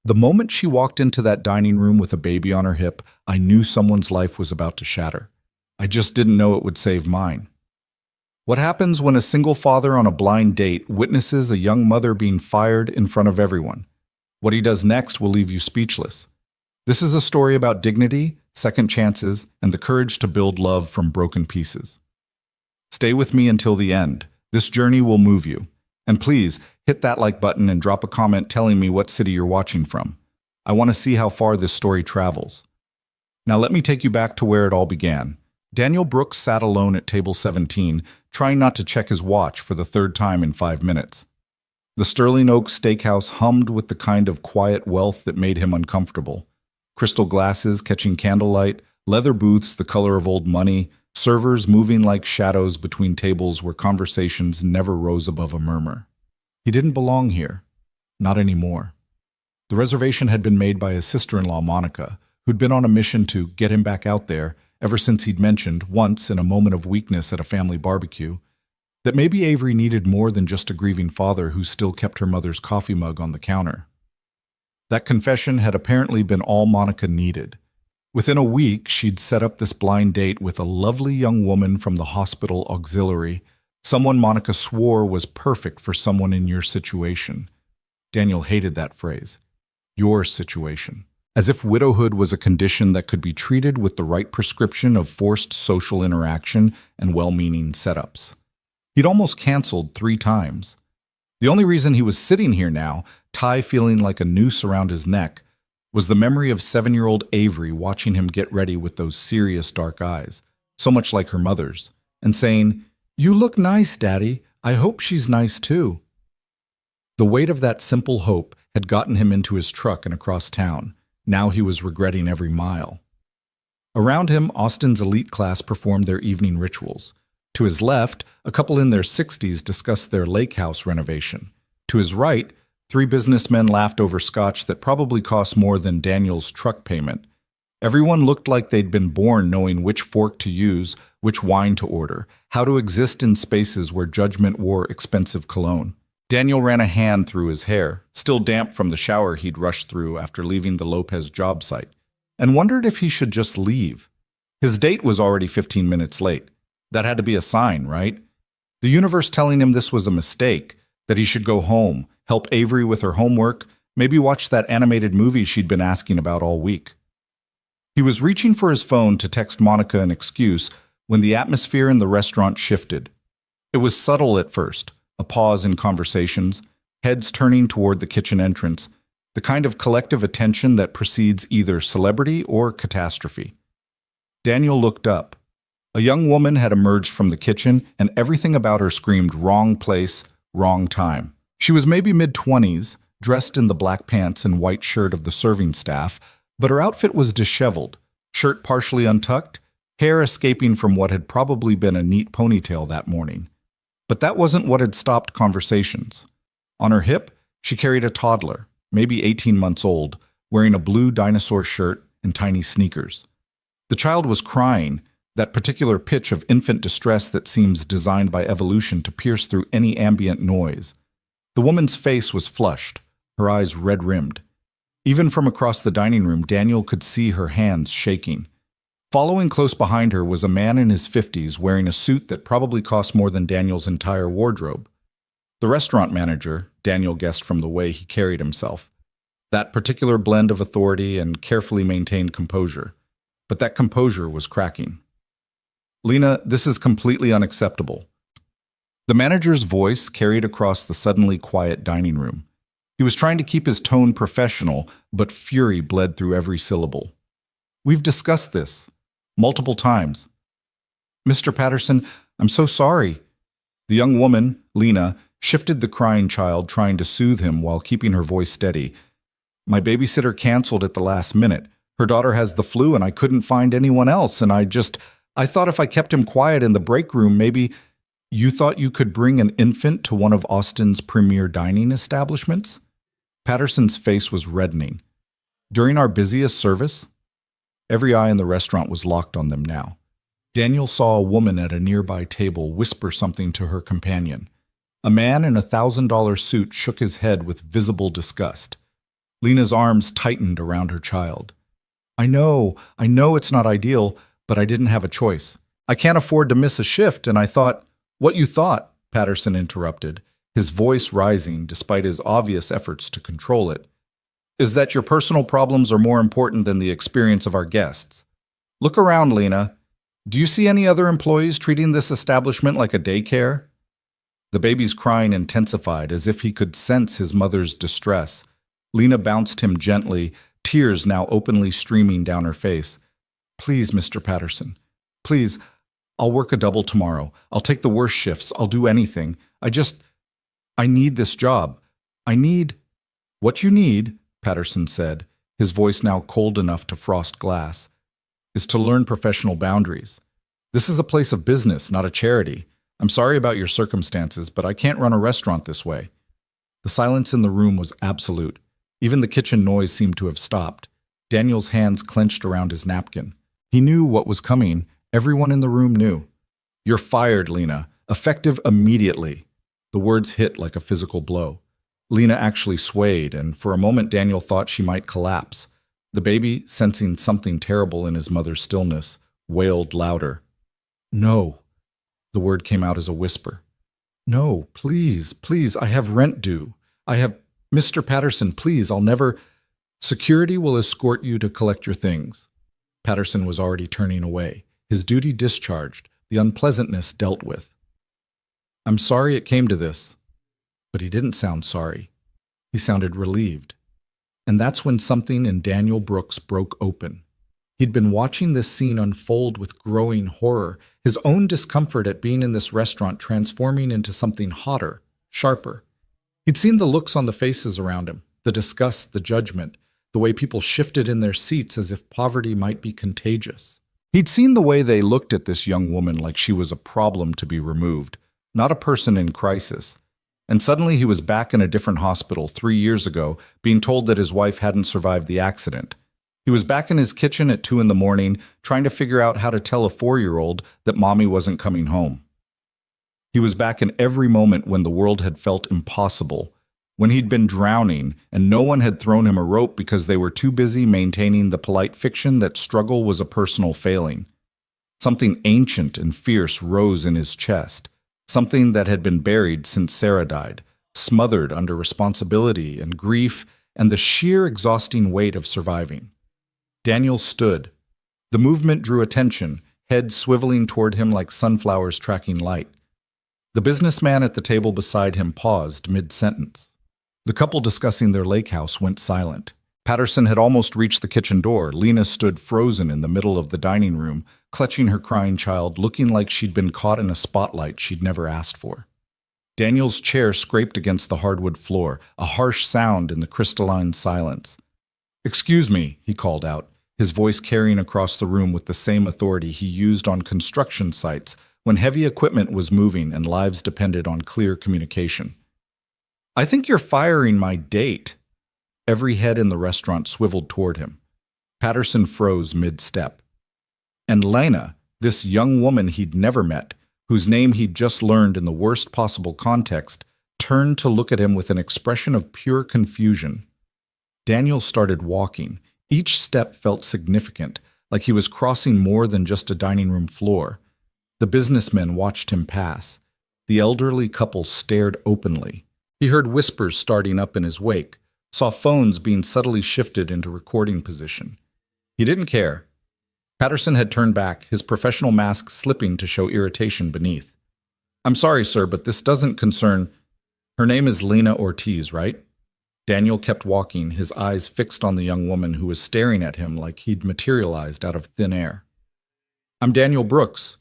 The moment she walked into that dining room with a baby on her hip, I knew someone's life was about to shatter. I just didn't know it would save mine. What happens when a single father on a blind date witnesses a young mother being fired in front of everyone? What he does next will leave you speechless. This is a story about dignity, second chances, and the courage to build love from broken pieces. Stay with me until the end. This journey will move you. And please, hit that like button and drop a comment telling me what city you're watching from. I want to see how far this story travels. Now let me take you back to where it all began. Daniel Brooks sat alone at table 17, trying not to check his watch for the third time in 5 minutes. The Sterling Oak Steakhouse hummed with the kind of quiet wealth that made him uncomfortable. Crystal glasses catching candlelight, leather booths the color of old money, servers moving like shadows between tables where conversations never rose above a murmur. He didn't belong here. Not anymore. The reservation had been made by his sister-in-law, Monica, who'd been on a mission to get him back out there ever since he'd mentioned, once in a moment of weakness at a family barbecue, that maybe Avery needed more than just a grieving father who still kept her mother's coffee mug on the counter. That confession had apparently been all Monica needed. Within a week, she'd set up this blind date with a lovely young woman from the hospital auxiliary, someone Monica swore was perfect for someone in your situation. Daniel hated that phrase. Your situation. As if widowhood was a condition that could be treated with the right prescription of forced social interaction and well-meaning setups. He'd almost canceled 3 times. The only reason he was sitting here now, tie feeling like a noose around his neck, was the memory of 7-year-old Avery watching him get ready with those serious dark eyes, so much like her mother's, and saying, "You look nice, Daddy. I hope she's nice too." The weight of that simple hope had gotten him into his truck and across town. Now he was regretting every mile. Around him, Austin's elite class performed their evening rituals. To his left, a couple in their 60s discussed their lake house renovation. To his right, 3 businessmen laughed over scotch that probably cost more than Daniel's truck payment. Everyone looked like they'd been born knowing which fork to use, which wine to order, how to exist in spaces where judgment wore expensive cologne. Daniel ran a hand through his hair, still damp from the shower he'd rushed through after leaving the Lopez job site, and wondered if he should just leave. His date was already 15 minutes late. That had to be a sign, right? The universe telling him this was a mistake, that he should go home, help Avery with her homework, maybe watch that animated movie she'd been asking about all week. He was reaching for his phone to text Monica an excuse when the atmosphere in the restaurant shifted. It was subtle at first, a pause in conversations, heads turning toward the kitchen entrance, the kind of collective attention that precedes either celebrity or catastrophe. Daniel looked up. A young woman had emerged from the kitchen, and everything about her screamed wrong place, wrong time. She was maybe mid-20s, dressed in the black pants and white shirt of the serving staff, but her outfit was disheveled, shirt partially untucked, hair escaping from what had probably been a neat ponytail that morning. But that wasn't what had stopped conversations. On her hip, she carried a toddler, maybe 18 months old, wearing a blue dinosaur shirt and tiny sneakers. The child was crying, that particular pitch of infant distress that seems designed by evolution to pierce through any ambient noise. The woman's face was flushed, her eyes red-rimmed. Even from across the dining room, Daniel could see her hands shaking. Following close behind her was a man in his 50s wearing a suit that probably cost more than Daniel's entire wardrobe. The restaurant manager, Daniel guessed from the way he carried himself. That particular blend of authority and carefully maintained composure. But that composure was cracking. "Lena, this is completely unacceptable." The manager's voice carried across the suddenly quiet dining room. He was trying to keep his tone professional, but fury bled through every syllable. "We've discussed this multiple times." "Mr. Patterson, I'm so sorry." The young woman, Lena, shifted the crying child, trying to soothe him while keeping her voice steady. "My babysitter canceled at the last minute. Her daughter has the flu and I couldn't find anyone else, and I thought if I kept him quiet in the break room, maybe—" "You thought you could bring an infant to one of Austin's premier dining establishments?" Patterson's face was reddening. "During our busiest service?" Every eye in the restaurant was locked on them now. Daniel saw a woman at a nearby table whisper something to her companion. A man in a $1,000 suit shook his head with visible disgust. Lena's arms tightened around her child. I know it's not ideal, but I didn't have a choice. I can't afford to miss a shift, and I thought, what you thought, Patterson interrupted, his voice rising despite his obvious efforts to control it, is that your personal problems are more important than the experience of our guests. Look around, Lena. Do you see any other employees treating this establishment like a daycare? The baby's crying intensified as if he could sense his mother's distress. Lena bounced him gently, tears now openly streaming down her face. Please, Mr. Patterson. Please, I'll work a double tomorrow. I'll take the worst shifts. I'll do anything. I need this job. What you need, Patterson said, his voice now cold enough to frost glass, is to learn professional boundaries. This is a place of business, not a charity. I'm sorry about your circumstances, but I can't run a restaurant this way. The silence in the room was absolute. Even the kitchen noise seemed to have stopped. Daniel's hands clenched around his napkin. He knew what was coming. Everyone in the room knew. You're fired, Lena. Effective immediately. The words hit like a physical blow. Lena actually swayed, and for a moment Daniel thought she might collapse. The baby, sensing something terrible in his mother's stillness, wailed louder. No. The word came out as a whisper. No, please, I have rent due. Mr. Patterson, please, I'll never... Security will escort you to collect your things. Patterson was already turning away, his duty discharged, the unpleasantness dealt with. I'm sorry it came to this. But he didn't sound sorry. He sounded relieved. And that's when something in Daniel Brooks broke open. He'd been watching this scene unfold with growing horror, his own discomfort at being in this restaurant transforming into something hotter, sharper. He'd seen the looks on the faces around him, the disgust, the judgment, the way people shifted in their seats as if poverty might be contagious. He'd seen the way they looked at this young woman like she was a problem to be removed, not a person in crisis. And suddenly he was back in a different hospital 3 years ago, being told that his wife hadn't survived the accident. He was back in his kitchen at 2 a.m, trying to figure out how to tell a 4-year-old that mommy wasn't coming home. He was back in every moment when the world had felt impossible, when he'd been drowning and no one had thrown him a rope because they were too busy maintaining the polite fiction that struggle was a personal failing. Something ancient and fierce rose in his chest, something that had been buried since Sarah died, smothered under responsibility and grief and the sheer exhausting weight of surviving. Daniel stood. The movement drew attention, head swiveling toward him like sunflowers tracking light. The businessman at the table beside him paused mid-sentence. The couple discussing their lake house went silent. Patterson had almost reached the kitchen door. Lena stood frozen in the middle of the dining room, clutching her crying child, looking like she'd been caught in a spotlight she'd never asked for. Daniel's chair scraped against the hardwood floor, a harsh sound in the crystalline silence. "Excuse me," he called out, his voice carrying across the room with the same authority he used on construction sites when heavy equipment was moving and lives depended on clear communication. "I think you're firing my date." Every head in the restaurant swiveled toward him. Patterson froze mid-step. And Lena, this young woman he'd never met, whose name he'd just learned in the worst possible context, turned to look at him with an expression of pure confusion. Daniel started walking. Each step felt significant, like he was crossing more than just a dining room floor. The businessmen watched him pass. The elderly couple stared openly. He heard whispers starting up in his wake, saw phones being subtly shifted into recording position. He didn't care. Patterson had turned back, his professional mask slipping to show irritation beneath. "I'm sorry, sir, but this doesn't concern..." "Her name is Lena Ortiz, right?" Daniel kept walking, his eyes fixed on the young woman who was staring at him like he'd materialized out of thin air. "I'm Daniel Brooks.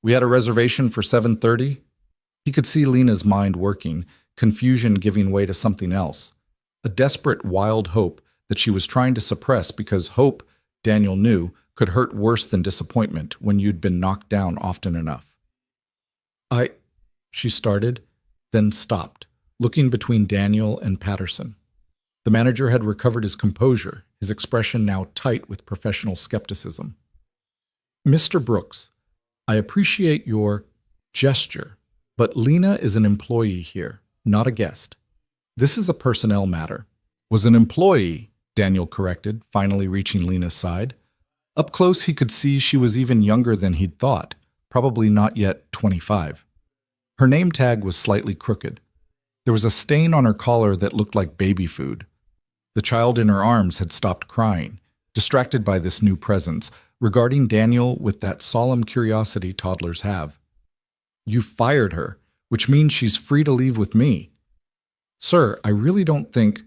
We had a reservation for 7:30. He could see Lena's mind working, confusion giving way to something else. A desperate, wild hope that she was trying to suppress because hope, Daniel knew, could hurt worse than disappointment when you'd been knocked down often enough. She started, then stopped, looking between Daniel and Patterson. The manager had recovered his composure, his expression now tight with professional skepticism. "Mr. Brooks, I appreciate your gesture, but Lena is an employee here, not a guest. This is a personnel matter. Was an employee, Daniel corrected, finally reaching Lena's side. Up close, he could see she was even younger than he'd thought, probably not yet 25. Her name tag was slightly crooked. There was a stain on her collar that looked like baby food. The child in her arms had stopped crying, distracted by this new presence, regarding Daniel with that solemn curiosity toddlers have. You fired her, which means she's free to leave with me. Sir, I really don't think...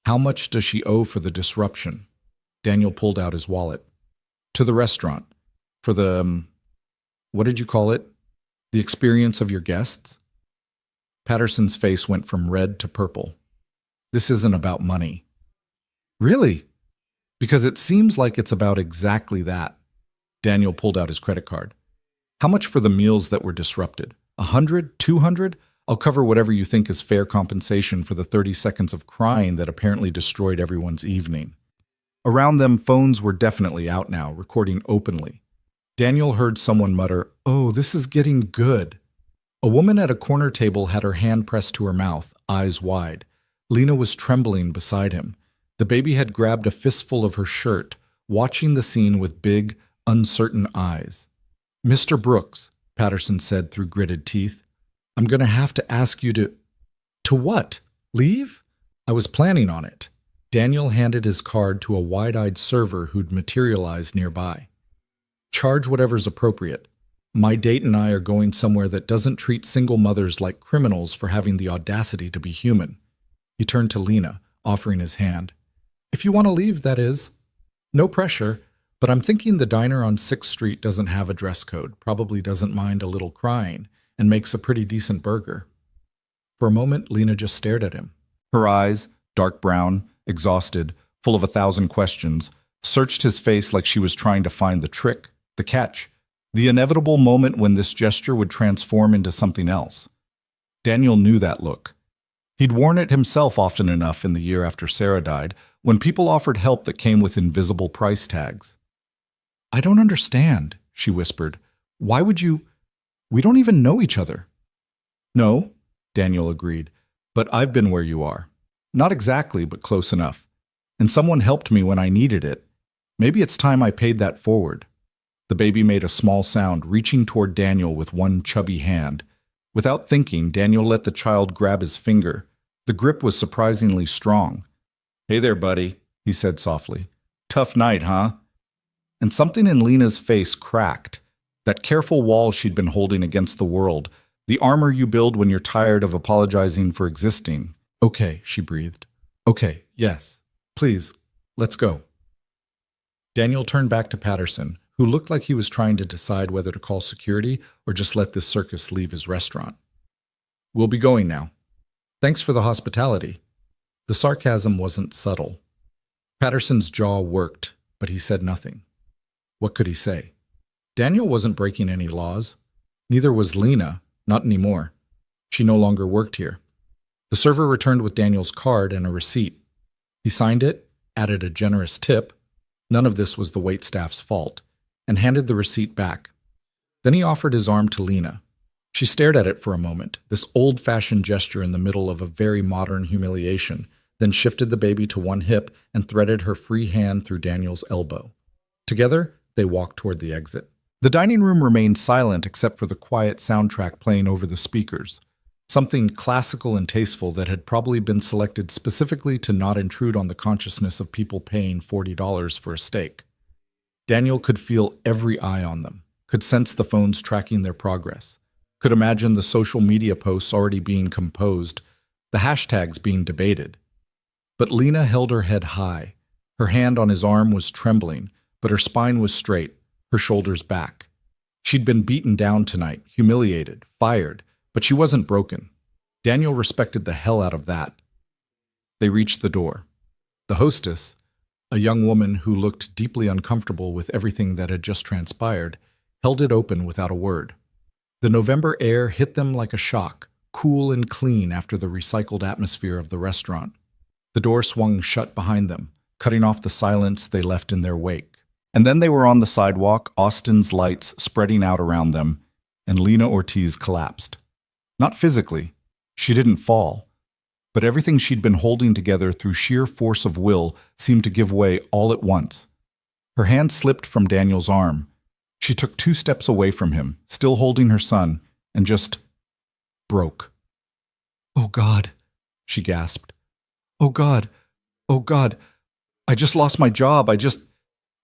How much does she owe for the disruption? Daniel pulled out his wallet. To the restaurant. For the, what did you call it? The experience of your guests? Patterson's face went from red to purple. This isn't about money. Really? Because it seems like it's about exactly that. Daniel pulled out his credit card. How much for the meals that were disrupted? 100? 200? I'll cover whatever you think is fair compensation for the 30 seconds of crying that apparently destroyed everyone's evening. Around them, phones were definitely out now, recording openly. Daniel heard someone mutter, "Oh, this is getting good." A woman at a corner table had her hand pressed to her mouth, eyes wide. Lena was trembling beside him. The baby had grabbed a fistful of her shirt, watching the scene with big, uncertain eyes. "Mr. Brooks," Patterson said through gritted teeth, "I'm going to have to ask you to..." "To what? Leave?" "I was planning on it." Daniel handed his card to a wide-eyed server who'd materialized nearby. "Charge whatever's appropriate. My date and I are going somewhere that doesn't treat single mothers like criminals for having the audacity to be human." He turned to Lena, offering his hand. "If you want to leave, that is. No pressure, but I'm thinking the diner on 6th Street doesn't have a dress code, probably doesn't mind a little crying, and makes a pretty decent burger." For a moment, Lena just stared at him. Her eyes, dark brown, exhausted, full of 1,000 questions, searched his face like she was trying to find the trick, the catch, the inevitable moment when this gesture would transform into something else. Daniel knew that look. He'd worn it himself often enough in the year after Sarah died, when people offered help that came with invisible price tags. "I don't understand," she whispered. "Why would you... We don't even know each other." "No," Daniel agreed, "but I've been where you are. Not exactly, but close enough. And someone helped me when I needed it. Maybe it's time I paid that forward." The baby made a small sound, reaching toward Daniel with one chubby hand. Without thinking, Daniel let the child grab his finger. The grip was surprisingly strong. "Hey there, buddy," he said softly. "Tough night, huh?" And something in Lena's face cracked. That careful wall she'd been holding against the world, the armor you build when you're tired of apologizing for existing. "Okay," she breathed. "Okay, yes. Please, let's go." Daniel turned back to Patterson, who looked like he was trying to decide whether to call security or just let this circus leave his restaurant. "We'll be going now. Thanks for the hospitality." The sarcasm wasn't subtle. Patterson's jaw worked, but he said nothing. What could he say? Daniel wasn't breaking any laws. Neither was Lena, not anymore. She no longer worked here. The server returned with Daniel's card and a receipt. He signed it, added a generous tip, none of this was the waitstaff's fault, and handed the receipt back. Then he offered his arm to Lena. She stared at it for a moment, this old-fashioned gesture in the middle of a very modern humiliation, then shifted the baby to one hip and threaded her free hand through Daniel's elbow. Together, they walked toward the exit. The dining room remained silent except for the quiet soundtrack playing over the speakers, something classical and tasteful that had probably been selected specifically to not intrude on the consciousness of people paying $40 for a steak. Daniel could feel every eye on them, could sense the phones tracking their progress, could imagine the social media posts already being composed, the hashtags being debated. But Lena held her head high. Her hand on his arm was trembling, but her spine was straight, her shoulders back. She'd been beaten down tonight, humiliated, fired, but she wasn't broken. Daniel respected the hell out of that. They reached the door. The hostess, a young woman who looked deeply uncomfortable with everything that had just transpired, held it open without a word. The November air hit them like a shock, cool and clean after the recycled atmosphere of the restaurant. The door swung shut behind them, cutting off the silence they left in their wake. And then they were on the sidewalk, Austin's lights spreading out around them, and Lena Ortiz collapsed. Not physically. She didn't fall. but everything she'd been holding together through sheer force of will seemed to give way all at once. Her hand slipped from Daniel's arm. She took 2 steps away from him, still holding her son, and just broke. "Oh God," she gasped. "Oh God, oh God, I just lost my job.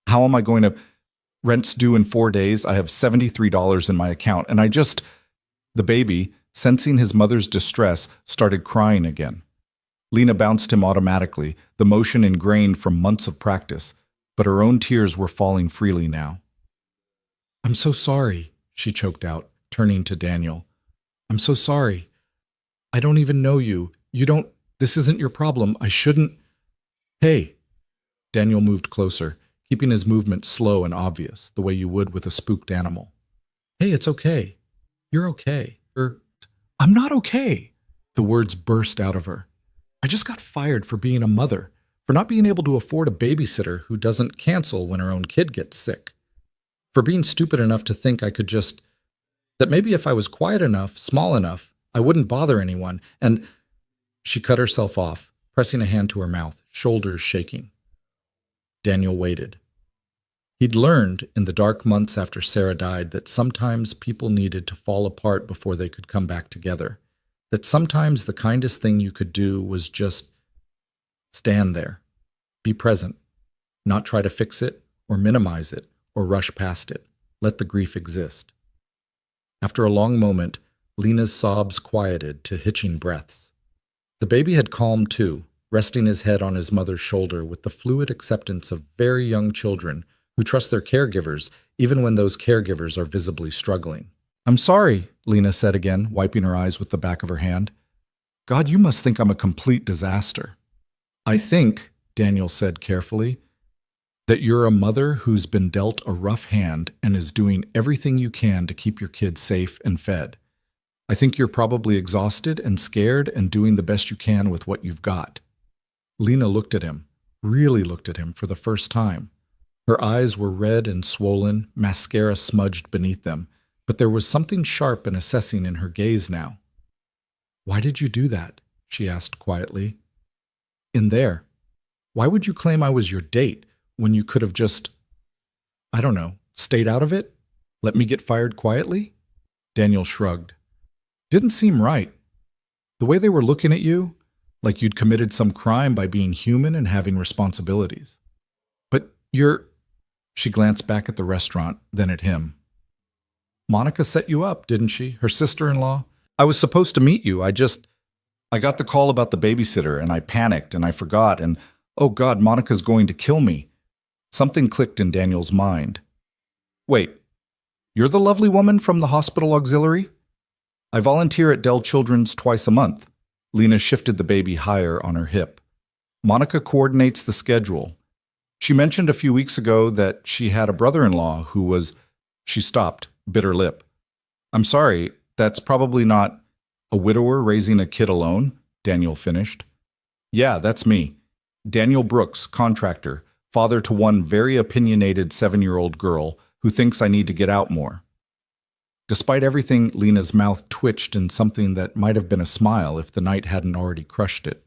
How am I going to, rent's due in 4 days. I have $73 in my account, and The baby, sensing his mother's distress, started crying again. Lena bounced him automatically, the motion ingrained from months of practice, but her own tears were falling freely now. "I'm so sorry," she choked out, turning to Daniel. "I'm so sorry. I don't even know you. This isn't your problem. I shouldn't." "Hey." Daniel moved closer, keeping his movement slow and obvious, the way you would with a spooked animal. "Hey, it's okay. You're okay." "I'm not okay." The words burst out of her. "I just got fired for being a mother, for not being able to afford a babysitter who doesn't cancel when her own kid gets sick, for being stupid enough to think I could that maybe if I was quiet enough, small enough, I wouldn't bother anyone, and..." She cut herself off, pressing a hand to her mouth, shoulders shaking. Daniel waited. He'd learned in the dark months after Sarah died that sometimes people needed to fall apart before they could come back together, that sometimes the kindest thing you could do was just stand there, be present, not try to fix it or minimize it or rush past it, let the grief exist. After a long moment, Lena's sobs quieted to hitching breaths. The baby had calmed too, resting his head on his mother's shoulder with the fluid acceptance of very young children who trust their caregivers even when those caregivers are visibly struggling. "I'm sorry," Lena said again, wiping her eyes with the back of her hand. "God, you must think I'm a complete disaster." "I think," Daniel said carefully, "that you're a mother who's been dealt a rough hand and is doing everything you can to keep your kids safe and fed. I think you're probably exhausted and scared and doing the best you can with what you've got." Lena looked at him, really looked at him for the first time. Her eyes were red and swollen, mascara smudged beneath them, but there was something sharp and assessing in her gaze now. "Why did you do that?" she asked quietly. "In there. Why would you claim I was your date when you could have just, I don't know, stayed out of it? Let me get fired quietly?" Daniel shrugged. "Didn't seem right. The way they were looking at you, like you'd committed some crime by being human and having responsibilities. But She glanced back at the restaurant, then at him. "Monica set you up, didn't she? Her sister-in-law? I was supposed to meet you. I got the call about the babysitter, and I panicked, and I forgot, and oh God, Monica's going to kill me." Something clicked in Daniel's mind. "Wait, you're the lovely woman from the hospital auxiliary? I volunteer at Dell Children's twice a month." Lena shifted the baby higher on her hip. "Monica coordinates the schedule. She mentioned a few weeks ago that she had a brother-in-law who was..." She stopped, bit her lip. "I'm sorry, that's probably not..." "A widower raising a kid alone?" Daniel finished. "Yeah, that's me. Daniel Brooks, contractor, father to one very opinionated 7-year-old girl who thinks I need to get out more." Despite everything, Lena's mouth twitched in something that might have been a smile if the night hadn't already crushed it.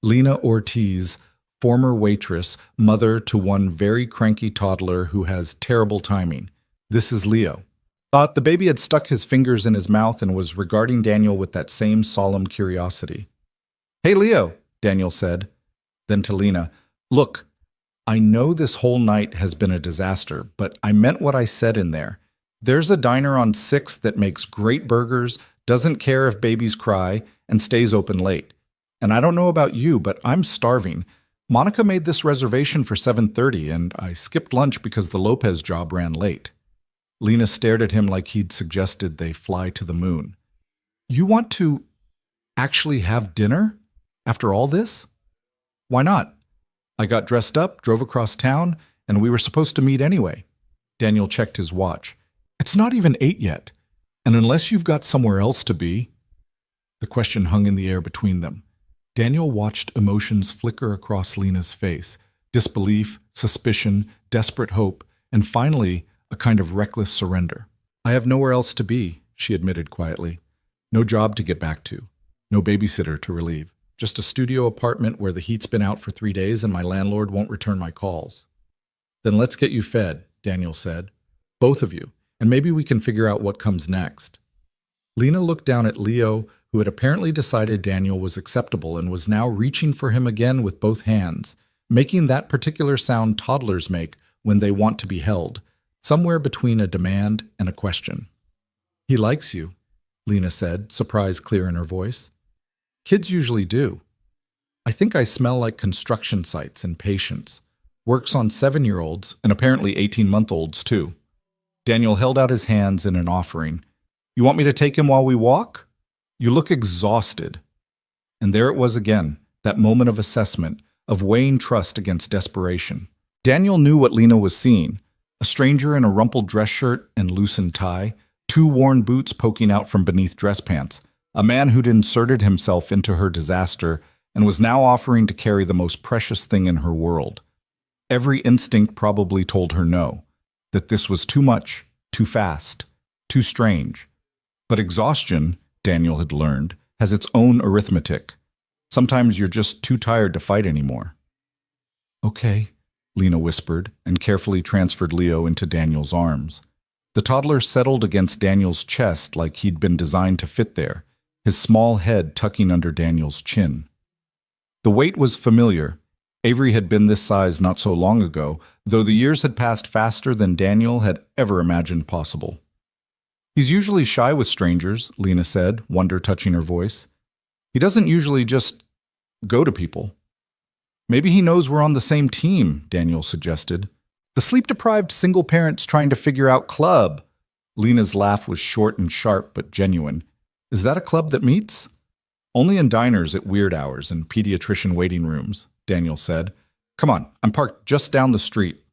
Lena Ortiz, former waitress, mother to one very cranky toddler who has terrible timing. This is Leo. Thought the baby had stuck his fingers in his mouth and was regarding Daniel with that same solemn curiosity. "Hey, Leo," Daniel said. Then to Lena, "Look, I know this whole night has been a disaster, but I meant what I said in there. There's a diner on 6th that makes great burgers, doesn't care if babies cry, and stays open late. And I don't know about you, but I'm starving. Monica made this reservation for 7:30, and I skipped lunch because the Lopez job ran late." Lena stared at him like he'd suggested they fly to the moon. "You want to actually have dinner? After all this?" "Why not? I got dressed up, drove across town, and we were supposed to meet anyway." Daniel checked his watch. "It's not even 8 yet, and unless you've got somewhere else to be..." The question hung in the air between them. Daniel watched emotions flicker across Lena's face, disbelief, suspicion, desperate hope, and finally, a kind of reckless surrender. "I have nowhere else to be," she admitted quietly. "No job to get back to. No babysitter to relieve. Just a studio apartment where the heat's been out for 3 days and my landlord won't return my calls." "Then let's get you fed," Daniel said. "Both of you, and maybe we can figure out what comes next." Lena looked down at Leo, who had apparently decided Daniel was acceptable and was now reaching for him again with both hands, making that particular sound toddlers make when they want to be held, somewhere between a demand and a question. "He likes you," Lena said, surprise clear in her voice. "Kids usually do. I think I smell like construction sites and patience. Works on 7-year-olds and apparently 18-month-olds too." Daniel held out his hands in an offering. "You want me to take him while we walk? You look exhausted." And there it was again, that moment of assessment, of weighing trust against desperation. Daniel knew what Lena was seeing. A stranger in a rumpled dress shirt and loosened tie, 2 worn boots poking out from beneath dress pants, a man who'd inserted himself into her disaster and was now offering to carry the most precious thing in her world. Every instinct probably told her no, that this was too much, too fast, too strange. But exhaustion, Daniel had learned, has its own arithmetic. Sometimes you're just too tired to fight anymore. "Okay," Lena whispered and carefully transferred Leo into Daniel's arms. The toddler settled against Daniel's chest like he'd been designed to fit there, his small head tucking under Daniel's chin. The weight was familiar. Avery had been this size not so long ago, though the years had passed faster than Daniel had ever imagined possible. "He's usually shy with strangers," Lena said, wonder touching her voice. "He doesn't usually just go to people." "Maybe he knows we're on the same team," Daniel suggested. "The sleep-deprived single parents trying to figure out club." Lena's laugh was short and sharp but genuine. "Is that a club that meets?" "Only in diners at weird hours and pediatrician waiting rooms," Daniel said. "Come on, I'm parked just down the street."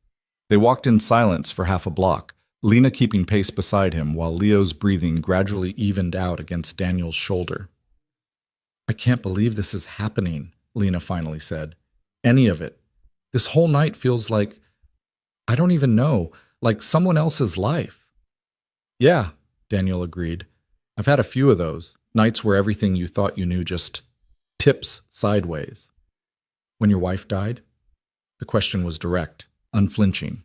They walked in silence for half a block, Lena keeping pace beside him while Leo's breathing gradually evened out against Daniel's shoulder. "I can't believe this is happening," Lena finally said. "Any of it. This whole night feels like, I don't even know, like someone else's life." "Yeah," Daniel agreed. "I've had a few of those, nights where everything you thought you knew just tips sideways." "When your wife died?" The question was direct, unflinching.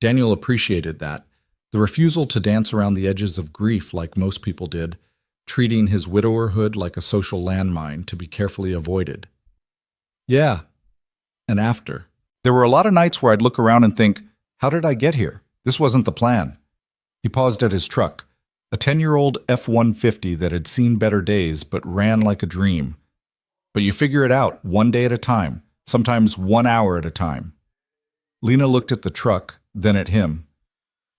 Daniel appreciated that, the refusal to dance around the edges of grief like most people did, treating his widowerhood like a social landmine to be carefully avoided. "Yeah, and after. There were a lot of nights where I'd look around and think, how did I get here? This wasn't the plan." He paused at his truck, a 10-year-old F-150 that had seen better days but ran like a dream. "But you figure it out, one day at a time, sometimes 1 hour at a time." Lena looked at the truck, then at him.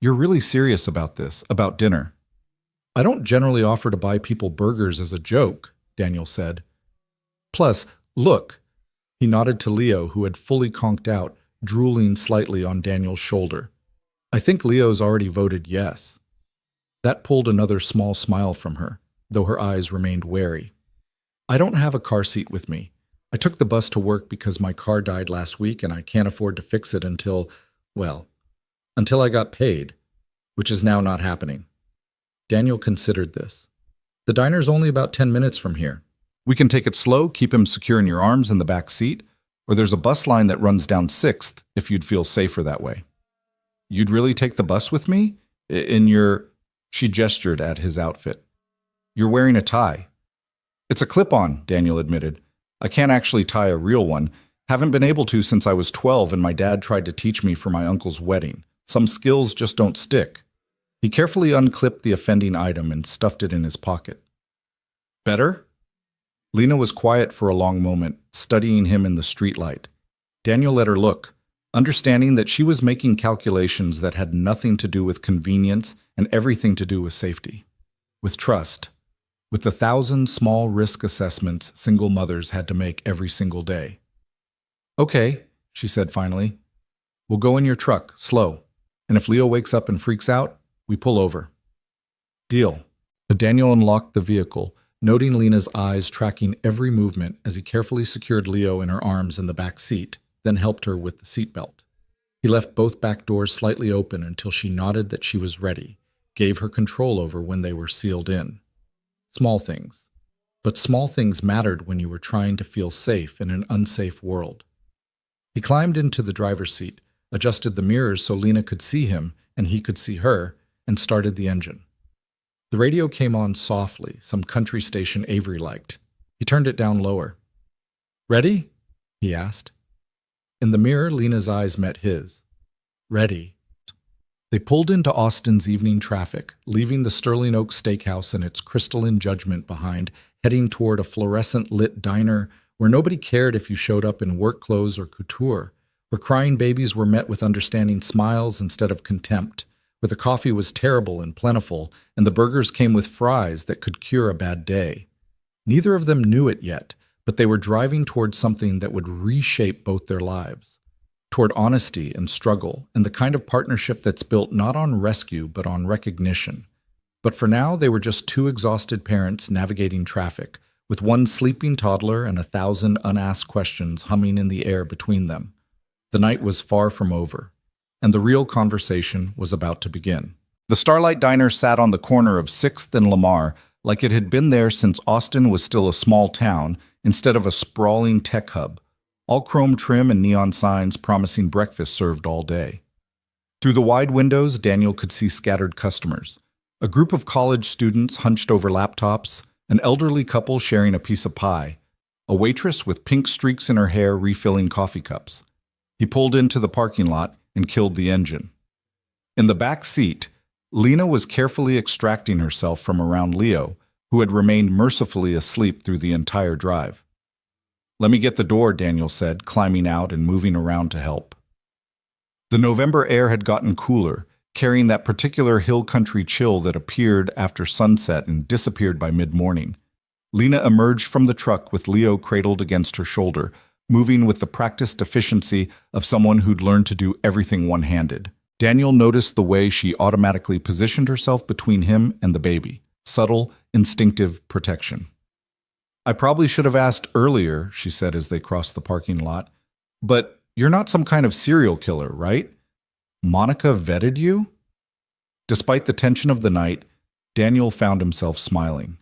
"You're really serious about this, about dinner." "I don't generally offer to buy people burgers as a joke," Daniel said. "Plus, look." He nodded to Leo, who had fully conked out, drooling slightly on Daniel's shoulder. "I think Leo's already voted yes." That pulled another small smile from her, though her eyes remained wary. "I don't have a car seat with me. I took the bus to work because my car died last week and I can't afford to fix it until I got paid, which is now not happening." Daniel considered this. "The diner's only about 10 minutes from here. We can take it slow, keep him secure in your arms in the back seat, or there's a bus line that runs down 6th if you'd feel safer that way." "You'd really take the bus with me? In your—" She gestured at his outfit. "You're wearing a tie." "It's a clip-on," Daniel admitted. "I can't actually tie a real one. Haven't been able to since I was 12 and my dad tried to teach me for my uncle's wedding. Some skills just don't stick." He carefully unclipped the offending item and stuffed it in his pocket. "Better?" Lena was quiet for a long moment, studying him in the streetlight. Daniel let her look, understanding that she was making calculations that had nothing to do with convenience and everything to do with safety, with trust, with the 1,000 small risk assessments single mothers had to make every single day. "Okay," she said finally. "We'll go in your truck, slow, and if Leo wakes up and freaks out, we pull over." "Deal." Daniel unlocked the vehicle, noting Lena's eyes tracking every movement as he carefully secured Leo in her arms in the back seat, then helped her with the seatbelt. He left both back doors slightly open until she nodded that she was ready, gave her control over when they were sealed in. Small things. But small things mattered when you were trying to feel safe in an unsafe world. He climbed into the driver's seat, adjusted the mirrors so Lena could see him and he could see her, and started the engine. The radio came on softly, some country station Avery liked. He turned it down lower. "Ready?" he asked. In the mirror, Lena's eyes met his. "Ready." They pulled into Austin's evening traffic, leaving the Sterling Oak Steakhouse and its crystalline judgment behind, heading toward a fluorescent-lit diner where nobody cared if you showed up in work clothes or couture, where crying babies were met with understanding smiles instead of contempt, where the coffee was terrible and plentiful, and the burgers came with fries that could cure a bad day. Neither of them knew it yet, but they were driving toward something that would reshape both their lives, toward honesty and struggle, and the kind of partnership that's built not on rescue but on recognition. But for now, they were just two exhausted parents navigating traffic, with one sleeping toddler and 1,000 unasked questions humming in the air between them. The night was far from over, and the real conversation was about to begin. The Starlight Diner sat on the corner of 6th and Lamar, like it had been there since Austin was still a small town instead of a sprawling tech hub, all chrome trim and neon signs promising breakfast served all day. Through the wide windows, Daniel could see scattered customers. A group of college students hunched over laptops, an elderly couple sharing a piece of pie, a waitress with pink streaks in her hair refilling coffee cups. He pulled into the parking lot and killed the engine. In the back seat, Lena was carefully extracting herself from around Leo, who had remained mercifully asleep through the entire drive. "Let me get the door," Daniel said, climbing out and moving around to help. The November air had gotten cooler, carrying that particular hill country chill that appeared after sunset and disappeared by mid-morning. Lena emerged from the truck with Leo cradled against her shoulder, moving with the practiced efficiency of someone who'd learned to do everything one-handed. Daniel noticed the way she automatically positioned herself between him and the baby. Subtle, instinctive protection. "I probably should have asked earlier," she said as they crossed the parking lot, "but you're not some kind of serial killer, right? Monica vetted you?" Despite the tension of the night, Daniel found himself smiling.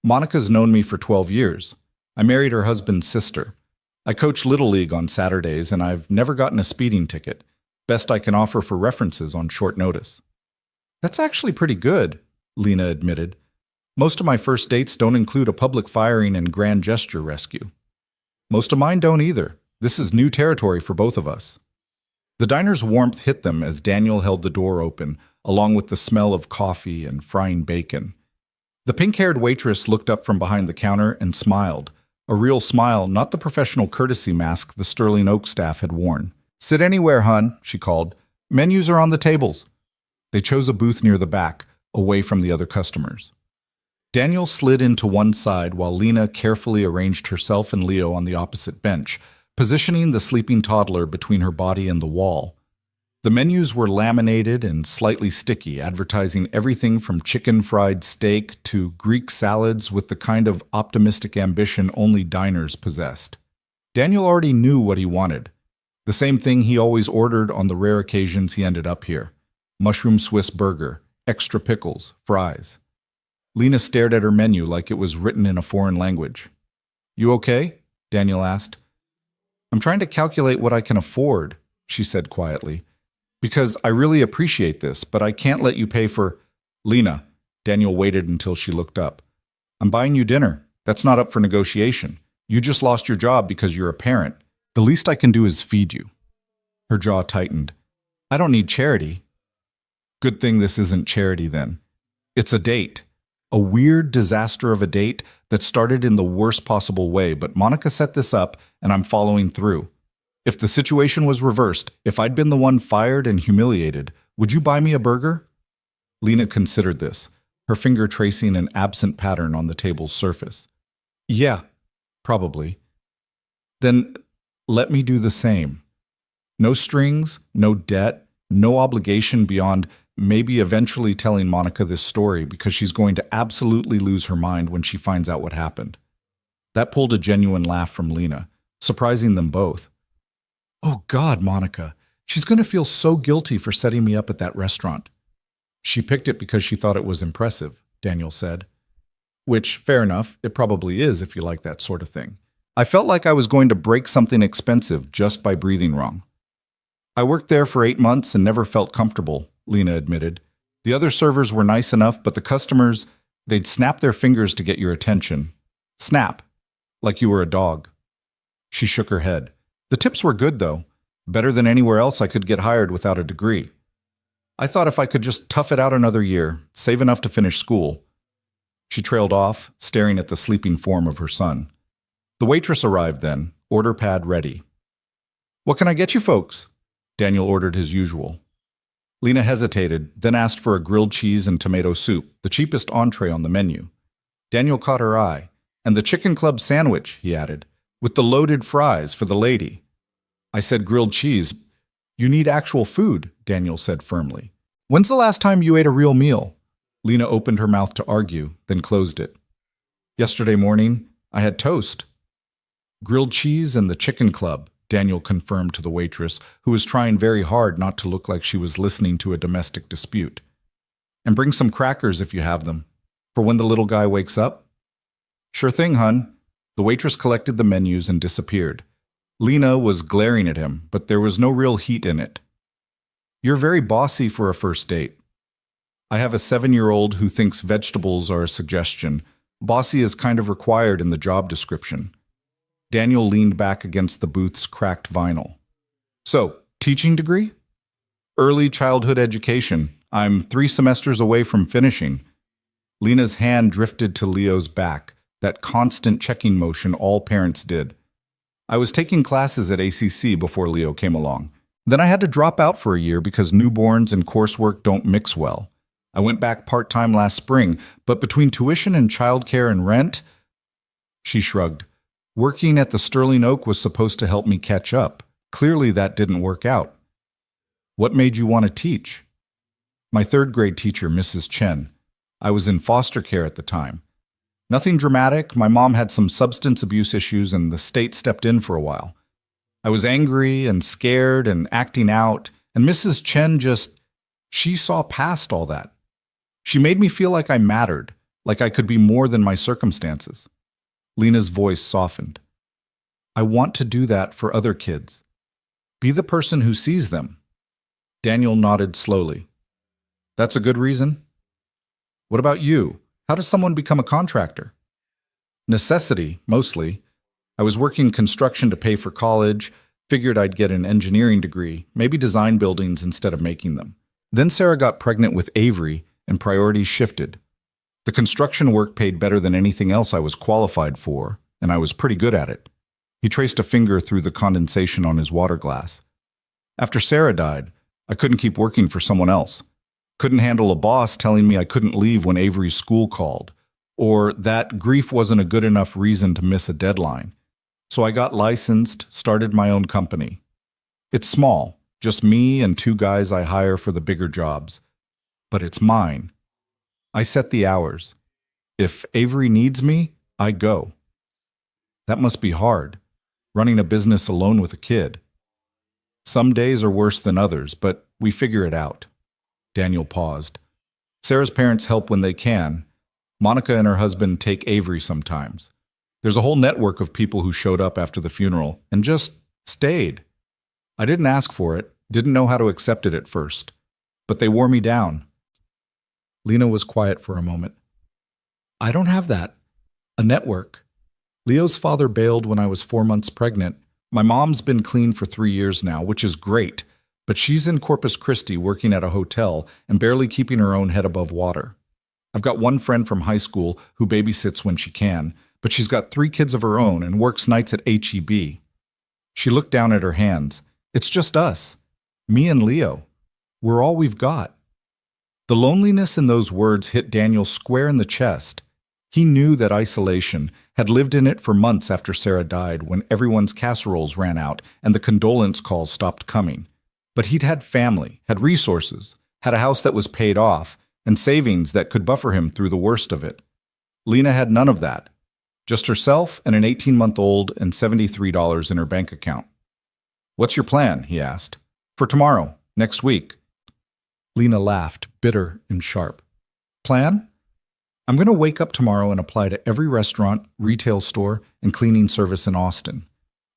"Monica's known me for 12 years. I married her husband's sister. I coach Little League on Saturdays, and I've never gotten a speeding ticket. Best I can offer for references on short notice." "That's actually pretty good," Lena admitted. "Most of my first dates don't include a public firing and grand gesture rescue." "Most of mine don't either. This is new territory for both of us." The diner's warmth hit them as Daniel held the door open, along with the smell of coffee and frying bacon. The pink-haired waitress looked up from behind the counter and smiled, a real smile, not the professional courtesy mask the Sterling Oak staff had worn. "Sit anywhere, hun," she called. "Menus are on the tables." They chose a booth near the back, away from the other customers. Daniel slid into one side while Lena carefully arranged herself and Leo on the opposite bench, positioning the sleeping toddler between her body and the wall. The menus were laminated and slightly sticky, advertising everything from chicken fried steak to Greek salads with the kind of optimistic ambition only diners possessed. Daniel already knew what he wanted. The same thing he always ordered on the rare occasions he ended up here. Mushroom Swiss burger, extra pickles, fries. Lena stared at her menu like it was written in a foreign language. "You okay?" Daniel asked. "I'm trying to calculate what I can afford," she said quietly. "Because I really appreciate this, but I can't let you pay for—" "Lena," Daniel waited until she looked up. "I'm buying you dinner. That's not up for negotiation. You just lost your job because you're a parent. The least I can do is feed you." Her jaw tightened. "I don't need charity." "Good thing this isn't charity then. It's a date. A weird disaster of a date that started in the worst possible way, but Monica set this up and I'm following through. If the situation was reversed, if I'd been the one fired and humiliated, would you buy me a burger?" Lena considered this, her finger tracing an absent pattern on the table's surface. "Yeah, probably." "Then let me do the same. No strings, no debt, no obligation beyond maybe eventually telling Monica this story because she's going to absolutely lose her mind when she finds out what happened." That pulled a genuine laugh from Lena, surprising them both. "Oh God, Monica, she's going to feel so guilty for setting me up at that restaurant." "She picked it because she thought it was impressive," Daniel said. which, fair enough, it probably is if you like that sort of thing. I felt like I was going to break something expensive just by breathing wrong. I worked there for 8 months and never felt comfortable, Lena admitted. The other servers were nice enough, but the customers, they'd snap their fingers to get your attention. Snap, like you were a dog. She shook her head. The tips were good, though. Better than anywhere else I could get hired without a degree. I thought if I could just tough it out another year, save enough to finish school. She trailed off, staring at the sleeping form of her son. The waitress arrived then, order pad ready. "What can I get you folks?" Daniel ordered his usual. Lena hesitated, then asked for a grilled cheese and tomato soup, the cheapest entree on the menu. Daniel caught her eye. "And the chicken club sandwich," he added, "with the loaded fries for the lady." I said grilled cheese. "You need actual food," Daniel said firmly. "When's the last time you ate a real meal?" Lena opened her mouth to argue, then closed it. "Yesterday morning, I had toast." "Grilled cheese and the chicken club," Daniel confirmed to the waitress, who was trying very hard not to look like she was listening to a domestic dispute. "And bring some crackers if you have them, for when the little guy wakes up." "Sure thing, hun." The waitress collected the menus and disappeared. Lena was glaring at him, but there was no real heat in it. "You're very bossy for a first date." "I have a 7-year-old who thinks vegetables are a suggestion. Bossy is kind of required in the job description." Daniel leaned back against the booth's cracked vinyl. "So, teaching degree?" "Early childhood education. I'm 3 semesters away from finishing." Lena's hand drifted to Leo's back, that constant checking motion all parents did. "I was taking classes at ACC before Leo came along. Then I had to drop out for a year because newborns and coursework don't mix well. I went back part-time last spring, but between tuition and childcare and rent..." She shrugged. "Working at the Sterling Oak was supposed to help me catch up. Clearly that didn't work out." "What made you want to teach?" "My 3rd-grade teacher, Mrs. Chen. I was in foster care at the time. Nothing dramatic. My mom had some substance abuse issues and the state stepped in for a while. I was angry and scared and acting out, and Mrs. Chen she saw past all that. She made me feel like I mattered, like I could be more than my circumstances." Lena's voice softened. "I want to do that for other kids. Be the person who sees them." Daniel nodded slowly. "That's a good reason." "What about you? How does someone become a contractor?" "Necessity, mostly. I was working construction to pay for college, figured I'd get an engineering degree, maybe design buildings instead of making them. Then Sarah got pregnant with Avery, and priorities shifted. The construction work paid better than anything else I was qualified for, and I was pretty good at it." He traced a finger through the condensation on his water glass. "After Sarah died, I couldn't keep working for someone else. Couldn't handle a boss telling me I couldn't leave when Avery's school called, or that grief wasn't a good enough reason to miss a deadline. So I got licensed, started my own company. It's small, just me and 2 guys I hire for the bigger jobs. But it's mine. I set the hours. If Avery needs me, I go." "That must be hard, running a business alone with a kid." "Some days are worse than others, but we figure it out." Daniel paused. "Sarah's parents help when they can. Monica and her husband take Avery sometimes. There's a whole network of people who showed up after the funeral and just stayed. I didn't ask for it, didn't know how to accept it at first, but they wore me down." Lena was quiet for a moment. "I don't have that. A network. Leo's father bailed when I was 4 months pregnant. My mom's been clean for 3 years now, which is great, but she's in Corpus Christi working at a hotel and barely keeping her own head above water. I've got one friend from high school who babysits when she can, but she's got 3 kids of her own and works nights at HEB. She looked down at her hands. It's just us. Me and Leo. We're all we've got." The loneliness in those words hit Daniel square in the chest. He knew that isolation, had lived in it for months after Sarah died when everyone's casseroles ran out and the condolence calls stopped coming. But he'd had family, had resources, had a house that was paid off, and savings that could buffer him through the worst of it. Lena had none of that. Just herself and an 18-month-old and $73 in her bank account. "What's your plan?" he asked. "For tomorrow, next week." Lena laughed, bitter and sharp. "Plan? I'm going to wake up tomorrow and apply to every restaurant, retail store, and cleaning service in Austin.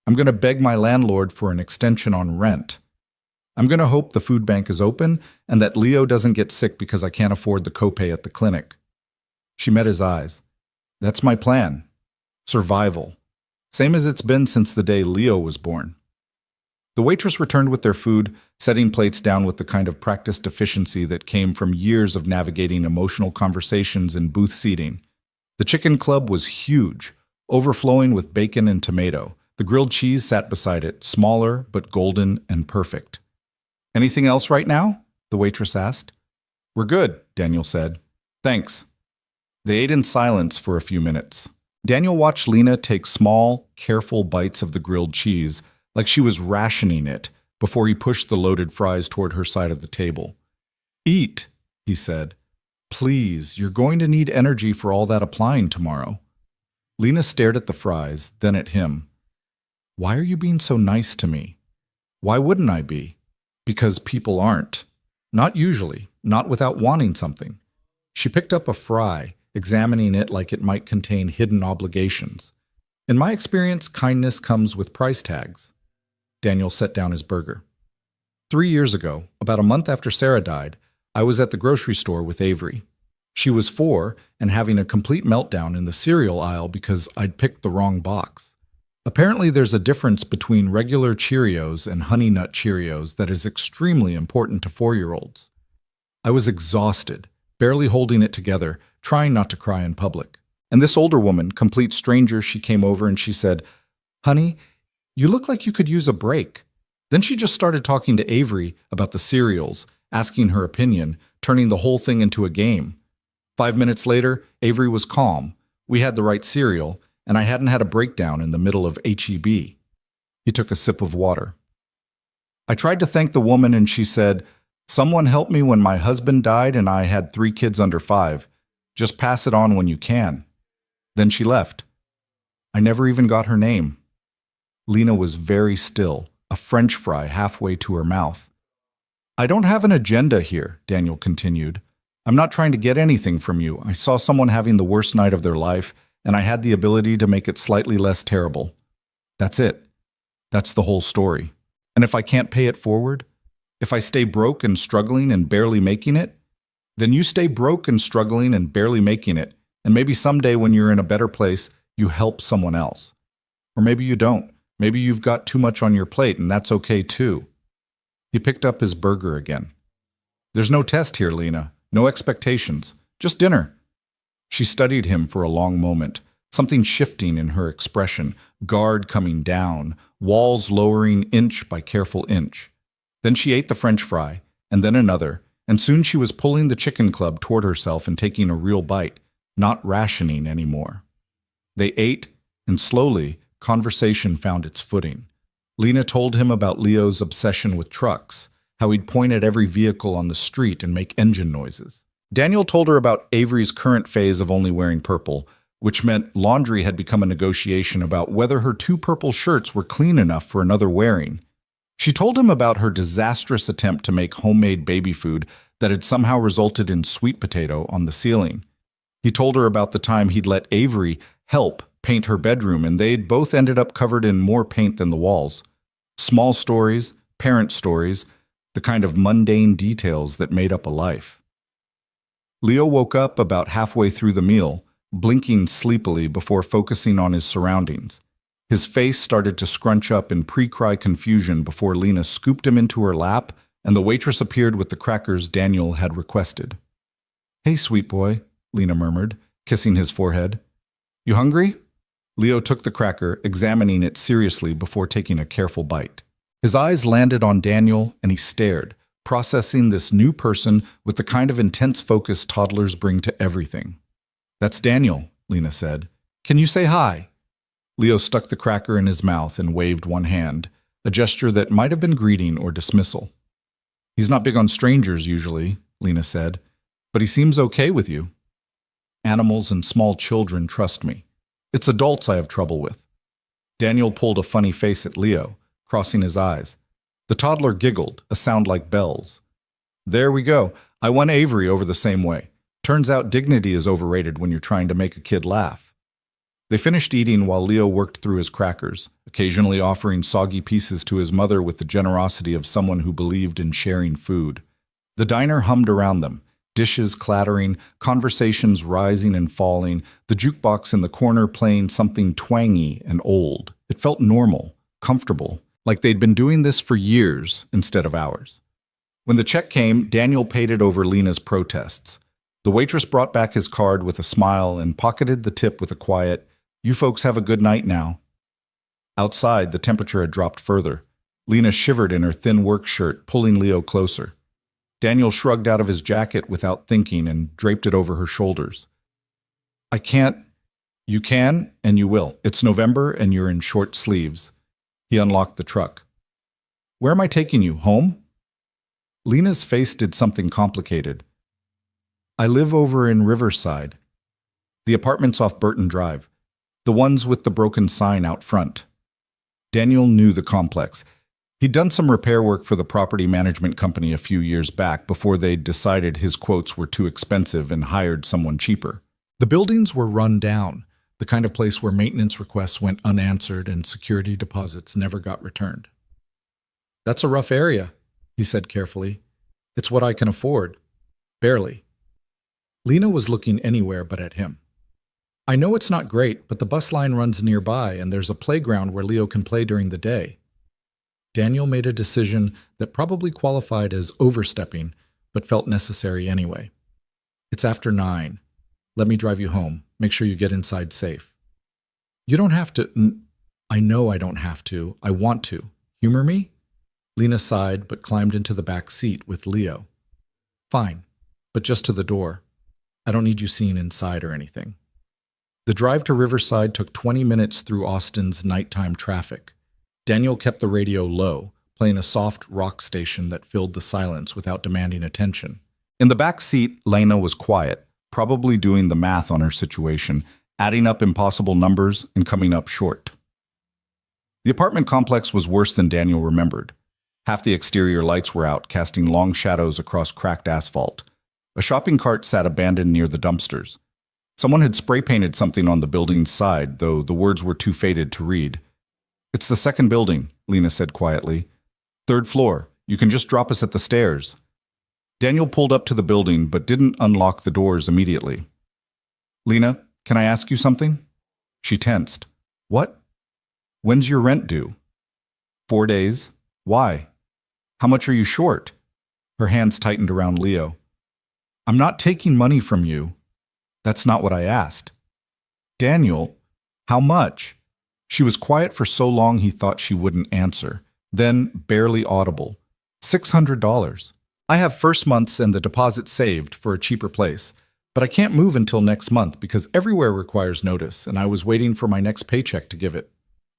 I'm going to beg my landlord for an extension on rent. I'm going to hope the food bank is open and that Leo doesn't get sick because I can't afford the copay at the clinic. She met his eyes. That's my plan. Survival. Same as it's been since the day Leo was born. The waitress returned with their food, setting plates down with the kind of practiced efficiency that came from years of navigating emotional conversations in booth seating. The chicken club was huge, overflowing with bacon and tomato. The grilled cheese sat beside it, smaller but golden and perfect. Anything else right now? The waitress asked. We're good, Daniel said. Thanks. They ate in silence for a few minutes. Daniel watched Lena take small, careful bites of the grilled cheese, like she was rationing it, before he pushed the loaded fries toward her side of the table. Eat, he said. Please, you're going to need energy for all that applying tomorrow. Lena stared at the fries, then at him. Why are you being so nice to me? Why wouldn't I be? Because people aren't. Not usually, not without wanting something. She picked up a fry, examining it like it might contain hidden obligations. In my experience, kindness comes with price tags. Daniel set down his burger. 3 years ago, about a month after Sarah died, I was at the grocery store with Avery. She was 4 and having a complete meltdown in the cereal aisle because I'd picked the wrong box. Apparently, there's a difference between regular Cheerios and Honey Nut Cheerios that is extremely important to 4-year-olds. I was exhausted, barely holding it together, trying not to cry in public. And this older woman, complete stranger, she came over and she said, Honey, you look like you could use a break. Then she just started talking to Avery about the cereals, asking her opinion, turning the whole thing into a game. 5 minutes later, Avery was calm. We had the right cereal, and I hadn't had a breakdown in the middle of HEB. He took a sip of water. I tried to thank the woman and she said, Someone helped me when my husband died and I had 3 kids under 5. Just pass it on when you can. Then she left. I never even got her name. Lena was very still, a French fry halfway to her mouth. I don't have an agenda here, Daniel continued. I'm not trying to get anything from you. I saw someone having the worst night of their life, and I had the ability to make it slightly less terrible. That's it. That's the whole story. And if I can't pay it forward, if I stay broke and struggling and barely making it, then you stay broke and struggling and barely making it, and maybe someday when you're in a better place, you help someone else. Or maybe you don't. Maybe you've got too much on your plate, and that's okay too. He picked up his burger again. There's no test here, Lena. No expectations. Just dinner. She studied him for a long moment, something shifting in her expression, guard coming down, walls lowering inch by careful inch. Then she ate the French fry, and then another, and soon she was pulling the chicken club toward herself and taking a real bite, not rationing anymore. They ate, and slowly, conversation found its footing. Lena told him about Leo's obsession with trucks, how he'd point at every vehicle on the street and make engine noises. Daniel told her about Avery's current phase of only wearing purple, which meant laundry had become a negotiation about whether her 2 purple shirts were clean enough for another wearing. She told him about her disastrous attempt to make homemade baby food that had somehow resulted in sweet potato on the ceiling. He told her about the time he'd let Avery help paint her bedroom, and they'd both ended up covered in more paint than the walls. Small stories, parent stories, the kind of mundane details that made up a life. Leo woke up about halfway through the meal, blinking sleepily before focusing on his surroundings. His face started to scrunch up in pre-cry confusion before Lena scooped him into her lap, and the waitress appeared with the crackers Daniel had requested. Hey, sweet boy, Lena murmured, kissing his forehead. You hungry? Leo took the cracker, examining it seriously before taking a careful bite. His eyes landed on Daniel, and he stared, processing this new person with the kind of intense focus toddlers bring to everything. That's Daniel, Lena said. Can you say hi? Leo stuck the cracker in his mouth and waved one hand, a gesture that might have been greeting or dismissal. He's not big on strangers usually, Lena said, but he seems okay with you. Animals and small children trust me. It's adults I have trouble with. Daniel pulled a funny face at Leo, crossing his eyes. The toddler giggled, a sound like bells. There we go. I won Avery over the same way. Turns out dignity is overrated when you're trying to make a kid laugh. They finished eating while Leo worked through his crackers, occasionally offering soggy pieces to his mother with the generosity of someone who believed in sharing food. The diner hummed around them, dishes clattering, conversations rising and falling, the jukebox in the corner playing something twangy and old. It felt normal, comfortable, like they'd been doing this for years instead of hours. When the check came, Daniel paid it over Lena's protests. The waitress brought back his card with a smile and pocketed the tip with a quiet, "You folks have a good night now." Outside, the temperature had dropped further. Lena shivered in her thin work shirt, pulling Leo closer. Daniel shrugged out of his jacket without thinking and draped it over her shoulders. "I can't." "You can, and you will. It's November, and you're in short sleeves." He unlocked the truck. "Where am I taking you? Home?" Lena's face did something complicated. "I live over in Riverside. The apartments off Burton Drive. The ones with the broken sign out front." Daniel knew the complex. He'd done some repair work for the property management company a few years back before they'd decided his quotes were too expensive and hired someone cheaper. The buildings were run down, the kind of place where maintenance requests went unanswered and security deposits never got returned. "That's a rough area," he said carefully. "It's what I can afford. Barely." Lena was looking anywhere but at him. "I know it's not great, but the bus line runs nearby and there's a playground where Leo can play during the day." Daniel made a decision that probably qualified as overstepping, but felt necessary anyway. "It's after 9. Let me drive you home. Make sure you get inside safe." "You don't have to." "I know I don't have to. I want to. Humor me?" Lena sighed, but climbed into the back seat with Leo. "Fine, but just to the door. I don't need you seeing inside or anything." The drive to Riverside took 20 minutes through Austin's nighttime traffic. Daniel kept the radio low, playing a soft rock station that filled the silence without demanding attention. In the back seat, Lena was quiet, probably doing the math on her situation, adding up impossible numbers and coming up short. The apartment complex was worse than Daniel remembered. Half the exterior lights were out, casting long shadows across cracked asphalt. A shopping cart sat abandoned near the dumpsters. Someone had spray-painted something on the building's side, though the words were too faded to read. "It's the second building," Lena said quietly. "Third floor. You can just drop us at the stairs." Daniel pulled up to the building, but didn't unlock the doors immediately. "Lena, can I ask you something?" She tensed. "What?" "When's your rent due?" 4 days. "Why? How much are you short?" Her hands tightened around Leo. "I'm not taking money from you." "That's not what I asked." "Daniel, how much?" She was quiet for so long he thought she wouldn't answer. Then, barely audible, $600. "I have first months and the deposit saved for a cheaper place, but I can't move until next month because everywhere requires notice, and I was waiting for my next paycheck to give it."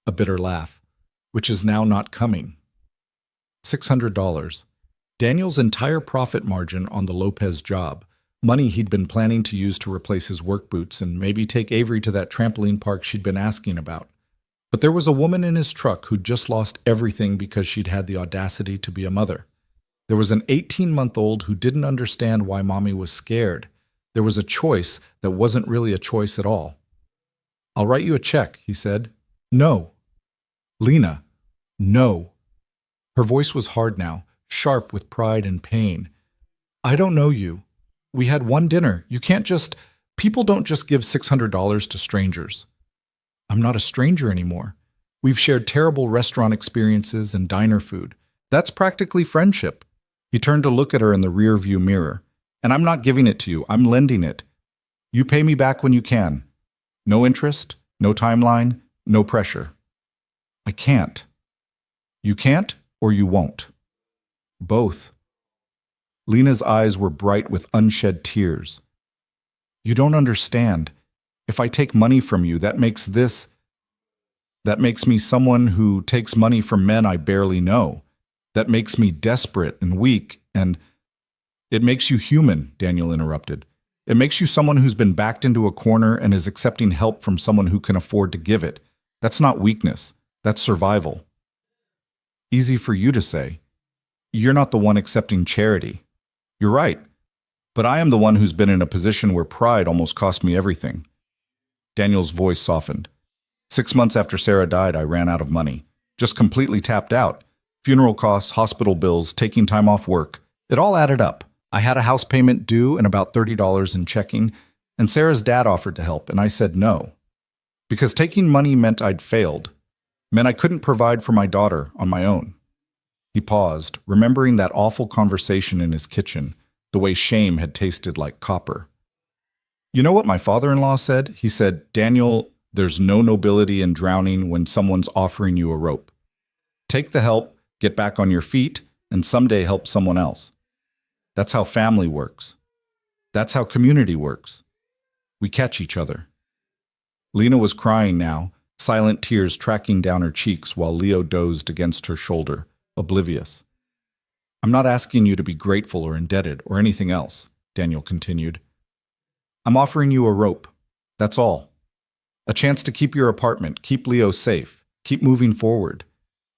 A bitter laugh. "Which is now not coming." $600. Daniel's entire profit margin on the Lopez job. Money he'd been planning to use to replace his work boots and maybe take Avery to that trampoline park she'd been asking about. But there was a woman in his truck who'd just lost everything because she'd had the audacity to be a mother. There was an 18-month-old who didn't understand why mommy was scared. There was a choice that wasn't really a choice at all. "I'll write you a check," he said. "No." "Lena, no." Her voice was hard now, sharp with pride and pain. "I don't know you. We had one dinner. You can't just... People don't just give $600 to strangers." "I'm not a stranger anymore. We've shared terrible restaurant experiences and diner food. That's practically friendship." He turned to look at her in the rear-view mirror. "And I'm not giving it to you. I'm lending it. You pay me back when you can. No interest, no timeline, no pressure." "I can't." "You can't or you won't?" "Both." Lena's eyes were bright with unshed tears. "You don't understand. If I take money from you, that makes me someone who takes money from men I barely know. That makes me desperate and weak and—" "It makes you human," Daniel interrupted. "It makes you someone who's been backed into a corner and is accepting help from someone who can afford to give it. That's not weakness. That's survival." "Easy for you to say. You're not the one accepting charity." "You're right. But I am the one who's been in a position where pride almost cost me everything. Daniel's voice softened. 6 months after Sarah died, I ran out of money. Just completely tapped out. Funeral costs, hospital bills, taking time off work. It all added up. I had a house payment due and about $30 in checking, and Sarah's dad offered to help, and I said no. Because taking money meant I'd failed, meant I couldn't provide for my daughter on my own. He paused, remembering that awful conversation in his kitchen, the way shame had tasted like copper. You know what my father-in-law said? He said, Daniel, there's no nobility in drowning when someone's offering you a rope. Take the help, get back on your feet, and someday help someone else. That's how family works. That's how community works. We catch each other. Lena was crying now, silent tears tracking down her cheeks while Leo dozed against her shoulder, oblivious. I'm not asking you to be grateful or indebted or anything else, Daniel continued. I'm offering you a rope. That's all. A chance to keep your apartment, keep Leo safe, keep moving forward.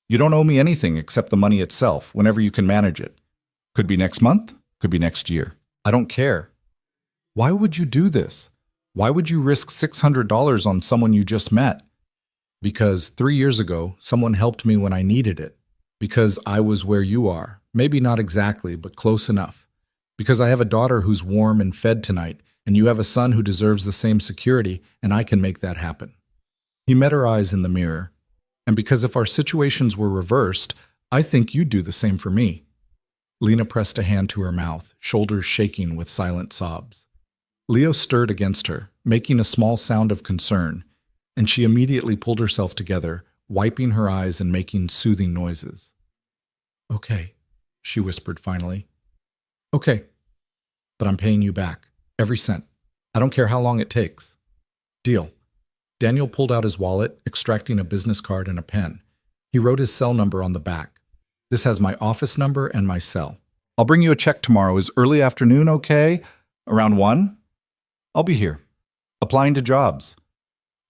You don't owe me anything except the money itself, whenever you can manage it. Could be next month, could be next year. I don't care. Why would you do this? Why would you risk $600 on someone you just met? Because 3 years ago, someone helped me when I needed it. Because I was where you are. Maybe not exactly, but close enough. Because I have a daughter who's warm and fed tonight, and you have a son who deserves the same security, and I can make that happen. He met her eyes in the mirror. And because if our situations were reversed, I think you'd do the same for me. Lena pressed a hand to her mouth, shoulders shaking with silent sobs. Leo stirred against her, making a small sound of concern, and she immediately pulled herself together, wiping her eyes and making soothing noises. Okay, she whispered finally. Okay, but I'm paying you back, every cent. I don't care how long it takes. Deal. Daniel pulled out his wallet, extracting a business card and a pen. He wrote his cell number on the back. This has my office number and my cell. I'll bring you a check tomorrow. Is early afternoon okay? Around 1? I'll be here. Applying to jobs.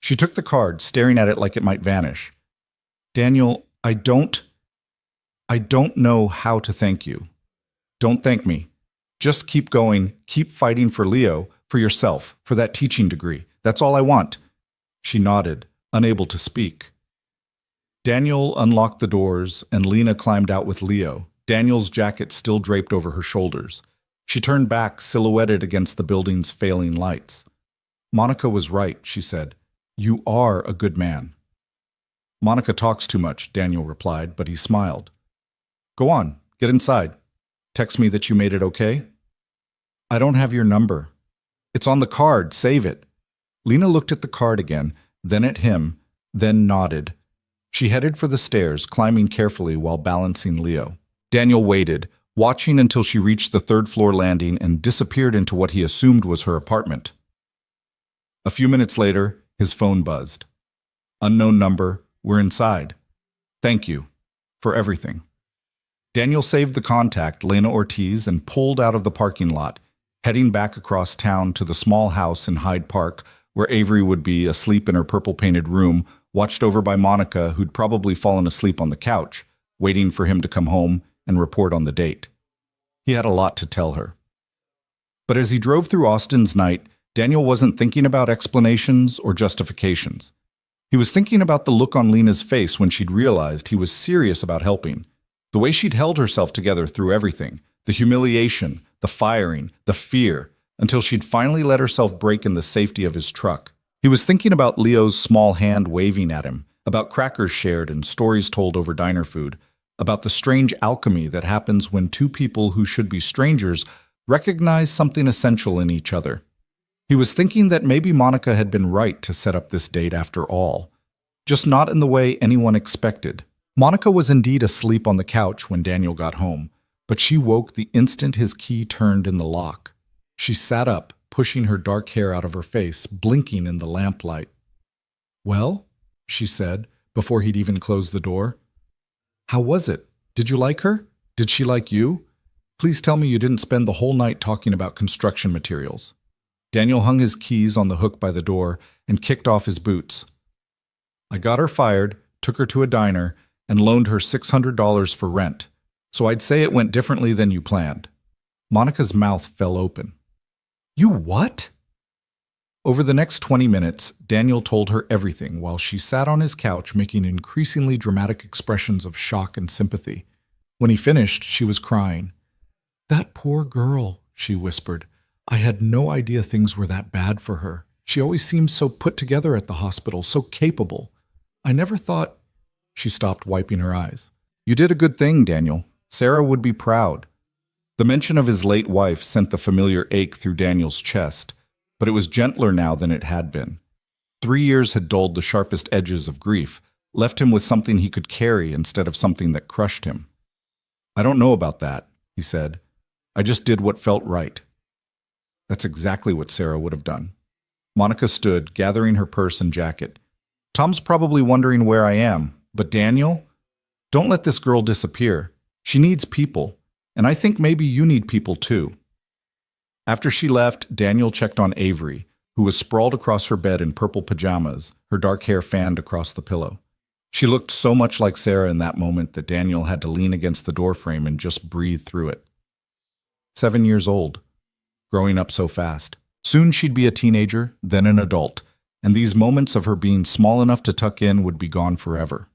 She took the card, staring at it like it might vanish. Daniel, I don't know how to thank you. Don't thank me. Just keep going, keep fighting for Leo, for yourself, for that teaching degree. That's all I want. She nodded, unable to speak. Daniel unlocked the doors, and Lena climbed out with Leo, Daniel's jacket still draped over her shoulders. She turned back, silhouetted against the building's failing lights. Monica was right, she said. You are a good man. Monica talks too much, Daniel replied, but he smiled. Go on, get inside. Text me that you made it okay. I don't have your number. It's on the card, save it. Lena looked at the card again, then at him, then nodded. She headed for the stairs, climbing carefully while balancing Leo. Daniel waited, watching until she reached the third-floor landing and disappeared into what he assumed was her apartment. A few minutes later, his phone buzzed. Unknown number, we're inside. Thank you. For everything. Daniel saved the contact, Lena Ortiz, and pulled out of the parking lot, heading back across town to the small house in Hyde Park, where Avery would be asleep in her purple-painted room, watched over by Monica, who'd probably fallen asleep on the couch, waiting for him to come home and report on the date. He had a lot to tell her. But as he drove through Austin's night, Daniel wasn't thinking about explanations or justifications. He was thinking about the look on Lena's face when she'd realized he was serious about helping, the way she'd held herself together through everything, the humiliation, the firing, the fear, until she'd finally let herself break in the safety of his truck. He was thinking about Leo's small hand waving at him, about crackers shared and stories told over diner food, about the strange alchemy that happens when two people who should be strangers recognize something essential in each other. He was thinking that maybe Monica had been right to set up this date after all, just not in the way anyone expected. Monica was indeed asleep on the couch when Daniel got home, but she woke the instant his key turned in the lock. She sat up, pushing her dark hair out of her face, blinking in the lamplight. Well, she said, before he'd even closed the door. How was it? Did you like her? Did she like you? Please tell me you didn't spend the whole night talking about construction materials. Daniel hung his keys on the hook by the door and kicked off his boots. I got her fired, took her to a diner, and loaned her $600 for rent, so I'd say it went differently than you planned. Monica's mouth fell open. You what? Over the next 20 minutes, Daniel told her everything while she sat on his couch making increasingly dramatic expressions of shock and sympathy. When he finished, she was crying. That poor girl, she whispered. I had no idea things were that bad for her. She always seemed so put together at the hospital, so capable. I never thought... She stopped, wiping her eyes. You did a good thing, Daniel. Sarah would be proud. The mention of his late wife sent the familiar ache through Daniel's chest, but it was gentler now than it had been. 3 years had dulled the sharpest edges of grief, left him with something he could carry instead of something that crushed him. I don't know about that, he said. I just did what felt right. That's exactly what Sarah would have done. Monica stood, gathering her purse and jacket. Tom's probably wondering where I am, but Daniel? Don't let this girl disappear. She needs people, and I think maybe you need people too. After she left, Daniel checked on Avery, who was sprawled across her bed in purple pajamas, her dark hair fanned across the pillow. She looked so much like Sarah in that moment that Daniel had to lean against the doorframe and just breathe through it. 7 years old, growing up so fast. Soon she'd be a teenager, then an adult, and these moments of her being small enough to tuck in would be gone forever.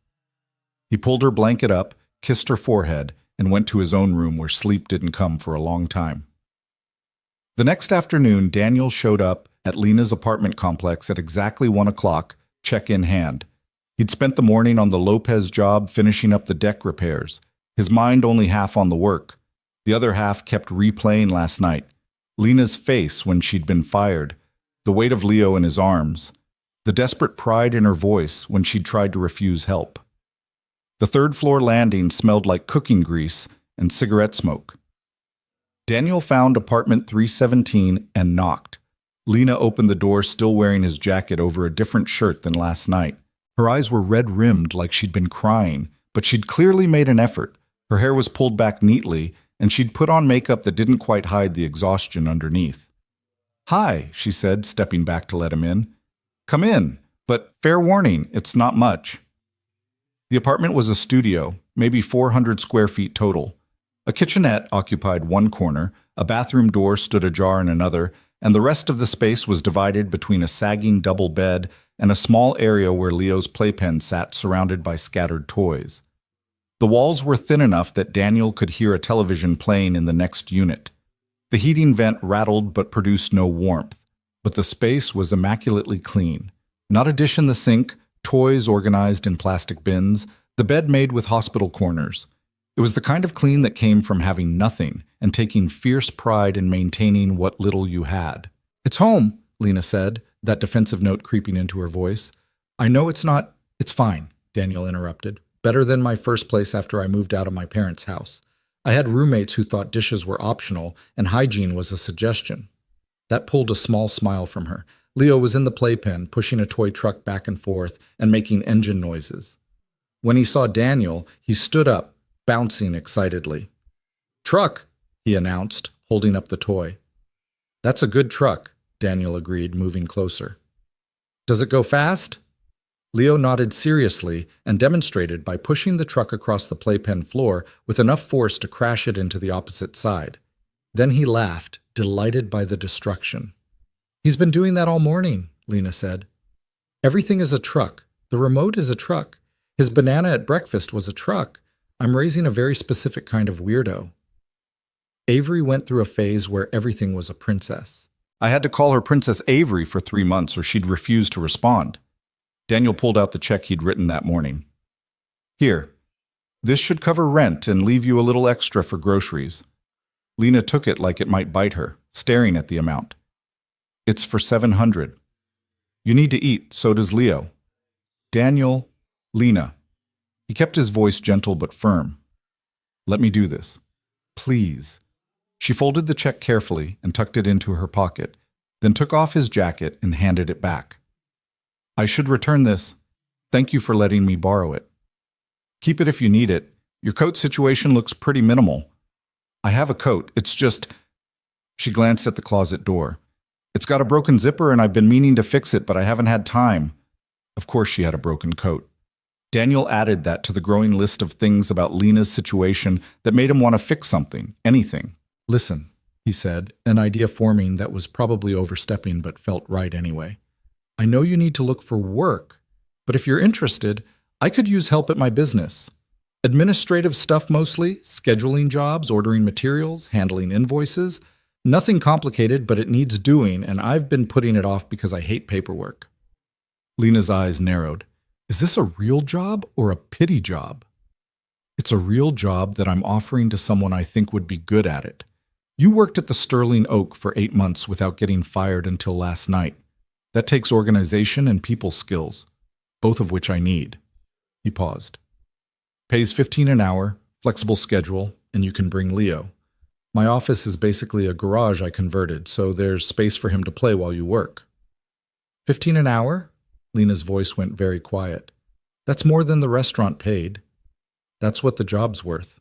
He pulled her blanket up, kissed her forehead, and went to his own room where sleep didn't come for a long time. The next afternoon, Daniel showed up at Lena's apartment complex at exactly 1 o'clock, check in hand. He'd spent the morning on the Lopez job finishing up the deck repairs, his mind only half on the work. The other half kept replaying last night. Lena's face when she'd been fired, the weight of Leo in his arms, the desperate pride in her voice when she'd tried to refuse help. The third-floor landing smelled like cooking grease and cigarette smoke. Daniel found apartment 317 and knocked. Lena opened the door still wearing his jacket over a different shirt than last night. Her eyes were red-rimmed like she'd been crying, but she'd clearly made an effort. Her hair was pulled back neatly, and she'd put on makeup that didn't quite hide the exhaustion underneath. Hi, she said, stepping back to let him in. Come in, but fair warning, it's not much. The apartment was a studio, maybe 400 square feet total. A kitchenette occupied one corner, a bathroom door stood ajar in another, and the rest of the space was divided between a sagging double bed and a small area where Leo's playpen sat surrounded by scattered toys. The walls were thin enough that Daniel could hear a television playing in the next unit. The heating vent rattled but produced no warmth, but the space was immaculately clean. Not a dish in the sink, toys organized in plastic bins, the bed made with hospital corners. It was the kind of clean that came from having nothing and taking fierce pride in maintaining what little you had. It's home, Lena said, that defensive note creeping into her voice. I know it's not... It's fine, Daniel interrupted. Better than my first place after I moved out of my parents' house. I had roommates who thought dishes were optional and hygiene was a suggestion. That pulled a small smile from her. Leo was in the playpen, pushing a toy truck back and forth and making engine noises. When he saw Daniel, he stood up, bouncing excitedly. Truck, he announced, holding up the toy. That's a good truck, Daniel agreed, moving closer. Does it go fast? Leo nodded seriously and demonstrated by pushing the truck across the playpen floor with enough force to crash it into the opposite side. Then he laughed, delighted by the destruction. He's been doing that all morning, Lena said. Everything is a truck. The remote is a truck. His banana at breakfast was a truck. I'm raising a very specific kind of weirdo. Avery went through a phase where everything was a princess. I had to call her Princess Avery for 3 months or she'd refuse to respond. Daniel pulled out the check he'd written that morning. Here, this should cover rent and leave you a little extra for groceries. Lena took it like it might bite her, staring at the amount. It's for $700. You need to eat, so does Leo. Daniel, Lena. He kept his voice gentle but firm. Let me do this. Please. She folded the check carefully and tucked it into her pocket, then took off his jacket and handed it back. I should return this. Thank you for letting me borrow it. Keep it if you need it. Your coat situation looks pretty minimal. I have a coat. It's just... She glanced at the closet door. It's got a broken zipper and I've been meaning to fix it, but I haven't had time. Of course she had a broken coat. Daniel added that to the growing list of things about Lena's situation that made him want to fix something, anything. Listen, he said, an idea forming that was probably overstepping but felt right anyway. I know you need to look for work, but if you're interested, I could use help at my business. Administrative stuff mostly, scheduling jobs, ordering materials, handling invoices. Nothing complicated, but it needs doing, and I've been putting it off because I hate paperwork. Lena's eyes narrowed. Is this a real job or a pity job? It's a real job that I'm offering to someone I think would be good at it. You worked at the Sterling Oak for 8 months without getting fired until last night. That takes organization and people skills, both of which I need. He paused. Pays $15 an hour, flexible schedule, and you can bring Leo. My office is basically a garage I converted, so there's space for him to play while you work. $15 an hour? Lena's voice went very quiet. That's more than the restaurant paid. That's what the job's worth.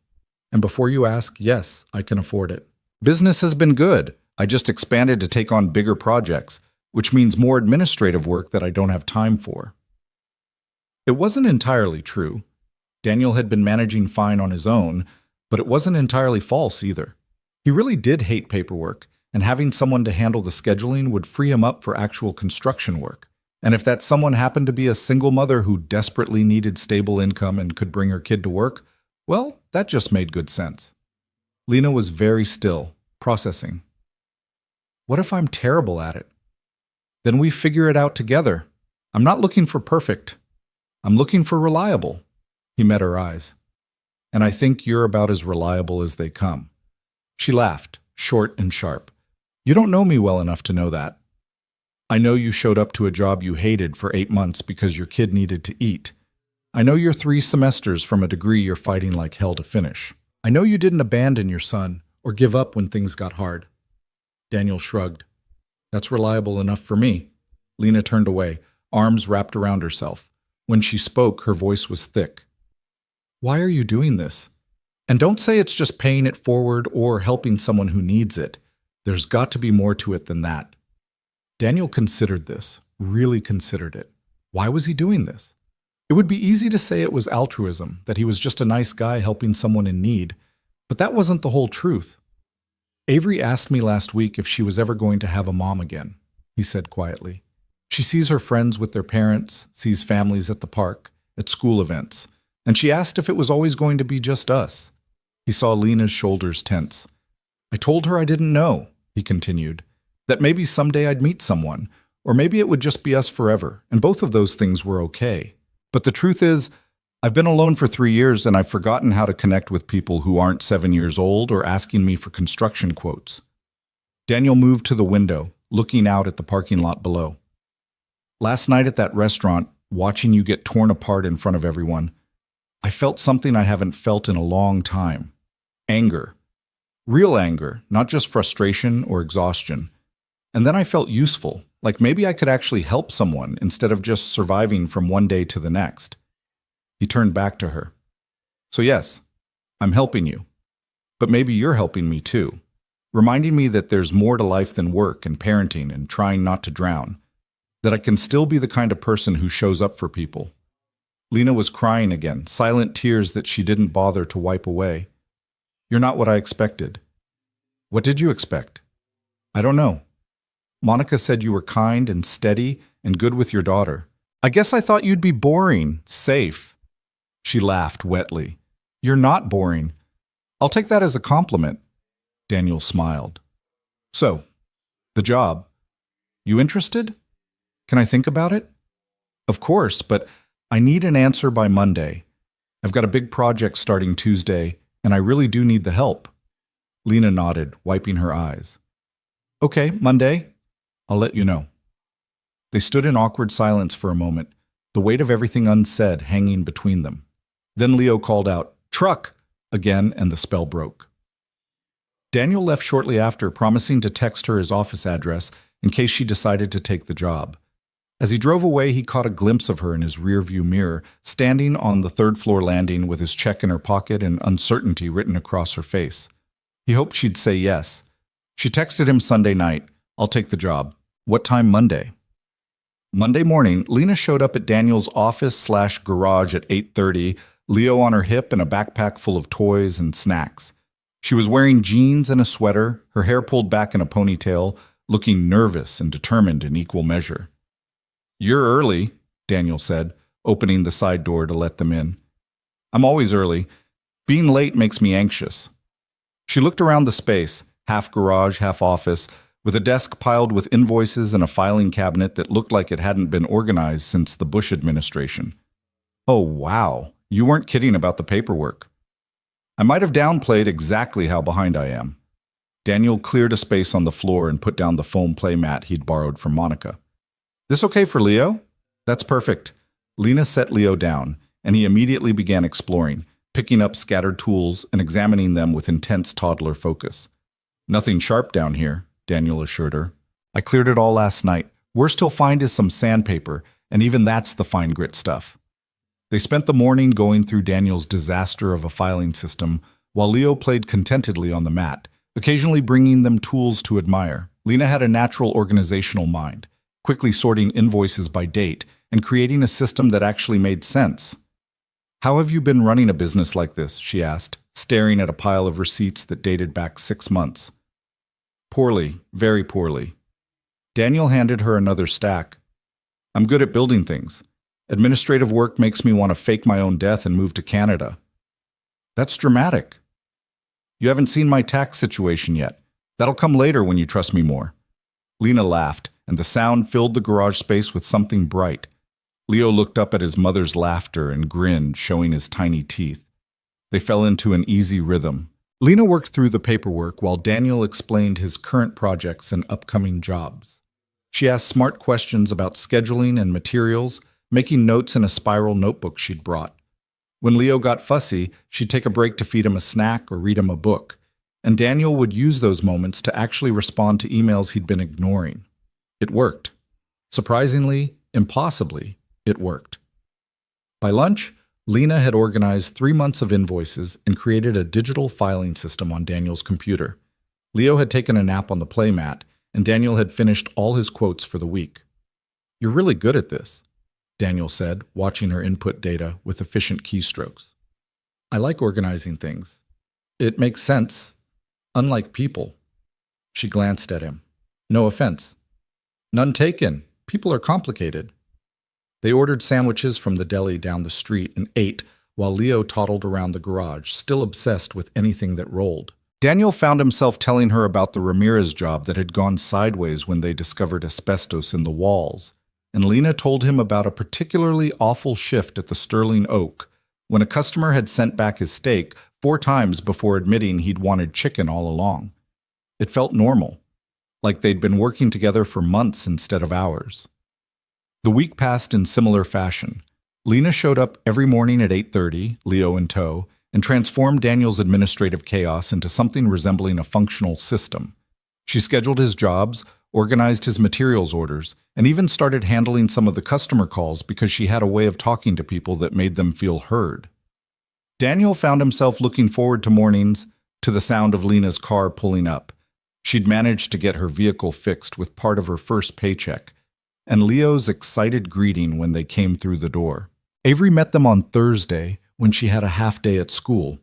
And before you ask, yes, I can afford it. Business has been good. I just expanded to take on bigger projects, which means more administrative work that I don't have time for. It wasn't entirely true. Daniel had been managing fine on his own, but it wasn't entirely false either. He really did hate paperwork, and having someone to handle the scheduling would free him up for actual construction work. And if that someone happened to be a single mother who desperately needed stable income and could bring her kid to work, well, that just made good sense. Lena was very still, processing. What if I'm terrible at it? Then we figure it out together. I'm not looking for perfect. I'm looking for reliable. He met her eyes. And I think you're about as reliable as they come. She laughed, short and sharp. You don't know me well enough to know that. I know you showed up to a job you hated for 8 months because your kid needed to eat. I know you're 3 semesters from a degree you're fighting like hell to finish. I know you didn't abandon your son or give up when things got hard. Daniel shrugged. That's reliable enough for me. Lena turned away, arms wrapped around herself. When she spoke, her voice was thick. Why are you doing this? And don't say it's just paying it forward or helping someone who needs it. There's got to be more to it than that. Daniel considered this, really considered it. Why was he doing this? It would be easy to say it was altruism, that he was just a nice guy helping someone in need, but that wasn't the whole truth. Avery asked me last week if she was ever going to have a mom again, he said quietly. She sees her friends with their parents, sees families at the park, at school events, and she asked if it was always going to be just us. He saw Lena's shoulders tense. I told her I didn't know, he continued, that maybe someday I'd meet someone, or maybe it would just be us forever, and both of those things were okay. But the truth is, I've been alone for 3 years and I've forgotten how to connect with people who aren't 7 years old or asking me for construction quotes. Daniel moved to the window, looking out at the parking lot below. Last night at that restaurant, watching you get torn apart in front of everyone, I felt something I haven't felt in a long time. Anger. Real anger, not just frustration or exhaustion. And then I felt useful, like maybe I could actually help someone instead of just surviving from one day to the next. He turned back to her. So yes, I'm helping you. But maybe you're helping me too, reminding me that there's more to life than work and parenting and trying not to drown, that I can still be the kind of person who shows up for people. Lena was crying again, silent tears that she didn't bother to wipe away. You're not what I expected. What did you expect? I don't know. Monica said you were kind and steady and good with your daughter. I guess I thought you'd be boring, safe. She laughed wetly. You're not boring. I'll take that as a compliment. Daniel smiled. So, the job. You interested? Can I think about it? Of course, but I need an answer by Monday. I've got a big project starting Tuesday, and I really do need the help. Lena nodded, wiping her eyes. Okay, Monday. I'll let you know. They stood in awkward silence for a moment, the weight of everything unsaid hanging between them. Then Leo called out, "Truck!" again, and the spell broke. Daniel left shortly after, promising to text her his office address in case she decided to take the job. As he drove away, he caught a glimpse of her in his rearview mirror, standing on the third-floor landing with his check in her pocket and uncertainty written across her face. He hoped she'd say yes. She texted him Sunday night, "I'll take the job. What time Monday?" Monday morning, Lena showed up at Daniel's office/garage at 8:30, Leo on her hip and a backpack full of toys and snacks. She was wearing jeans and a sweater, her hair pulled back in a ponytail, looking nervous and determined in equal measure. "You're early," Daniel said, opening the side door to let them in. "I'm always early. Being late makes me anxious." She looked around the space, half garage, half office, with a desk piled with invoices and a filing cabinet that looked like it hadn't been organized since the Bush administration. "Oh, wow. You weren't kidding about the paperwork." "I might have downplayed exactly how behind I am." Daniel cleared a space on the floor and put down the foam play mat he'd borrowed from Monica. "This okay for Leo?" "That's perfect." Lena set Leo down, and he immediately began exploring, picking up scattered tools and examining them with intense toddler focus. "Nothing sharp down here," Daniel assured her. "I cleared it all last night. Worst he'll find is some sandpaper, and even that's the fine grit stuff." They spent the morning going through Daniel's disaster of a filing system, while Leo played contentedly on the mat, occasionally bringing them tools to admire. Lena had a natural organizational mind, quickly sorting invoices by date and creating a system that actually made sense. "How have you been running a business like this?" she asked, staring at a pile of receipts that dated back 6 months. "Poorly, very poorly." Daniel handed her another stack. "I'm good at building things. Administrative work makes me want to fake my own death and move to Canada." "That's dramatic." "You haven't seen my tax situation yet. That'll come later when you trust me more." Lena laughed, and the sound filled the garage space with something bright. Leo looked up at his mother's laughter and grinned, showing his tiny teeth. They fell into an easy rhythm. Lena worked through the paperwork while Daniel explained his current projects and upcoming jobs. She asked smart questions about scheduling and materials, making notes in a spiral notebook she'd brought. When Leo got fussy, she'd take a break to feed him a snack or read him a book, and Daniel would use those moments to actually respond to emails he'd been ignoring. It worked. Surprisingly, impossibly, it worked. By lunch, Lena had organized 3 months of invoices and created a digital filing system on Daniel's computer. Leo had taken a nap on the playmat, and Daniel had finished all his quotes for the week. "You're really good at this," Daniel said, watching her input data with efficient keystrokes. "I like organizing things. It makes sense. Unlike people." She glanced at him. "No offense." "None taken. People are complicated." They ordered sandwiches from the deli down the street and ate while Leo toddled around the garage, still obsessed with anything that rolled. Daniel found himself telling her about the Ramirez job that had gone sideways when they discovered asbestos in the walls, and Lena told him about a particularly awful shift at the Sterling Oak, when a customer had sent back his steak 4 times before admitting he'd wanted chicken all along. It felt normal, like they'd been working together for months instead of hours. The week passed in similar fashion. Lena showed up every morning at 8:30, Leo in tow, and transformed Daniel's administrative chaos into something resembling a functional system. She scheduled his jobs, organized his materials orders, and even started handling some of the customer calls because she had a way of talking to people that made them feel heard. Daniel found himself looking forward to mornings, to the sound of Lena's car pulling up. She'd managed to get her vehicle fixed with part of her first paycheck, and Leo's excited greeting when they came through the door. Avery met them on Thursday when she had a half day at school.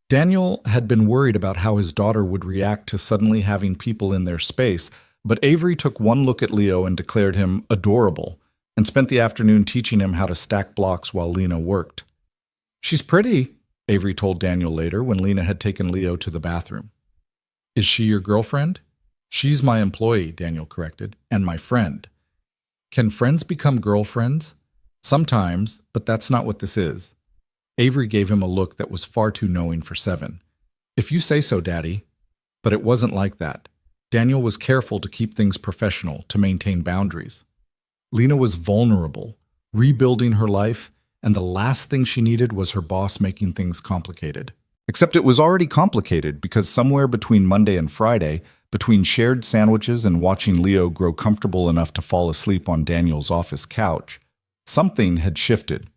Daniel had been worried about how his daughter would react to suddenly having people in their space, but Avery took one look at Leo and declared him adorable, and spent the afternoon teaching him how to stack blocks while Lena worked. "She's pretty," Avery told Daniel later when Lena had taken Leo to the bathroom. "Is she your girlfriend?" "She's my employee," Daniel corrected, "and my friend." "Can friends become girlfriends?" "Sometimes, but that's not what this is." Avery gave him a look that was far too knowing for 7. "If you say so, Daddy." But it wasn't like that. Daniel was careful to keep things professional, to maintain boundaries. Lena was vulnerable, rebuilding her life, and the last thing she needed was her boss making things complicated. Except it was already complicated because somewhere between Monday and Friday, between shared sandwiches and watching Leo grow comfortable enough to fall asleep on Daniel's office couch, something had shifted.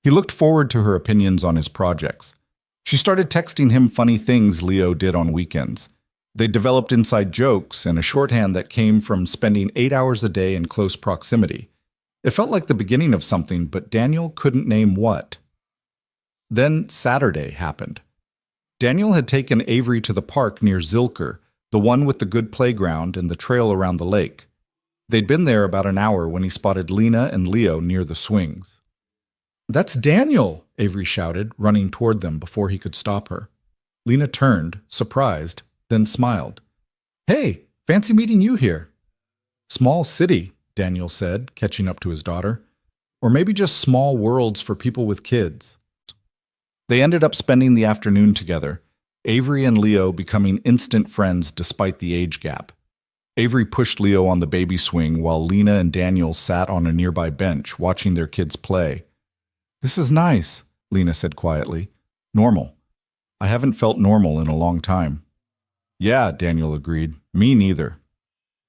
He looked forward to her opinions on his projects. She started texting him funny things Leo did on weekends. They developed inside jokes and a shorthand that came from spending 8 hours a day in close proximity. It felt like the beginning of something, but Daniel couldn't name what. Then Saturday happened. Daniel had taken Avery to the park near Zilker, the one with the good playground and the trail around the lake. They'd been there about an hour when he spotted Lena and Leo near the swings. "That's Daniel!" Avery shouted, running toward them before he could stop her. Lena turned, surprised, then smiled. "Hey, fancy meeting you here." "Small city," Daniel said, catching up to his daughter. "Or maybe just small worlds for people with kids." They ended up spending the afternoon together, Avery and Leo becoming instant friends despite the age gap. Avery pushed Leo on the baby swing while Lena and Daniel sat on a nearby bench watching their kids play. "This is nice," Lena said quietly. "Normal. I haven't felt normal in a long time." "Yeah," Daniel agreed. "Me neither."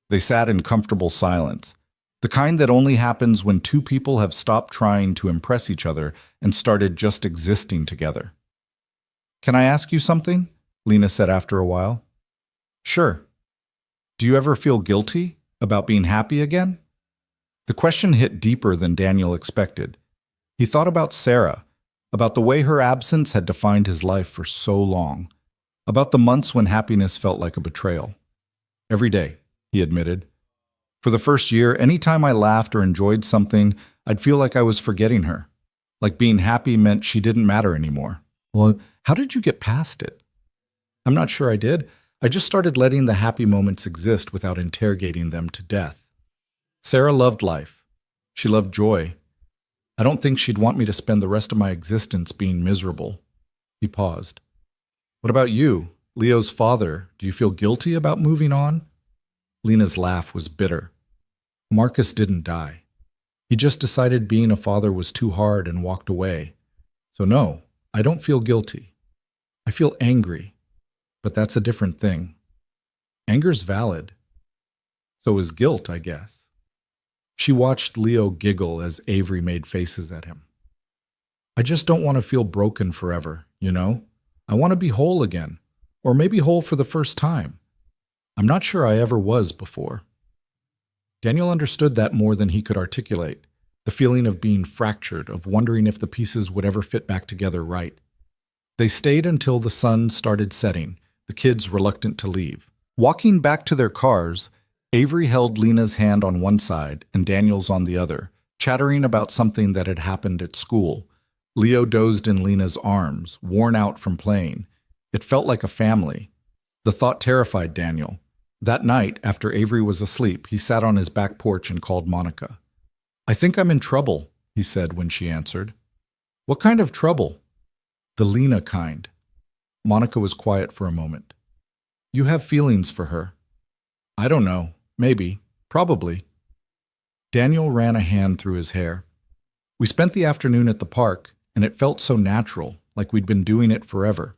They sat in comfortable silence, the kind that only happens when two people have stopped trying to impress each other and started just existing together. "Can I ask you something?" Lena said after a while. "Sure." "Do you ever feel guilty about being happy again?" The question hit deeper than Daniel expected. He thought about Sarah, about the way her absence had defined his life for so long, about the months when happiness felt like a betrayal. "Every day," he admitted. "For the first year, any time I laughed or enjoyed something, I'd feel like I was forgetting her, like being happy meant she didn't matter anymore." "Well, how did you get past it?" "I'm not sure I did. I just started letting the happy moments exist without interrogating them to death. Sarah loved life. She loved joy. I don't think she'd want me to spend the rest of my existence being miserable." He paused. "What about you, Leo's father? Do you feel guilty about moving on?" Lena's laugh was bitter. "Marcus didn't die. He just decided being a father was too hard and walked away. So no, I don't feel guilty. I feel angry, but that's a different thing. Anger's valid. So is guilt, I guess." She watched Leo giggle as Avery made faces at him. "I just don't want to feel broken forever, you know? I want to be whole again, or maybe whole for the first time. I'm not sure I ever was before." Daniel understood that more than he could articulate, the feeling of being fractured, of wondering if the pieces would ever fit back together right. They stayed until the sun started setting, the kids reluctant to leave. Walking back to their cars, Avery held Lena's hand on one side and Daniel's on the other, chattering about something that had happened at school. Leo dozed in Lena's arms, worn out from playing. It felt like a family. The thought terrified Daniel. That night, after Avery was asleep, he sat on his back porch and called Monica. "I think I'm in trouble," he said when she answered. "What kind of trouble?" "The Lena kind." Monica was quiet for a moment. "You have feelings for her." "I don't know. Maybe. Probably." Daniel ran a hand through his hair. "We spent the afternoon at the park, and it felt so natural, like we'd been doing it forever.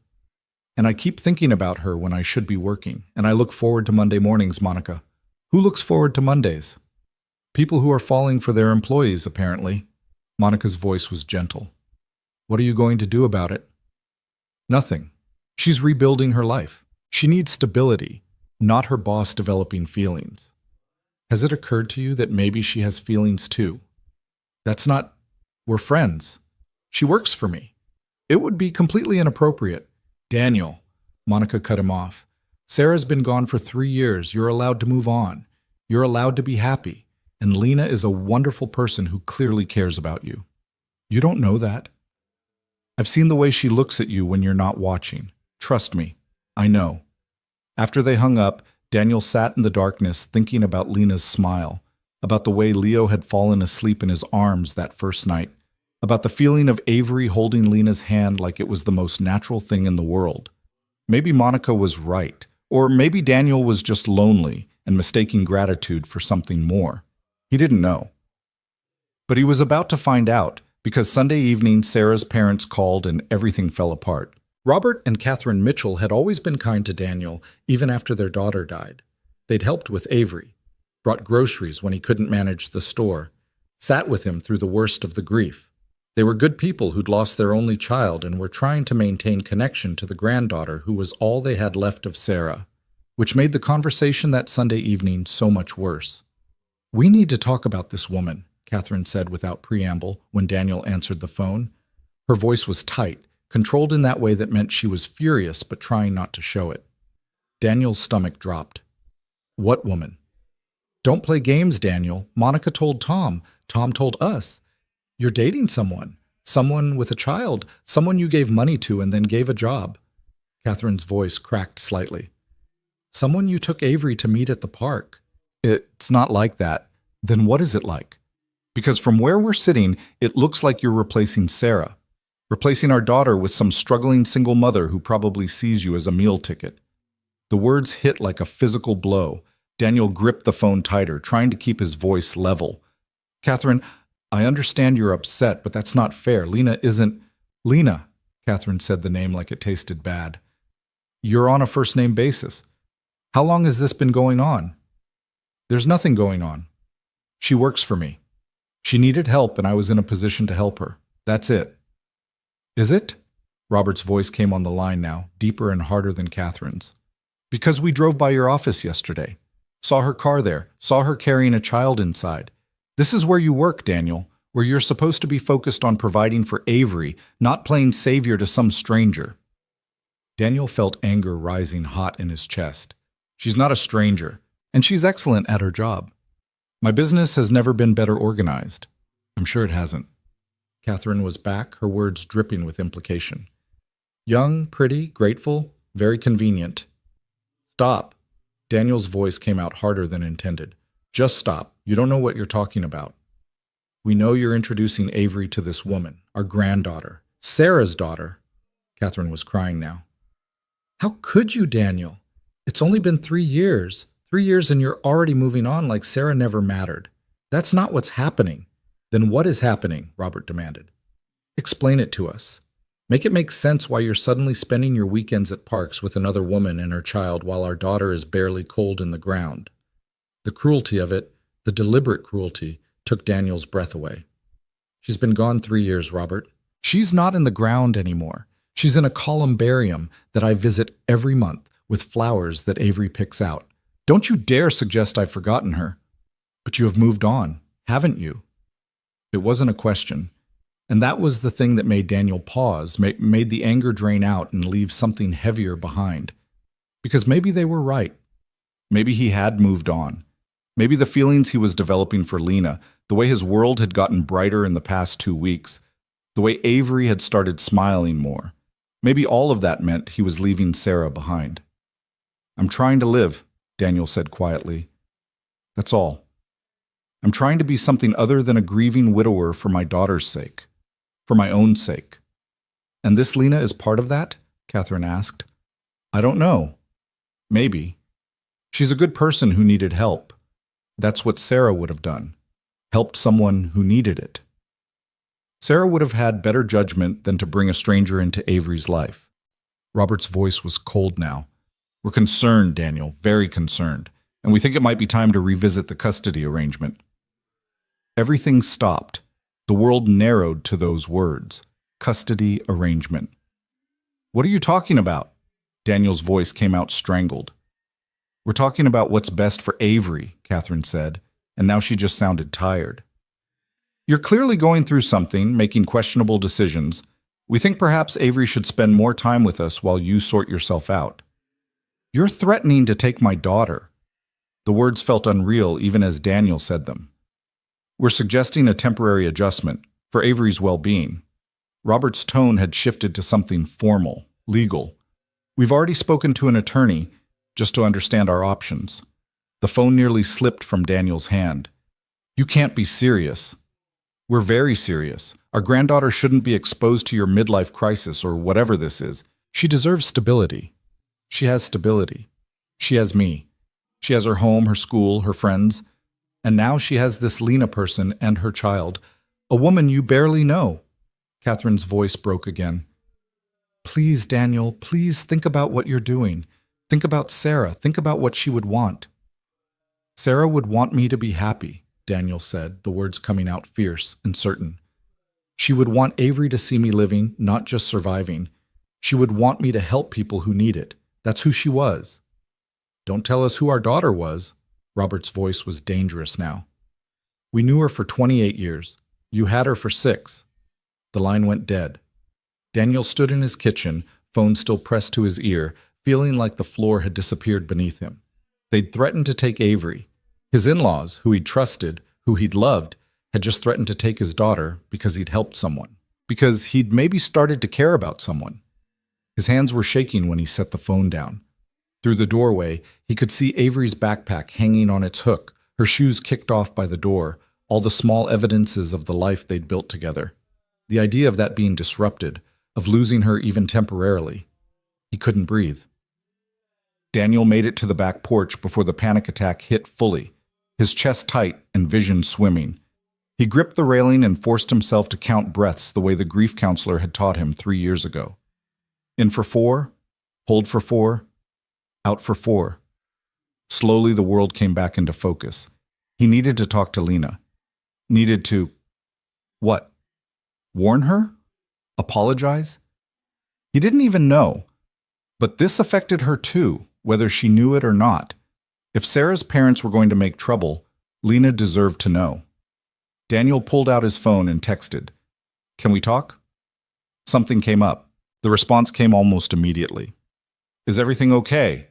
And I keep thinking about her when I should be working, and I look forward to Monday mornings, Monica." "Who looks forward to Mondays?" "People who are falling for their employees, apparently." Monica's voice was gentle. "What are you going to do about it?" "Nothing. She's rebuilding her life. She needs stability, not her boss developing feelings. Has it occurred to you that maybe she has feelings too?" "That's not... We're friends. She works for me. It would be completely inappropriate." "Daniel," Monica cut him off. "Sarah's been gone for 3 years. You're allowed to move on. You're allowed to be happy. And Lena is a wonderful person who clearly cares about you." "You don't know that." "I've seen the way she looks at you when you're not watching. Trust me, I know." After they hung up, Daniel sat in the darkness thinking about Lena's smile, about the way Leo had fallen asleep in his arms that first night, about the feeling of Avery holding Lena's hand like it was the most natural thing in the world. Maybe Monica was right, or maybe Daniel was just lonely and mistaking gratitude for something more. He didn't know. But he was about to find out, because Sunday evening Sarah's parents called and everything fell apart. Robert and Catherine Mitchell had always been kind to Daniel, even after their daughter died. They'd helped with Avery, brought groceries when he couldn't manage the store, sat with him through the worst of the grief. They were good people who'd lost their only child and were trying to maintain connection to the granddaughter who was all they had left of Sarah, which made the conversation that Sunday evening so much worse. "We need to talk about this woman," Catherine said without preamble when Daniel answered the phone. Her voice was tight, controlled in that way that meant she was furious but trying not to show it. Daniel's stomach dropped. What woman? Don't play games, Daniel. Monica told Tom. Tom told us. You're dating someone. Someone with a child. Someone you gave money to and then gave a job. Catherine's voice cracked slightly. Someone you took Avery to meet at the park. It's not like that. Then what is it like? Because from where we're sitting, it looks like you're replacing Sarah. Replacing our daughter with some struggling single mother who probably sees you as a meal ticket. The words hit like a physical blow. Daniel gripped the phone tighter, trying to keep his voice level. Catherine, I understand you're upset, but that's not fair. Lena isn't... Lena, Catherine said the name like it tasted bad. You're on a first-name basis. How long has this been going on? There's nothing going on. She works for me. She needed help, and I was in a position to help her. That's it. Is it? Robert's voice came on the line now, deeper and harder than Catherine's. Because we drove by your office yesterday. Saw her car there. Saw her carrying a child inside. This is where you work, Daniel, where you're supposed to be focused on providing for Avery, not playing savior to some stranger. Daniel felt anger rising hot in his chest. She's not a stranger, and she's excellent at her job. My business has never been better organized. I'm sure it hasn't. Catherine was back, her words dripping with implication. Young, pretty, grateful, very convenient. Stop. Daniel's voice came out harder than intended. Just stop. You don't know what you're talking about. We know you're introducing Avery to this woman, our granddaughter, Sarah's daughter. Catherine was crying now. How could you, Daniel? It's only been 3 years. 3 years and you're already moving on like Sarah never mattered. That's not what's happening. Then what is happening? Robert demanded. Explain it to us. Make it make sense why you're suddenly spending your weekends at parks with another woman and her child while our daughter is barely cold in the ground. The cruelty of it, the deliberate cruelty, took Daniel's breath away. She's been gone 3 years, Robert. She's not in the ground anymore. She's in a columbarium that I visit every month with flowers that Avery picks out. Don't you dare suggest I've forgotten her. But you have moved on, haven't you? It wasn't a question. And that was the thing that made Daniel pause, made the anger drain out and leave something heavier behind. Because maybe they were right. Maybe he had moved on. Maybe the feelings he was developing for Lena, the way his world had gotten brighter in the past 2 weeks, the way Avery had started smiling more, maybe all of that meant he was leaving Sarah behind. I'm trying to live, Daniel said quietly. That's all. I'm trying to be something other than a grieving widower for my daughter's sake, for my own sake. And this Lena is part of that? Catherine asked. I don't know. Maybe. She's a good person who needed help. That's what Sarah would have done. Helped someone who needed it. Sarah would have had better judgment than to bring a stranger into Avery's life. Robert's voice was cold now. We're concerned, Daniel, very concerned, and we think it might be time to revisit the custody arrangement. Everything stopped. The world narrowed to those words, custody arrangement. What are you talking about? Daniel's voice came out strangled. We're talking about what's best for Avery, Catherine said, and now she just sounded tired. You're clearly going through something, making questionable decisions. We think perhaps Avery should spend more time with us while you sort yourself out. You're threatening to take my daughter. The words felt unreal even as Daniel said them. We're suggesting a temporary adjustment for Avery's well-being. Robert's tone had shifted to something formal, legal. We've already spoken to an attorney just to understand our options. The phone nearly slipped from Daniel's hand. You can't be serious. We're very serious. Our granddaughter shouldn't be exposed to your midlife crisis or whatever this is. She deserves stability. She has stability. She has me. She has her home, her school, her friends. And now she has this Lena person and her child, a woman you barely know. Catherine's voice broke again. Please, Daniel, please think about what you're doing. Think about Sarah. Think about what she would want. Sarah would want me to be happy, Daniel said, the words coming out fierce and certain. She would want Avery to see me living, not just surviving. She would want me to help people who need it. That's who she was. Don't tell us who our daughter was. Robert's voice was dangerous now. We knew her for 28 years. You had her for 6. The line went dead. Daniel stood in his kitchen, phone still pressed to his ear, feeling like the floor had disappeared beneath him. They'd threatened to take Avery. His in-laws, who he'd trusted, who he'd loved, had just threatened to take his daughter because he'd helped someone. Because he'd maybe started to care about someone. His hands were shaking when he set the phone down. Through the doorway, he could see Avery's backpack hanging on its hook, her shoes kicked off by the door, all the small evidences of the life they'd built together. The idea of that being disrupted, of losing her even temporarily. He couldn't breathe. Daniel made it to the back porch before the panic attack hit fully, his chest tight and vision swimming. He gripped the railing and forced himself to count breaths the way the grief counselor had taught him 3 years ago. In for 4, hold for 4, out for 4. Slowly the world came back into focus. He needed to talk to Lena. Needed to... what? Warn her? Apologize? He didn't even know. But this affected her too, whether she knew it or not. If Sarah's parents were going to make trouble, Lena deserved to know. Daniel pulled out his phone and texted, "Can we talk?" Something came up. The response came almost immediately. "Is everything okay?"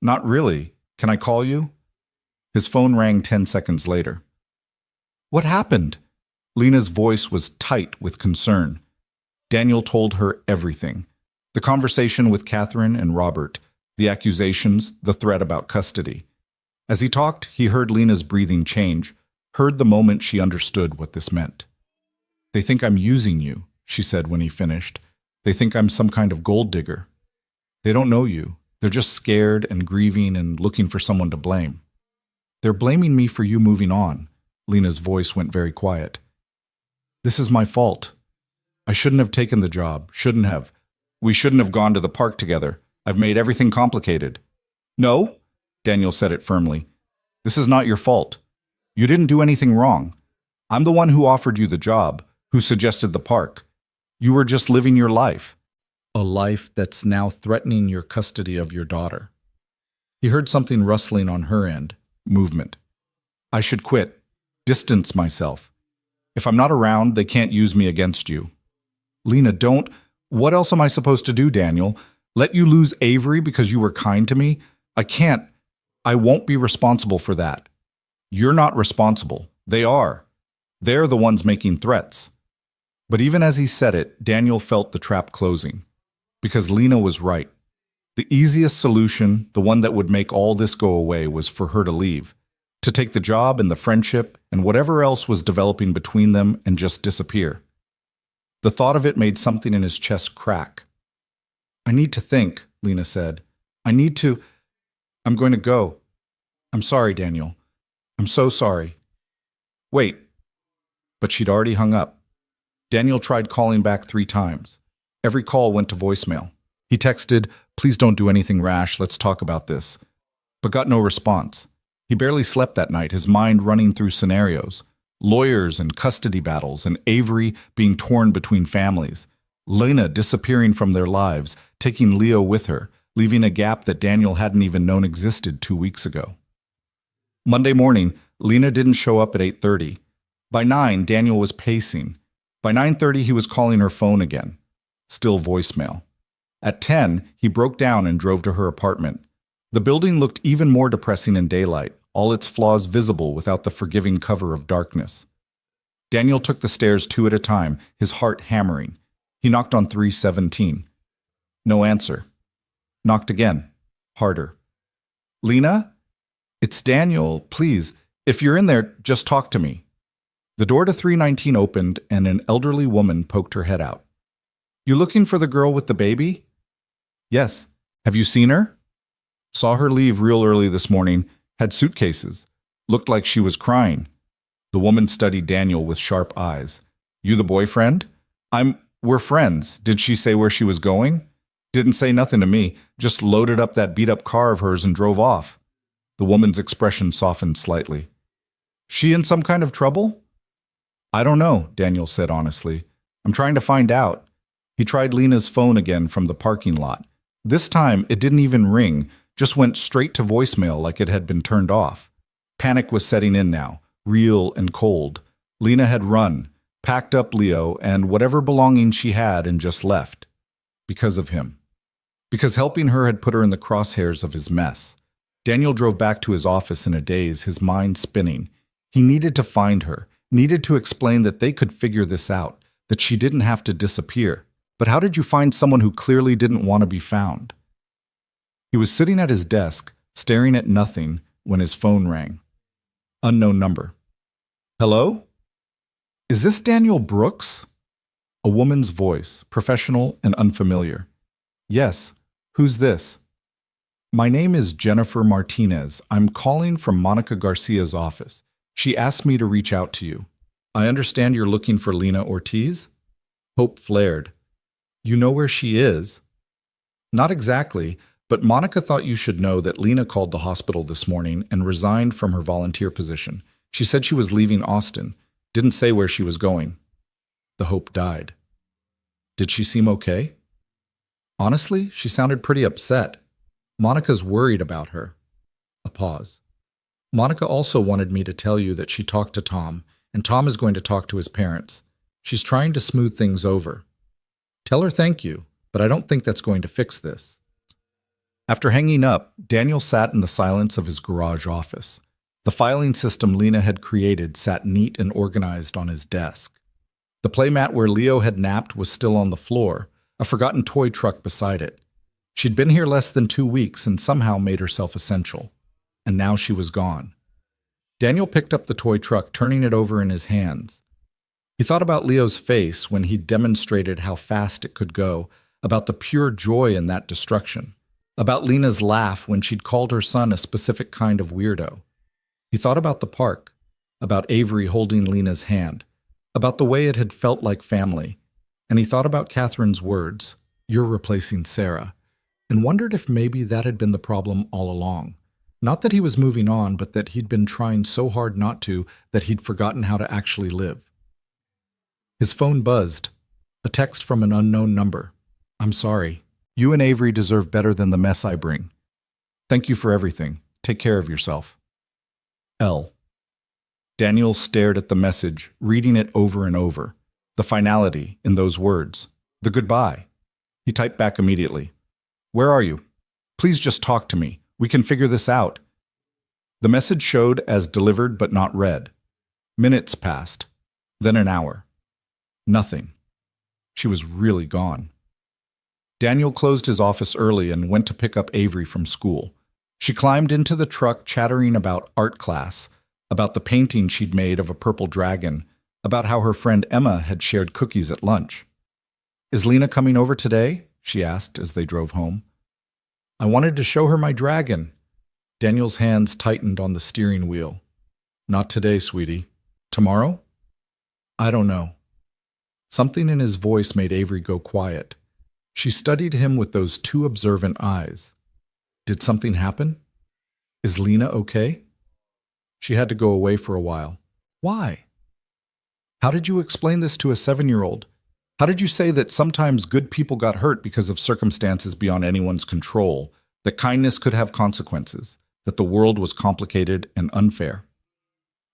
"Not really. Can I call you?" His phone rang 10 seconds later. "What happened?" Lena's voice was tight with concern. Daniel told her everything. The conversation with Catherine and Robert, the accusations, the threat about custody. As he talked, he heard Lena's breathing change, heard the moment she understood what this meant. "They think I'm using you," she said when he finished. "They think I'm some kind of gold digger. They don't know you. They're just scared and grieving and looking for someone to blame. They're blaming me for you moving on." Lena's voice went very quiet. "This is my fault. I shouldn't have taken the job, shouldn't have. We shouldn't have gone to the park together. I've made everything complicated." "No," Daniel said it firmly. "This is not your fault. You didn't do anything wrong. I'm the one who offered you the job, who suggested the park. You were just living your life. A life that's now threatening your custody of your daughter." He heard something rustling on her end, movement. "I should quit, distance myself. If I'm not around, they can't use me against you." "Lena, don't. What else am I supposed to do, Daniel? Let you lose Avery because you were kind to me? I can't. I won't be responsible for that." "You're not responsible. They are. They're the ones making threats." But even as he said it, Daniel felt the trap closing. Because Lena was right. The easiest solution, the one that would make all this go away, was for her to leave. To take the job and the friendship and whatever else was developing between them and just disappear. The thought of it made something in his chest crack. "I need to think," Lena said. "I need to... I'm going to go. I'm sorry, Daniel. I'm so sorry." "Wait." But she'd already hung up. Daniel tried calling back 3 times. Every call went to voicemail. He texted, "Please don't do anything rash, let's talk about this," but got no response. He barely slept that night, his mind running through scenarios. Lawyers and custody battles, and Avery being torn between families. Lena disappearing from their lives, taking Leo with her, leaving a gap that Daniel hadn't even known existed 2 weeks ago. Monday morning, Lena didn't show up at 8:30. By 9, Daniel was pacing. By 9:30, he was calling her phone again. Still voicemail. At 10, he broke down and drove to her apartment. The building looked even more depressing in daylight, all its flaws visible without the forgiving cover of darkness. Daniel took the stairs 2 at a time, his heart hammering. He knocked on 317. No answer. Knocked again. Harder. "Lena? It's Daniel. Please, if you're in there, just talk to me." The door to 319 opened and an elderly woman poked her head out. "You looking for the girl with the baby?" "Yes. Have you seen her?" "Saw her leave real early this morning. Had suitcases. Looked like she was crying." The woman studied Daniel with sharp eyes. "You the boyfriend?" We're friends. Did she say where she was going?" "Didn't say nothing to me. Just loaded up that beat-up car of hers and drove off." The woman's expression softened slightly. "She in some kind of trouble?" "I don't know," Daniel said honestly. "I'm trying to find out." He tried Lena's phone again from the parking lot. This time, it didn't even ring, just went straight to voicemail like it had been turned off. Panic was setting in now, real and cold. Lena had run, packed up Leo and whatever belongings she had and just left. Because of him. Because helping her had put her in the crosshairs of his mess. Daniel drove back to his office in a daze, his mind spinning. He needed to find her, needed to explain that they could figure this out, that she didn't have to disappear. But how did you find someone who clearly didn't want to be found? He was sitting at his desk, staring at nothing, when his phone rang. Unknown number. Hello? Is this Daniel Brooks? A woman's voice, professional and unfamiliar. Yes. Who's this? My name is Jennifer Martinez. I'm calling from Monica Garcia's office. She asked me to reach out to you. I understand you're looking for Lena Ortiz? Hope flared. You know where she is? Not exactly, but Monica thought you should know that Lena called the hospital this morning and resigned from her volunteer position. She said she was leaving Austin, didn't say where she was going. The hope died. Did she seem okay? Honestly, she sounded pretty upset. Monica's worried about her. A pause. Monica also wanted me to tell you that she talked to Tom, and Tom is going to talk to his parents. She's trying to smooth things over. Tell her thank you, but I don't think that's going to fix this. After hanging up, Daniel sat in the silence of his garage office. The filing system Lena had created sat neat and organized on his desk. The playmat where Leo had napped was still on the floor, a forgotten toy truck beside it. She'd been here less than 2 weeks and somehow made herself essential. And now she was gone. Daniel picked up the toy truck, turning it over in his hands. He thought about Leo's face when he demonstrated how fast it could go, about the pure joy in that destruction, about Lena's laugh when she'd called her son a specific kind of weirdo. He thought about the park, about Avery holding Lena's hand, about the way it had felt like family, and he thought about Catherine's words, "You're replacing Sarah," and wondered if maybe that had been the problem all along. Not that he was moving on, but that he'd been trying so hard not to that he'd forgotten how to actually live. His phone buzzed. A text from an unknown number. I'm sorry. You and Avery deserve better than the mess I bring. Thank you for everything. Take care of yourself. L. Daniel stared at the message, reading it over and over. The finality in those words. The goodbye. He typed back immediately. Where are you? Please just talk to me. We can figure this out. The message showed as delivered but not read. Minutes passed. Then an hour. Nothing. She was really gone. Daniel closed his office early and went to pick up Avery from school. She climbed into the truck chattering about art class, about the painting she'd made of a purple dragon, about how her friend Emma had shared cookies at lunch. Is Lena coming over today? She asked as they drove home. I wanted to show her my dragon. Daniel's hands tightened on the steering wheel. Not today, sweetie. Tomorrow? I don't know. Something in his voice made Avery go quiet. She studied him with those two observant eyes. Did something happen? Is Lena okay? She had to go away for a while. Why? How did you explain this to a 7-year-old? How did you say that sometimes good people got hurt because of circumstances beyond anyone's control, that kindness could have consequences, that the world was complicated and unfair?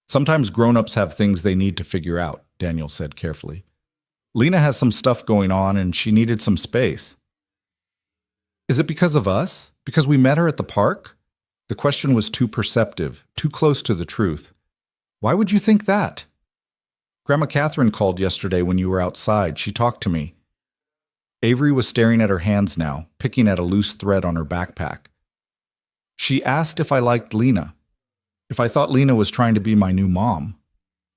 Sometimes grown-ups have things they need to figure out, Daniel said carefully. Lena has some stuff going on and she needed some space. Is it because of us? Because we met her at the park? The question was too perceptive, too close to the truth. Why would you think that? Grandma Catherine called yesterday when you were outside. She talked to me. Avery was staring at her hands now, picking at a loose thread on her backpack. She asked if I liked Lena, if I thought Lena was trying to be my new mom.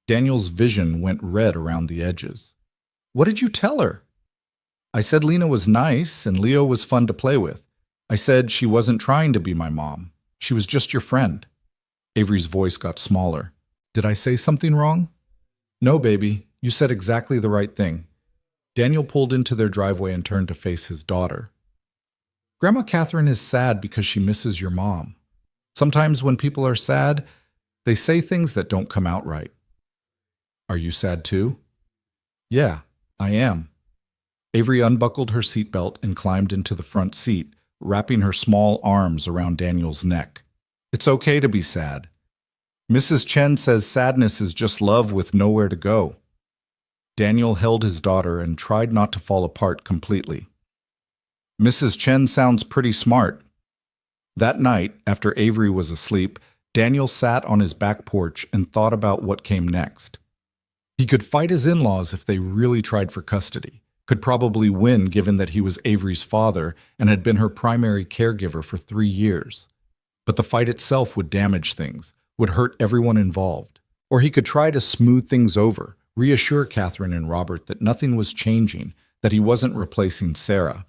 Daniel's vision went red around the edges. What did you tell her? I said Lena was nice and Leo was fun to play with. I said she wasn't trying to be my mom. She was just your friend. Avery's voice got smaller. Did I say something wrong? No, baby. You said exactly the right thing. Daniel pulled into their driveway and turned to face his daughter. Grandma Catherine is sad because she misses your mom. Sometimes when people are sad, they say things that don't come out right. Are you sad too? Yeah, I am. Avery unbuckled her seatbelt and climbed into the front seat, wrapping her small arms around Daniel's neck. It's okay to be sad. Mrs. Chen says sadness is just love with nowhere to go. Daniel held his daughter and tried not to fall apart completely. Mrs. Chen sounds pretty smart. That night, after Avery was asleep, Daniel sat on his back porch and thought about what came next. He could fight his in-laws if they really tried for custody, could probably win given that he was Avery's father and had been her primary caregiver for 3 years. But the fight itself would damage things, would hurt everyone involved. Or he could try to smooth things over, reassure Catherine and Robert that nothing was changing, that he wasn't replacing Sarah.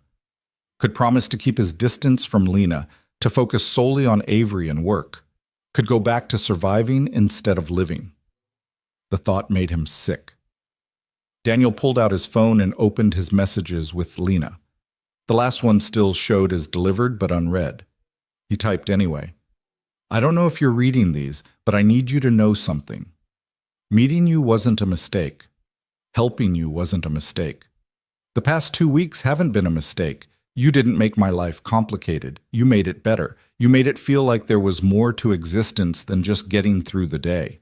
Could promise to keep his distance from Lena, to focus solely on Avery and work. Could go back to surviving instead of living. The thought made him sick. Daniel pulled out his phone and opened his messages with Lena. The last one still showed as delivered but unread. He typed anyway. I don't know if you're reading these, but I need you to know something. Meeting you wasn't a mistake. Helping you wasn't a mistake. The past 2 weeks haven't been a mistake. You didn't make my life complicated. You made it better. You made it feel like there was more to existence than just getting through the day.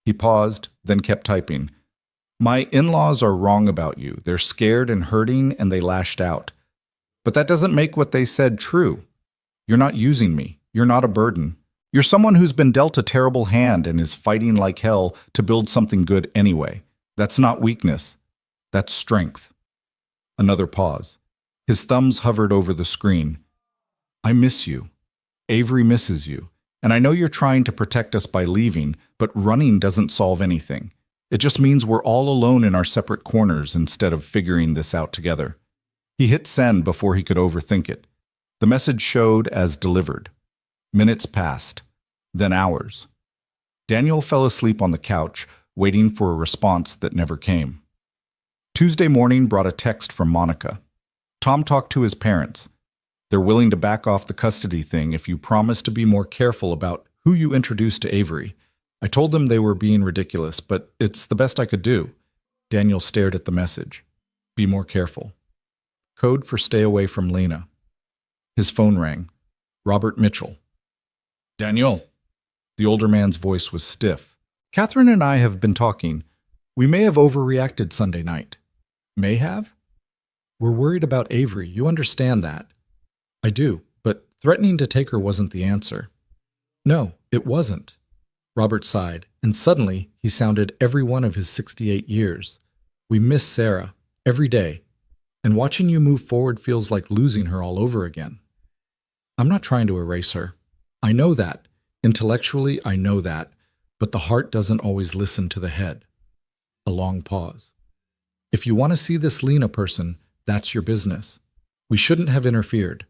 He paused, then kept typing. My in-laws are wrong about you. They're scared and hurting, and they lashed out. But that doesn't make what they said true. You're not using me. You're not a burden. You're someone who's been dealt a terrible hand and is fighting like hell to build something good anyway. That's not weakness. That's strength. Another pause. His thumbs hovered over the screen. I miss you. Avery misses you. And I know you're trying to protect us by leaving, but running doesn't solve anything. It just means we're all alone in our separate corners instead of figuring this out together. He hit send before he could overthink it. The message showed as delivered. Minutes passed, then hours. Daniel fell asleep on the couch, waiting for a response that never came. Tuesday morning brought a text from Monica. Tom talked to his parents. They're willing to back off the custody thing if you promise to be more careful about who you introduce to Avery. I told them they were being ridiculous, but it's the best I could do. Daniel stared at the message. Be more careful. Code for stay away from Lena. His phone rang. Robert Mitchell. Daniel. The older man's voice was stiff. Catherine and I have been talking. We may have overreacted Sunday night. May have? We're worried about Avery. You understand that. I do, but threatening to take her wasn't the answer. No, it wasn't. Robert sighed, and suddenly he sounded every one of his 68 years. We miss Sarah, every day, and watching you move forward feels like losing her all over again. I'm not trying to erase her. I know that. Intellectually, I know that, but the heart doesn't always listen to the head. A long pause. If you want to see this Lena person, that's your business. We shouldn't have interfered.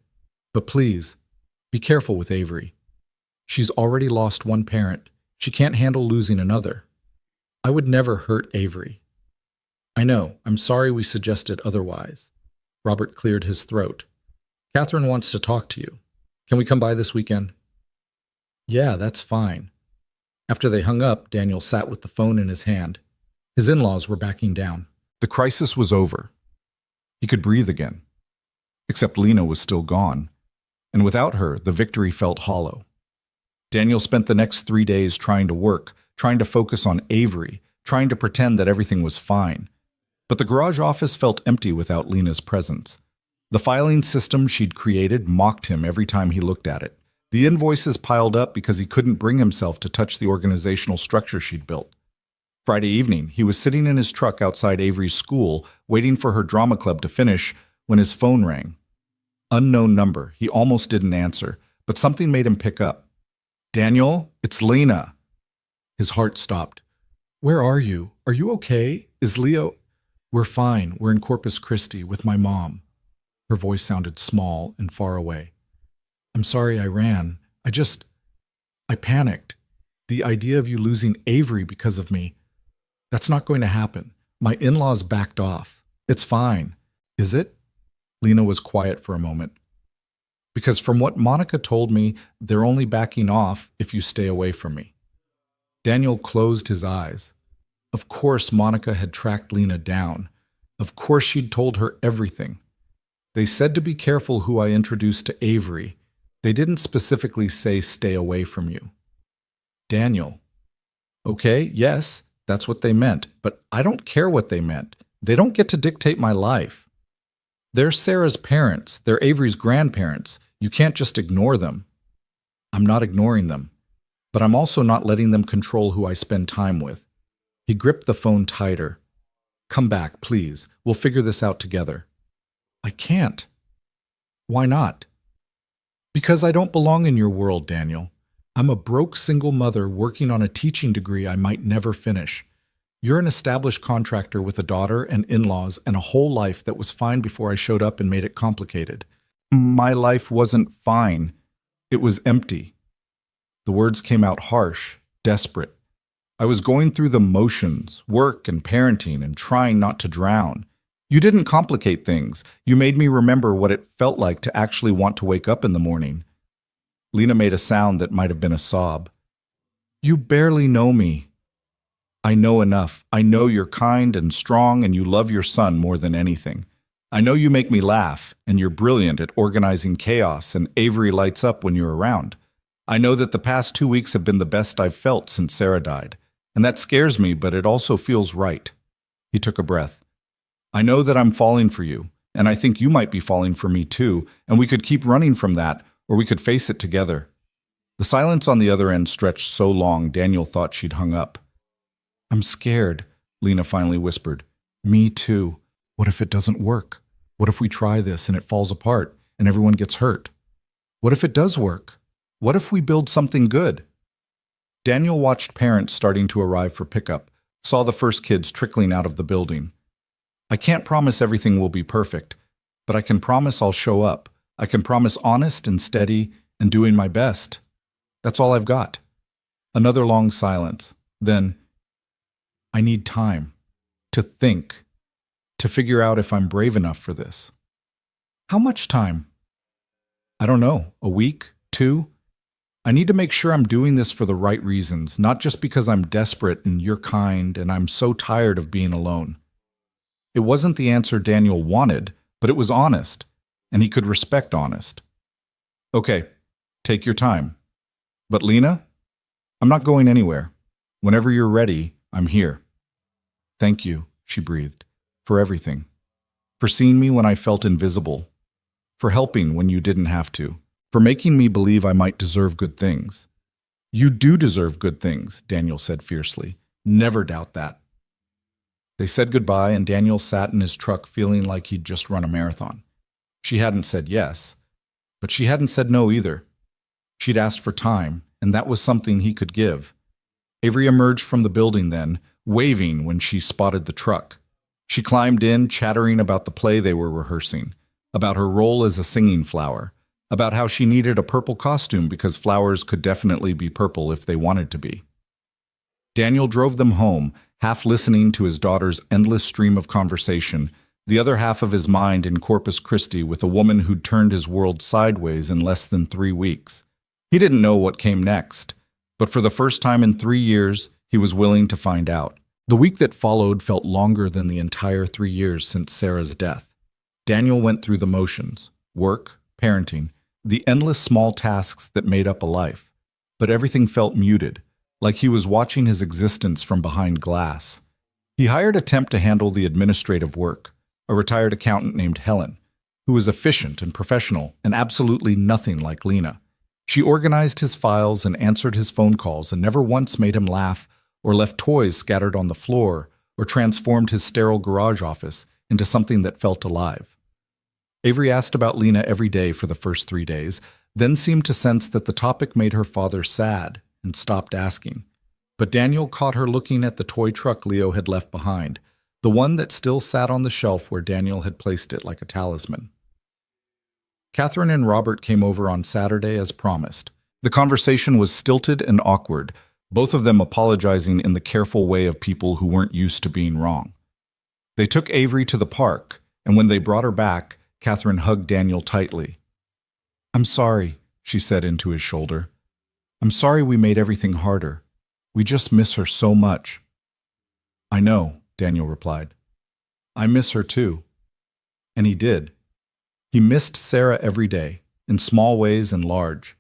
But please, be careful with Avery. She's already lost one parent. She can't handle losing another. I would never hurt Avery. I know, I'm sorry we suggested otherwise. Robert cleared his throat. Catherine wants to talk to you. Can we come by this weekend? Yeah, that's fine. After they hung up, Daniel sat with the phone in his hand. His in-laws were backing down. The crisis was over. He could breathe again. Except Lena was still gone. And without her, the victory felt hollow. Daniel spent the next 3 days trying to work, trying to focus on Avery, trying to pretend that everything was fine. But the garage office felt empty without Lena's presence. The filing system she'd created mocked him every time he looked at it. The invoices piled up because he couldn't bring himself to touch the organizational structure she'd built. Friday evening, he was sitting in his truck outside Avery's school, waiting for her drama club to finish, when his phone rang. Unknown number. He almost didn't answer, but something made him pick up. Daniel, it's Lena. His heart stopped. Where are you? Are you okay? Is Leo? We're fine. We're in Corpus Christi with my mom. Her voice sounded small and far away. I'm sorry I ran. I panicked. The idea of you losing Avery because of me, that's not going to happen. My in-laws backed off. It's fine. Is it? Lena was quiet for a moment. Because from what Monica told me, they're only backing off if you stay away from me. Daniel closed his eyes. Of course Monica had tracked Lena down. Of course she'd told her everything. They said to be careful who I introduced to Avery. They didn't specifically say stay away from you. Daniel. Okay, yes, That's what they meant, but I don't care what they meant. They don't get to dictate my life. They're Sarah's parents. They're Avery's grandparents. You can't just ignore them. I'm not ignoring them, but I'm also not letting them control who I spend time with. He gripped the phone tighter. Come back, please. We'll figure this out together. I can't. Why not? Because I don't belong in your world, Daniel. I'm a broke single mother working on a teaching degree I might never finish. You're an established contractor with a daughter and in-laws and a whole life that was fine before I showed up and made it complicated. My life wasn't fine. It was empty. The words came out harsh, desperate. I was going through the motions, work and parenting, and trying not to drown. You didn't complicate things. You made me remember what it felt like to actually want to wake up in the morning. Lena made a sound that might have been a sob. You barely know me. I know enough. I know you're kind and strong and you love your son more than anything. I know you make me laugh and you're brilliant at organizing chaos and Avery lights up when you're around. I know that the past 2 weeks have been the best I've felt since Sarah died. And that scares me, but it also feels right. He took a breath. I know that I'm falling for you, and I think you might be falling for me too, and we could keep running from that, or we could face it together. The silence on the other end stretched so long Daniel thought she'd hung up. I'm scared, Lena finally whispered. Me too. What if it doesn't work? What if we try this and it falls apart and everyone gets hurt? What if it does work? What if we build something good? Daniel watched parents starting to arrive for pickup, saw the first kids trickling out of the building. I can't promise everything will be perfect, but I can promise I'll show up. I can promise honest and steady and doing my best. That's all I've got. Another long silence. Then, I need time to think, to figure out if I'm brave enough for this. How much time? I don't know, a week, 2? I need to make sure I'm doing this for the right reasons, not just because I'm desperate and you're kind and I'm so tired of being alone. It wasn't the answer Daniel wanted, but it was honest, and he could respect honest. Okay, take your time. But Lena, I'm not going anywhere. Whenever you're ready, I'm here. Thank you, she breathed, for everything. For seeing me when I felt invisible. For helping when you didn't have to. For making me believe I might deserve good things. You do deserve good things, Daniel said fiercely. Never doubt that. They said goodbye, and Daniel sat in his truck feeling like he'd just run a marathon. She hadn't said yes, but she hadn't said no either. She'd asked for time, and that was something he could give. Avery emerged from the building then, waving when she spotted the truck. She climbed in, chattering about the play they were rehearsing, about her role as a singing flower, about how she needed a purple costume because flowers could definitely be purple if they wanted to be. Daniel drove them home, half listening to his daughter's endless stream of conversation, the other half of his mind in Corpus Christi with a woman who'd turned his world sideways in less than 3 weeks. He didn't know what came next, but for the first time in 3 years, he was willing to find out. The week that followed felt longer than the entire 3 years since Sarah's death. Daniel went through the motions, work, parenting, the endless small tasks that made up a life. But everything felt muted, like he was watching his existence from behind glass. He hired a temp to handle the administrative work, a retired accountant named Helen, who was efficient and professional and absolutely nothing like Lena. She organized his files and answered his phone calls and never once made him laugh or left toys scattered on the floor or transformed his sterile garage office into something that felt alive. Avery asked about Lena every day for the first 3 days, then seemed to sense that the topic made her father sad and stopped asking. But Daniel caught her looking at the toy truck Leo had left behind, the one that still sat on the shelf where Daniel had placed it like a talisman. Catherine and Robert came over on Saturday as promised. The conversation was stilted and awkward, both of them apologizing in the careful way of people who weren't used to being wrong. They took Avery to the park, and when they brought her back, Catherine hugged Daniel tightly. "I'm sorry," she said into his shoulder. "I'm sorry we made everything harder. We just miss her so much." "I know," Daniel replied. "I miss her too." And he did. He missed Sarah every day, in small ways and large.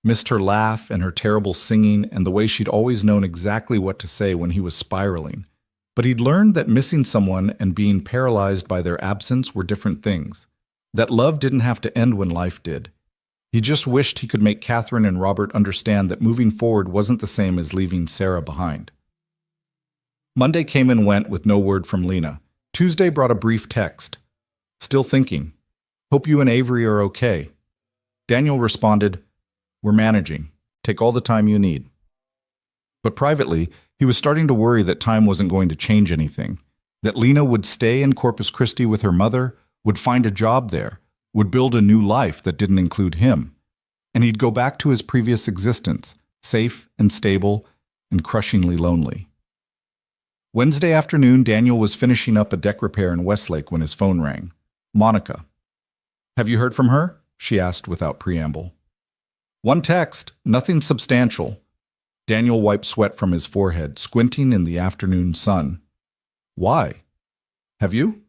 Missed her laugh and her terrible singing and the way she'd always known exactly what to say when he was spiraling. But he'd learned that missing someone and being paralyzed by their absence were different things. That love didn't have to end when life did. He just wished he could make Catherine and Robert understand that moving forward wasn't the same as leaving Sarah behind. Monday came and went with no word from Lena. Tuesday brought a brief text. Still thinking. Hope you and Avery are okay. Daniel responded, We're managing. Take all the time you need. But privately, he was starting to worry that time wasn't going to change anything. That Lena would stay in Corpus Christi with her mother, would find a job there, would build a new life that didn't include him. And he'd go back to his previous existence, safe and stable and crushingly lonely. Wednesday afternoon, Daniel was finishing up a deck repair in Westlake when his phone rang. Monica. Have you heard from her? She asked without preamble. One text, nothing substantial. Daniel wiped sweat from his forehead, squinting in the afternoon sun. Why? Have you?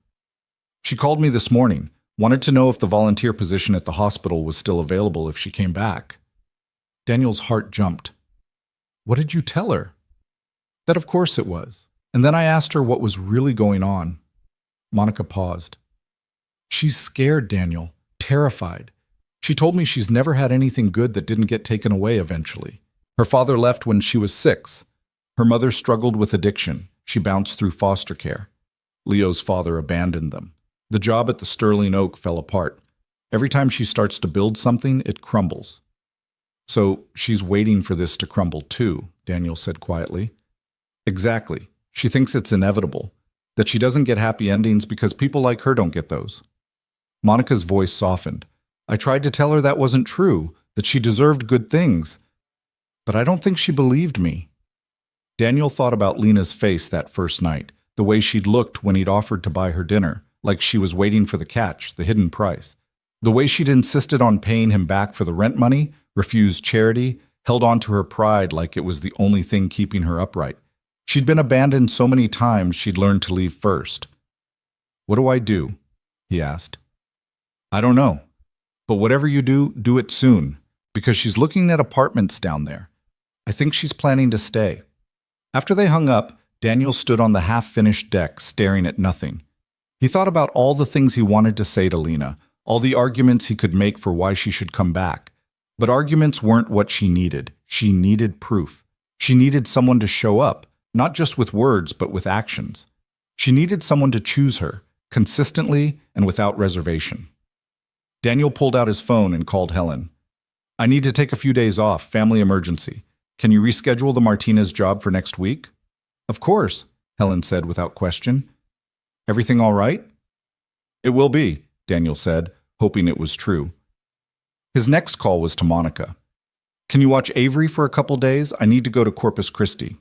She called me this morning, wanted to know if the volunteer position at the hospital was still available if she came back. Daniel's heart jumped. What did you tell her? That of course it was. And then I asked her what was really going on. Monica paused. She's scared, Daniel, terrified. She told me she's never had anything good that didn't get taken away eventually. Her father left when she was 6. Her mother struggled with addiction. She bounced through foster care. Leo's father abandoned them. The job at the Sterling Oak fell apart. Every time she starts to build something, it crumbles. So she's waiting for this to crumble too, Daniel said quietly. Exactly. She thinks it's inevitable, that she doesn't get happy endings because people like her don't get those. Monica's voice softened. I tried to tell her that wasn't true, that she deserved good things. But I don't think she believed me. Daniel thought about Lena's face that first night, the way she'd looked when he'd offered to buy her dinner, like she was waiting for the catch, the hidden price. The way she'd insisted on paying him back for the rent money, refused charity, held on to her pride like it was the only thing keeping her upright. She'd been abandoned so many times she'd learned to leave first. What do I do? He asked. I don't know. But whatever you do, do it soon, because she's looking at apartments down there. I think she's planning to stay. After they hung up, Daniel stood on the half-finished deck, staring at nothing. He thought about all the things he wanted to say to Lena, all the arguments he could make for why she should come back. But arguments weren't what she needed. She needed proof. She needed someone to show up, not just with words, but with actions. She needed someone to choose her, consistently and without reservation. Daniel pulled out his phone and called Helen. I need to take a few days off, family emergency. Can you reschedule the Martinez job for next week? Of course, Helen said without question. Everything all right? It will be, Daniel said, hoping it was true. His next call was to Monica. Can you watch Avery for a couple days? I need to go to Corpus Christi.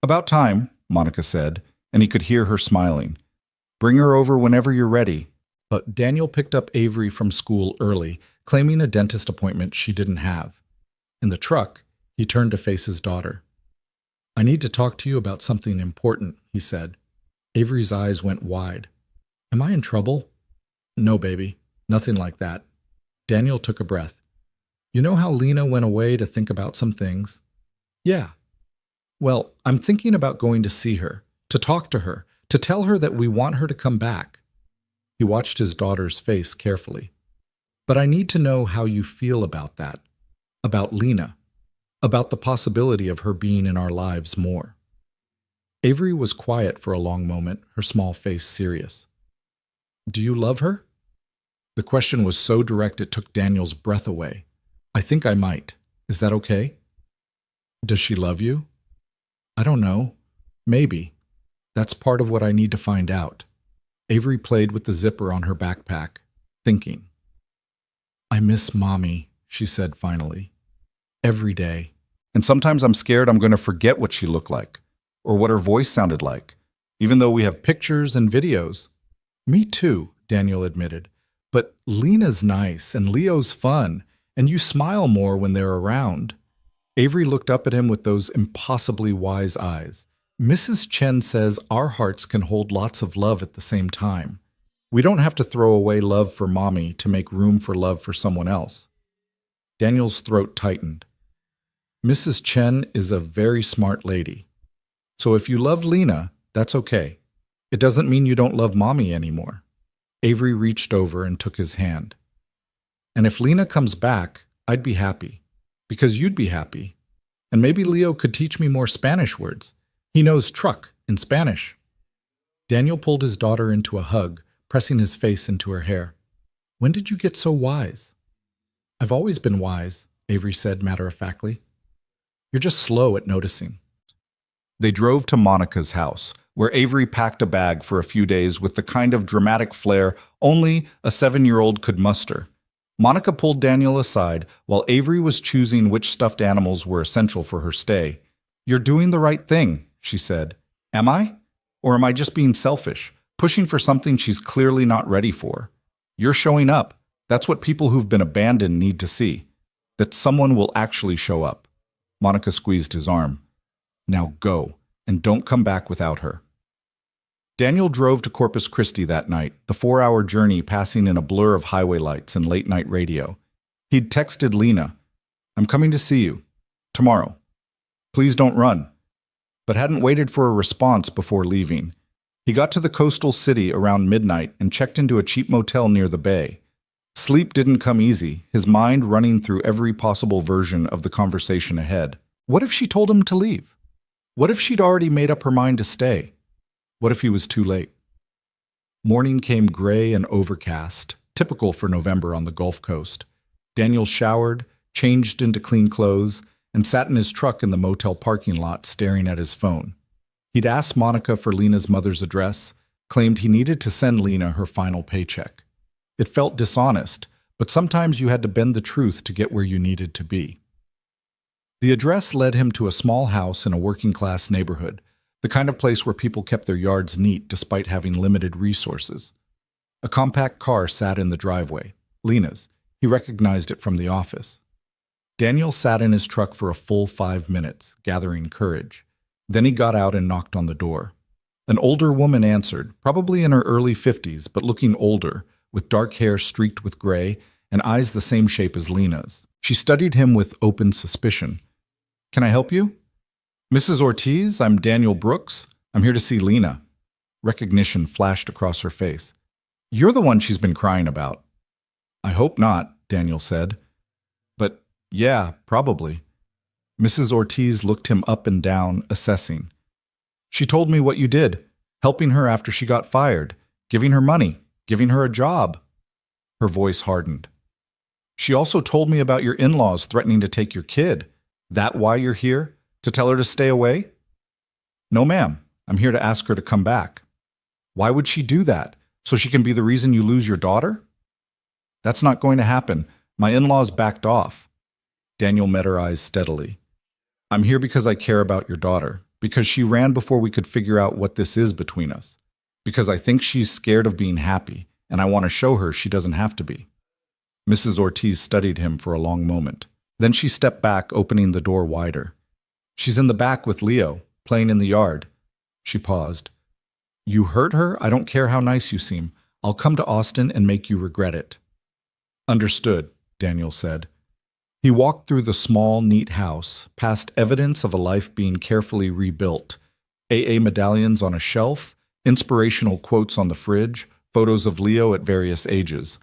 About time, Monica said, and he could hear her smiling. Bring her over whenever you're ready. But Daniel picked up Avery from school early, claiming a dentist appointment she didn't have. In the truck, he turned to face his daughter. I need to talk to you about something important, he said. Avery's eyes went wide. Am I in trouble? No, baby. Nothing like that. Daniel took a breath. You know how Lena went away to think about some things? Yeah. Well, I'm thinking about going to see her, to talk to her, to tell her that we want her to come back. He watched his daughter's face carefully. But I need to know how you feel about that, about Lena, about the possibility of her being in our lives more. Avery was quiet for a long moment, her small face serious. Do you love her? The question was so direct it took Daniel's breath away. I think I might. Is that okay? Does she love you? I don't know. Maybe. That's part of what I need to find out. Avery played with the zipper on her backpack, thinking. I miss Mommy, she said finally. Every day. And sometimes I'm scared I'm going to forget what she looked like, or what her voice sounded like, even though we have pictures and videos. Me too, Daniel admitted. But Lena's nice, and Leo's fun, and you smile more when they're around. Avery looked up at him with those impossibly wise eyes. Mrs. Chen says our hearts can hold lots of love at the same time. We don't have to throw away love for Mommy to make room for love for someone else. Daniel's throat tightened. Mrs. Chen is a very smart lady. So if you love Lena, that's okay. It doesn't mean you don't love Mommy anymore. Avery reached over and took his hand. And if Lena comes back, I'd be happy. Because you'd be happy. And maybe Leo could teach me more Spanish words. He knows truck in Spanish. Daniel pulled his daughter into a hug, pressing his face into her hair. When did you get so wise? I've always been wise, Avery said matter-of-factly. You're just slow at noticing. They drove to Monica's house, where Avery packed a bag for a few days with the kind of dramatic flair only a 7-year-old could muster. Monica pulled Daniel aside while Avery was choosing which stuffed animals were essential for her stay. You're doing the right thing, she said. Am I? Or am I just being selfish, pushing for something she's clearly not ready for? You're showing up. That's what people who've been abandoned need to see. That someone will actually show up. Monica squeezed his arm. Now go, and don't come back without her. Daniel drove to Corpus Christi that night, the 4-hour journey passing in a blur of highway lights and late-night radio. He'd texted Lena, I'm coming to see you. Tomorrow. Please don't run. But hadn't waited for a response before leaving. He got to the coastal city around midnight and checked into a cheap motel near the bay. Sleep didn't come easy, his mind running through every possible version of the conversation ahead. What if she told him to leave? What if she'd already made up her mind to stay? What if he was too late? Morning came gray and overcast, typical for November on the Gulf Coast. Daniel showered, changed into clean clothes, and sat in his truck in the motel parking lot staring at his phone. He'd asked Monica for Lena's mother's address, claimed he needed to send Lena her final paycheck. It felt dishonest, but sometimes you had to bend the truth to get where you needed to be. The address led him to a small house in a working-class neighborhood, the kind of place where people kept their yards neat despite having limited resources. A compact car sat in the driveway, Lena's. He recognized it from the office. Daniel sat in his truck for a full 5 minutes, gathering courage. Then he got out and knocked on the door. An older woman answered, probably in her early 50s, but looking older, with dark hair streaked with gray and eyes the same shape as Lena's. She studied him with open suspicion. Can I help you? Mrs. Ortiz, I'm Daniel Brooks. I'm here to see Lena. Recognition flashed across her face. You're the one she's been crying about. I hope not, Daniel said. But yeah, probably. Mrs. Ortiz looked him up and down, assessing. She told me what you did, helping her after she got fired, giving her money, giving her a job. Her voice hardened. She also told me about your in-laws threatening to take your kid. That why you're here? To tell her to stay away? No, ma'am. I'm here to ask her to come back. Why would she do that? So she can be the reason you lose your daughter? That's not going to happen. My in-laws backed off. Daniel met her eyes steadily. I'm here because I care about your daughter, because she ran before we could figure out what this is between us, because I think she's scared of being happy, and I want to show her she doesn't have to be. Mrs. Ortiz studied him for a long moment. Then she stepped back, opening the door wider. She's in the back with Leo, playing in the yard. She paused. You hurt her? I don't care how nice you seem. I'll come to Austin and make you regret it. Understood, Daniel said. He walked through the small, neat house, past evidence of a life being carefully rebuilt, AA medallions on a shelf, inspirational quotes on the fridge, photos of Leo at various ages.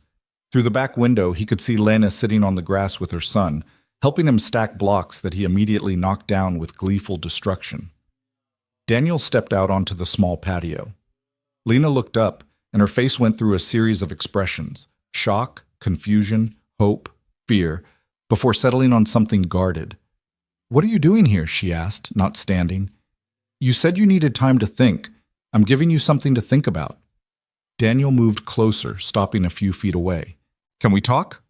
Through the back window, he could see Lena sitting on the grass with her son, helping him stack blocks that he immediately knocked down with gleeful destruction. Daniel stepped out onto the small patio. Lena looked up, and her face went through a series of expressions: shock, confusion, hope, fear, before settling on something guarded. What are you doing here? She asked, not standing. You said you needed time to think. I'm giving you something to think about. Daniel moved closer, stopping a few feet away. Can we talk?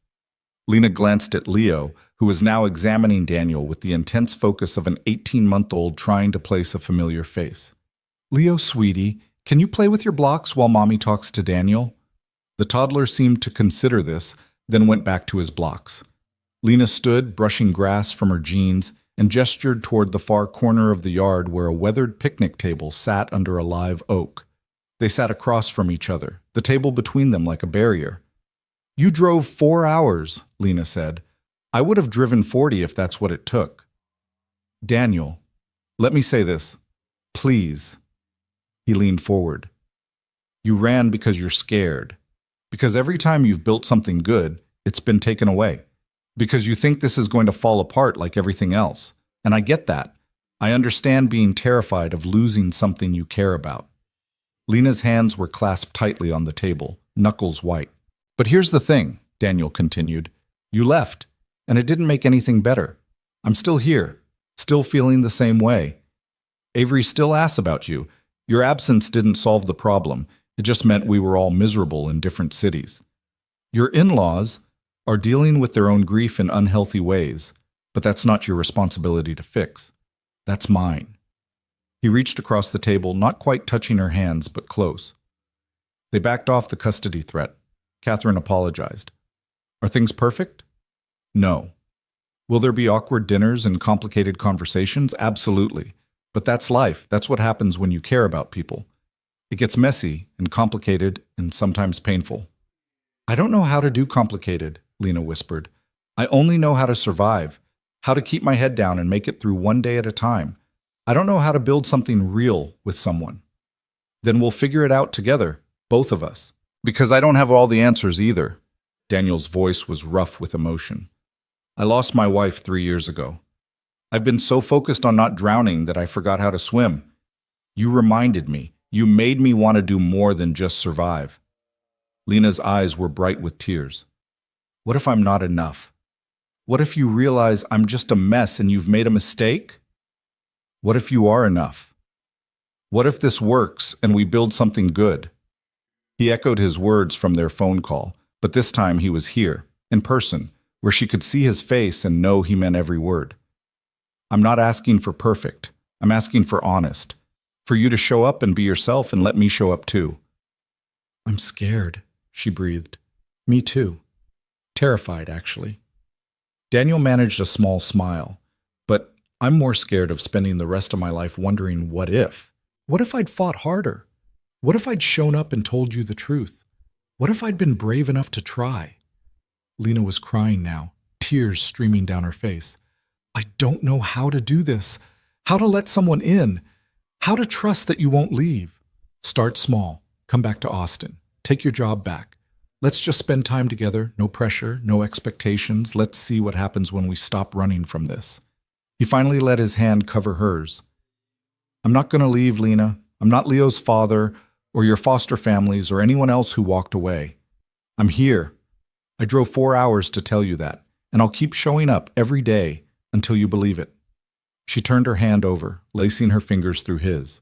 Lena glanced at Leo, who was now examining Daniel with the intense focus of an 18-month-old trying to place a familiar face. Leo, sweetie, can you play with your blocks while Mommy talks to Daniel? The toddler seemed to consider this, then went back to his blocks. Lena stood, brushing grass from her jeans, and gestured toward the far corner of the yard where a weathered picnic table sat under a live oak. They sat across from each other, the table between them like a barrier. You drove 4 hours, Lena said. I would have driven 40 if that's what it took. Daniel, let me say this. Please. He leaned forward. You ran because you're scared. Because every time you've built something good, it's been taken away. Because you think this is going to fall apart like everything else. And I get that. I understand being terrified of losing something you care about. Lena's hands were clasped tightly on the table, knuckles white. But here's the thing, Daniel continued. You left, and it didn't make anything better. I'm still here, still feeling the same way. Avery still asks about you. Your absence didn't solve the problem. It just meant we were all miserable in different cities. Your in-laws are dealing with their own grief in unhealthy ways, but that's not your responsibility to fix. That's mine. He reached across the table, not quite touching her hands, but close. They backed off the custody threat. Catherine apologized. Are things perfect? No. Will there be awkward dinners and complicated conversations? Absolutely. But that's life. That's what happens when you care about people. It gets messy and complicated and sometimes painful. I don't know how to do complicated, Lena whispered. I only know how to survive, how to keep my head down and make it through one day at a time. I don't know how to build something real with someone. Then we'll figure it out together, both of us. Because I don't have all the answers either. Daniel's voice was rough with emotion. I lost my wife 3 years ago. I've been so focused on not drowning that I forgot how to swim. You reminded me. You made me want to do more than just survive. Lena's eyes were bright with tears. What if I'm not enough? What if you realize I'm just a mess and you've made a mistake? What if you are enough? What if this works and we build something good? He echoed his words from their phone call, but this time he was here, in person, where she could see his face and know he meant every word. I'm not asking for perfect. I'm asking for honest. For you to show up and be yourself and let me show up too. I'm scared, she breathed. Me too. Terrified, actually. Daniel managed a small smile, but I'm more scared of spending the rest of my life wondering what if. What if I'd fought harder? What if I'd shown up and told you the truth? What if I'd been brave enough to try? Lena was crying now, tears streaming down her face. I don't know how to do this. How to let someone in. How to trust that you won't leave. Start small. Come back to Austin. Take your job back. Let's just spend time together. No pressure, no expectations. Let's see what happens when we stop running from this. He finally let his hand cover hers. I'm not going to leave, Lena. I'm not Leo's father or your foster families or anyone else who walked away. I'm here. I drove 4 hours to tell you that, and I'll keep showing up every day until you believe it. She turned her hand over, lacing her fingers through his.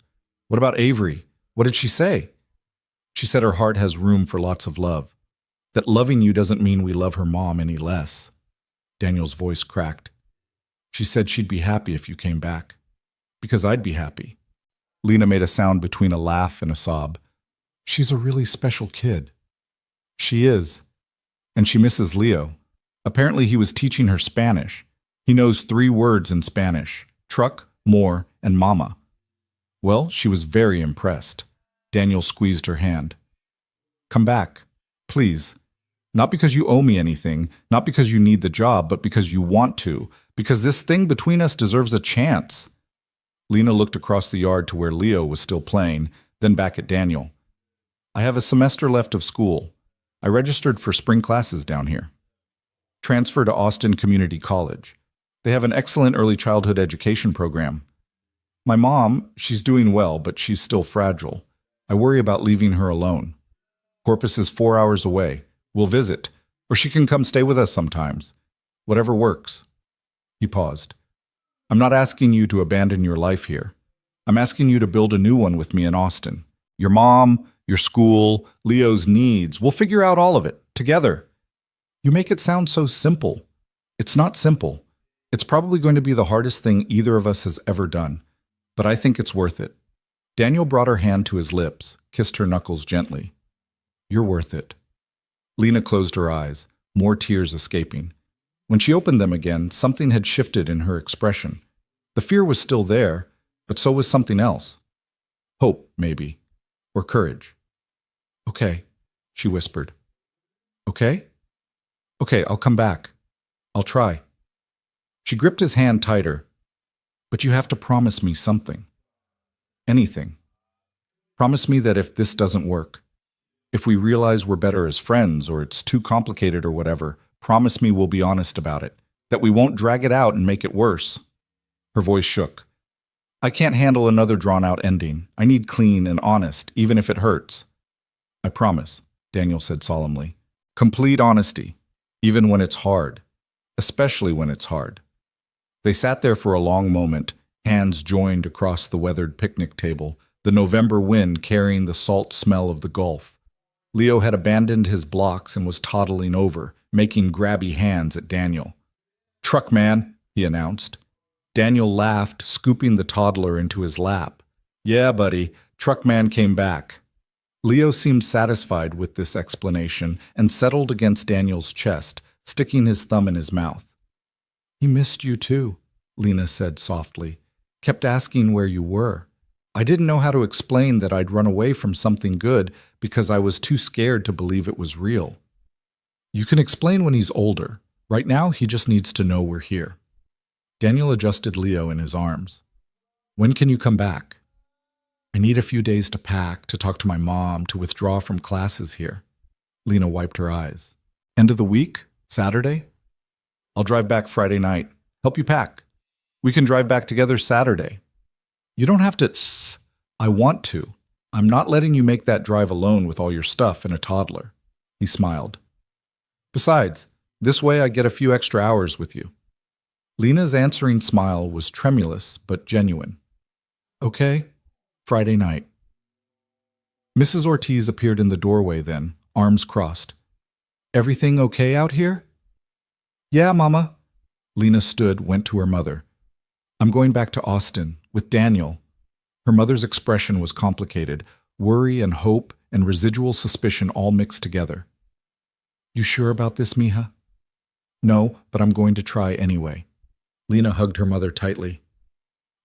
What about Avery? What did she say? She said her heart has room for lots of love. That loving you doesn't mean we love her mom any less. Daniel's voice cracked. She said she'd be happy if you came back. Because I'd be happy. Lena made a sound between a laugh and a sob. She's a really special kid. She is. And she misses Leo. Apparently he was teaching her Spanish. He knows 3 words in Spanish. Truck, more, and mama. Well, she was very impressed. Daniel squeezed her hand. Come back, please. Not because you owe me anything, not because you need the job, but because you want to, because this thing between us deserves a chance. Lena looked across the yard to where Leo was still playing, then back at Daniel. I have a semester left of school. I registered for spring classes down here. Transfer to Austin Community College. They have an excellent early childhood education program. My mom, she's doing well, but she's still fragile. I worry about leaving her alone. Corpus is 4 hours away. We'll visit, or she can come stay with us sometimes. Whatever works. He paused. I'm not asking you to abandon your life here. I'm asking you to build a new one with me in Austin. Your mom, your school, Leo's needs. We'll figure out all of it, together. You make it sound so simple. It's not simple. It's probably going to be the hardest thing either of us has ever done, but I think it's worth it. Daniel brought her hand to his lips, kissed her knuckles gently. You're worth it. Lena closed her eyes, more tears escaping. When she opened them again, something had shifted in her expression. The fear was still there, but so was something else. Hope, maybe, or courage. Okay, she whispered. Okay? Okay, I'll come back. I'll try. She gripped his hand tighter. But you have to promise me something. Anything. Promise me that if this doesn't work, if we realize we're better as friends or it's too complicated or whatever, promise me we'll be honest about it, that we won't drag it out and make it worse. Her voice shook. I can't handle another drawn-out ending. I need clean and honest, even if it hurts. I promise, Daniel said solemnly. Complete honesty, even when it's hard, especially when it's hard. They sat there for a long moment, hands joined across the weathered picnic table, the November wind carrying the salt smell of the Gulf. Leo had abandoned his blocks and was toddling over, making grabby hands at Daniel. Truck man, he announced. Daniel laughed, scooping the toddler into his lap. Yeah, buddy, truck man came back. Leo seemed satisfied with this explanation and settled against Daniel's chest, sticking his thumb in his mouth. He missed you too, Lena said softly. Kept asking where you were. I didn't know how to explain that I'd run away from something good because I was too scared to believe it was real. You can explain when he's older. Right now, he just needs to know we're here. Daniel adjusted Leo in his arms. When can you come back? I need a few days to pack, to talk to my mom, to withdraw from classes here. Lena wiped her eyes. End of the week? Saturday? I'll drive back Friday night. Help you pack. We can drive back together Saturday. You don't have to. I want to. I'm not letting you make that drive alone with all your stuff and a toddler. He smiled. Besides, this way I get a few extra hours with you. Lena's answering smile was tremulous but genuine. Okay, Friday night. Mrs. Ortiz appeared in the doorway then, arms crossed. Everything okay out here? Yeah, Mama. Lena stood, went to her mother. I'm going back to Austin, with Daniel. Her mother's expression was complicated, worry and hope and residual suspicion all mixed together. You sure about this, mija? No, but I'm going to try anyway. Lena hugged her mother tightly.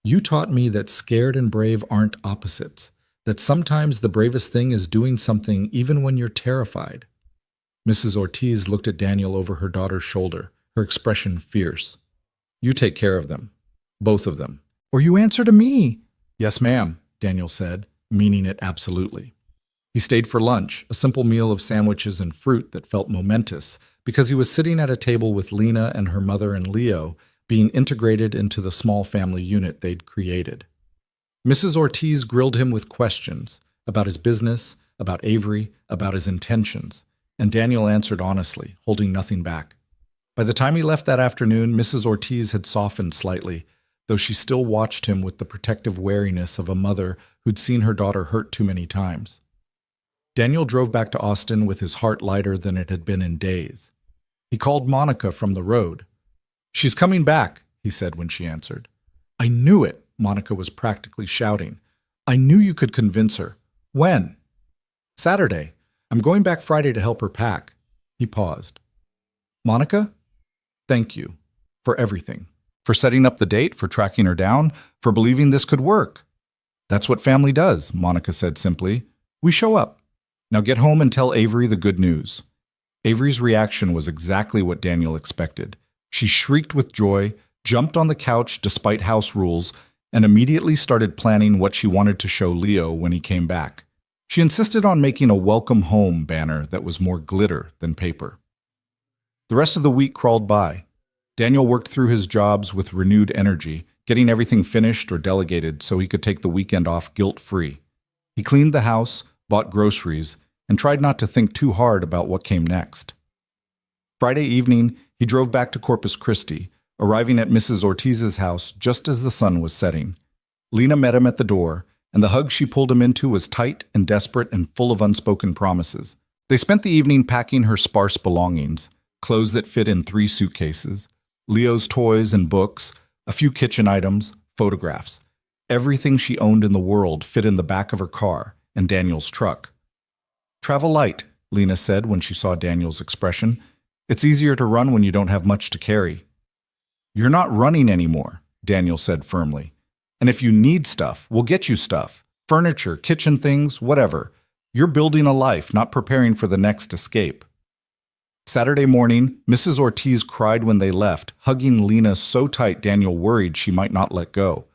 You taught me that scared and brave aren't opposites, that sometimes the bravest thing is doing something even when you're terrified. Mrs. Ortiz looked at Daniel over her daughter's shoulder, her expression fierce. You take care of them. Both of them. Or you answer to me. Yes, ma'am, Daniel said, meaning it absolutely. He stayed for lunch, a simple meal of sandwiches and fruit that felt momentous, because he was sitting at a table with Lena and her mother and Leo, being integrated into the small family unit they'd created. Mrs. Ortiz grilled him with questions about his business, about Avery, about his intentions, and Daniel answered honestly, holding nothing back. By the time he left that afternoon, Mrs. Ortiz had softened slightly, though she still watched him with the protective wariness of a mother who'd seen her daughter hurt too many times. Daniel drove back to Austin with his heart lighter than it had been in days. He called Monica from the road. She's coming back, he said when she answered. I knew it, Monica was practically shouting. I knew you could convince her. When? Saturday. I'm going back Friday to help her pack. He paused. Monica? Thank you. For everything. For setting up the date, for tracking her down, for believing this could work. That's what family does, Monica said simply. We show up. Now get home and tell Avery the good news. Avery's reaction was exactly what Daniel expected. She shrieked with joy, jumped on the couch despite house rules, and immediately started planning what she wanted to show Leo when he came back. She insisted on making a welcome home banner that was more glitter than paper. The rest of the week crawled by. Daniel worked through his jobs with renewed energy, getting everything finished or delegated so he could take the weekend off guilt-free. He cleaned the house, bought groceries, and tried not to think too hard about what came next. Friday evening, he drove back to Corpus Christi, arriving at Mrs. Ortiz's house just as the sun was setting. Lena met him at the door, and the hug she pulled him into was tight and desperate and full of unspoken promises. They spent the evening packing her sparse belongings, clothes that fit in 3 suitcases, Leo's toys and books, a few kitchen items, photographs. Everything she owned in the world fit in the back of her car and Daniel's truck. Travel light, Lena said when she saw Daniel's expression. It's easier to run when you don't have much to carry. You're not running anymore, Daniel said firmly. And if you need stuff, we'll get you stuff. Furniture, kitchen things, whatever. You're building a life, not preparing for the next escape. Saturday morning, Mrs. Ortiz cried when they left, hugging Lena so tight Daniel worried she might not let go.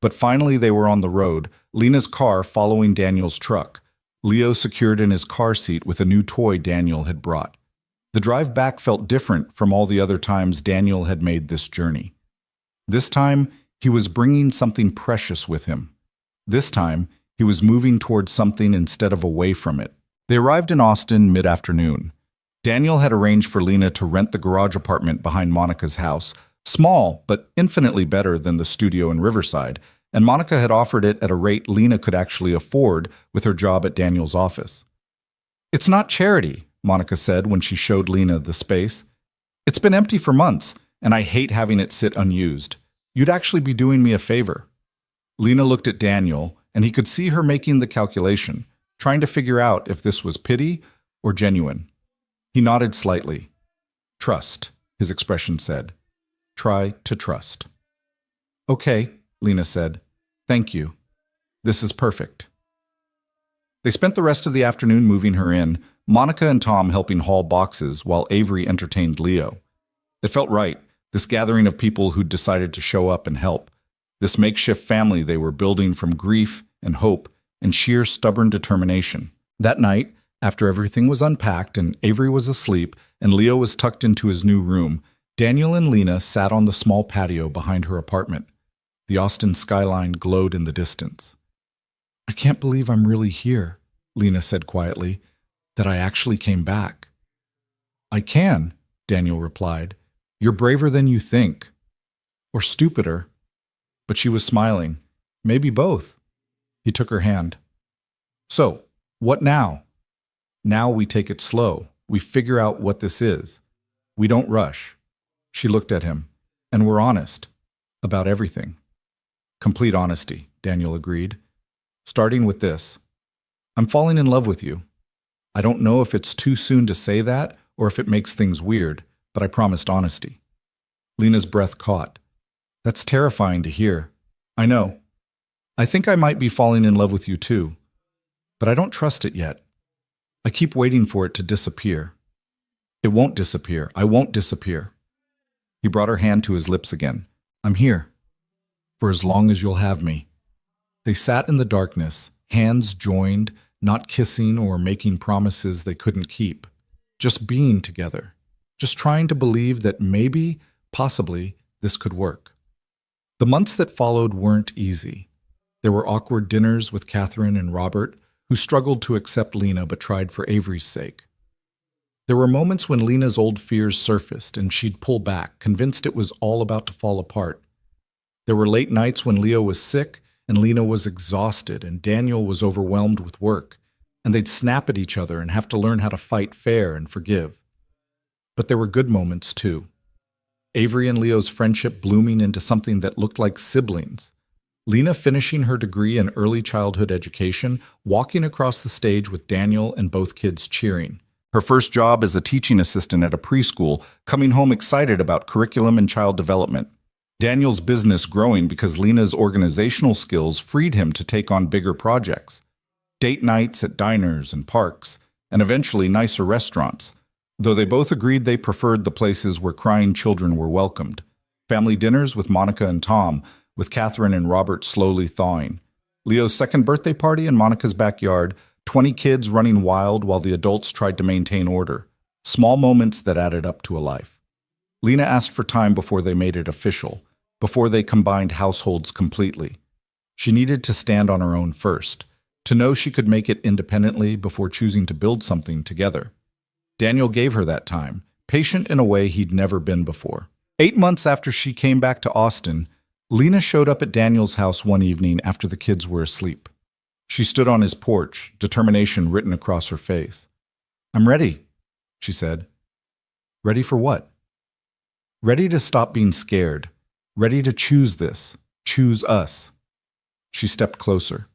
But finally they were on the road, Lena's car following Daniel's truck, Leo secured in his car seat with a new toy Daniel had brought. The drive back felt different from all the other times Daniel had made this journey. This time, he was bringing something precious with him. This time, he was moving towards something instead of away from it. They arrived in Austin mid-afternoon. Daniel had arranged for Lena to rent the garage apartment behind Monica's house, small but infinitely better than the studio in Riverside, and Monica had offered it at a rate Lena could actually afford with her job at Daniel's office. "It's not charity," Monica said when she showed Lena the space. "It's been empty for months, and I hate having it sit unused. You'd actually be doing me a favor." Lena looked at Daniel, and he could see her making the calculation, trying to figure out if this was pity or genuine. He nodded slightly. "Trust," his expression said. "Try to trust." "Okay," Lena said. "Thank you. This is perfect." They spent the rest of the afternoon moving her in, Monica and Tom helping haul boxes while Avery entertained Leo. It felt right, this gathering of people who'd decided to show up and help, this makeshift family they were building from grief and hope and sheer stubborn determination. That night, after everything was unpacked and Avery was asleep and Leo was tucked into his new room, Daniel and Lena sat on the small patio behind her apartment. The Austin skyline glowed in the distance. "I can't believe I'm really here," Lena said quietly, "that I actually came back." "I can," Daniel replied. "You're braver than you think. Or stupider." But she was smiling. "Maybe both." He took her hand. "So, what now?" "Now we take it slow. We figure out what this is. We don't rush." She looked at him. "And we're honest. About everything." "Complete honesty," Daniel agreed. "Starting with this. I'm falling in love with you. I don't know if it's too soon to say that or if it makes things weird, but I promised honesty." Lena's breath caught. "That's terrifying to hear." "I know. I think I might be falling in love with you too, but I don't trust it yet. I keep waiting for it to disappear." "It won't disappear. I won't disappear." He brought her hand to his lips again. "I'm here. For as long as you'll have me." They sat in the darkness, hands joined, not kissing or making promises they couldn't keep. Just being together. Just trying to believe that maybe, possibly, this could work. The months that followed weren't easy. There were awkward dinners with Catherine and Robert, who struggled to accept Lena but tried for Avery's sake. There were moments when Lena's old fears surfaced and she'd pull back, convinced it was all about to fall apart. There were late nights when Leo was sick and Lena was exhausted and Daniel was overwhelmed with work, and they'd snap at each other and have to learn how to fight fair and forgive. But there were good moments too. Avery and Leo's friendship blooming into something that looked like siblings. Lena finishing her degree in early childhood education, walking across the stage with Daniel and both kids cheering. Her first job as a teaching assistant at a preschool, coming home excited about curriculum and child development. Daniel's business growing because Lena's organizational skills freed him to take on bigger projects. Date nights at diners and parks, and eventually nicer restaurants, though they both agreed they preferred the places where crying children were welcomed. Family dinners with Monica and Tom, with Catherine and Robert slowly thawing. Leo's second birthday party in Monica's backyard, 20 kids running wild while the adults tried to maintain order. Small moments that added up to a life. Lena asked for time before they made it official, before they combined households completely. She needed to stand on her own first, to know she could make it independently before choosing to build something together. Daniel gave her that time, patient in a way he'd never been before. 8 months after she came back to Austin, Lena showed up at Daniel's house one evening after the kids were asleep. She stood on his porch, determination written across her face. "I'm ready," she said. "Ready for what?" "Ready to stop being scared. Ready to choose this. Choose us." She stepped closer.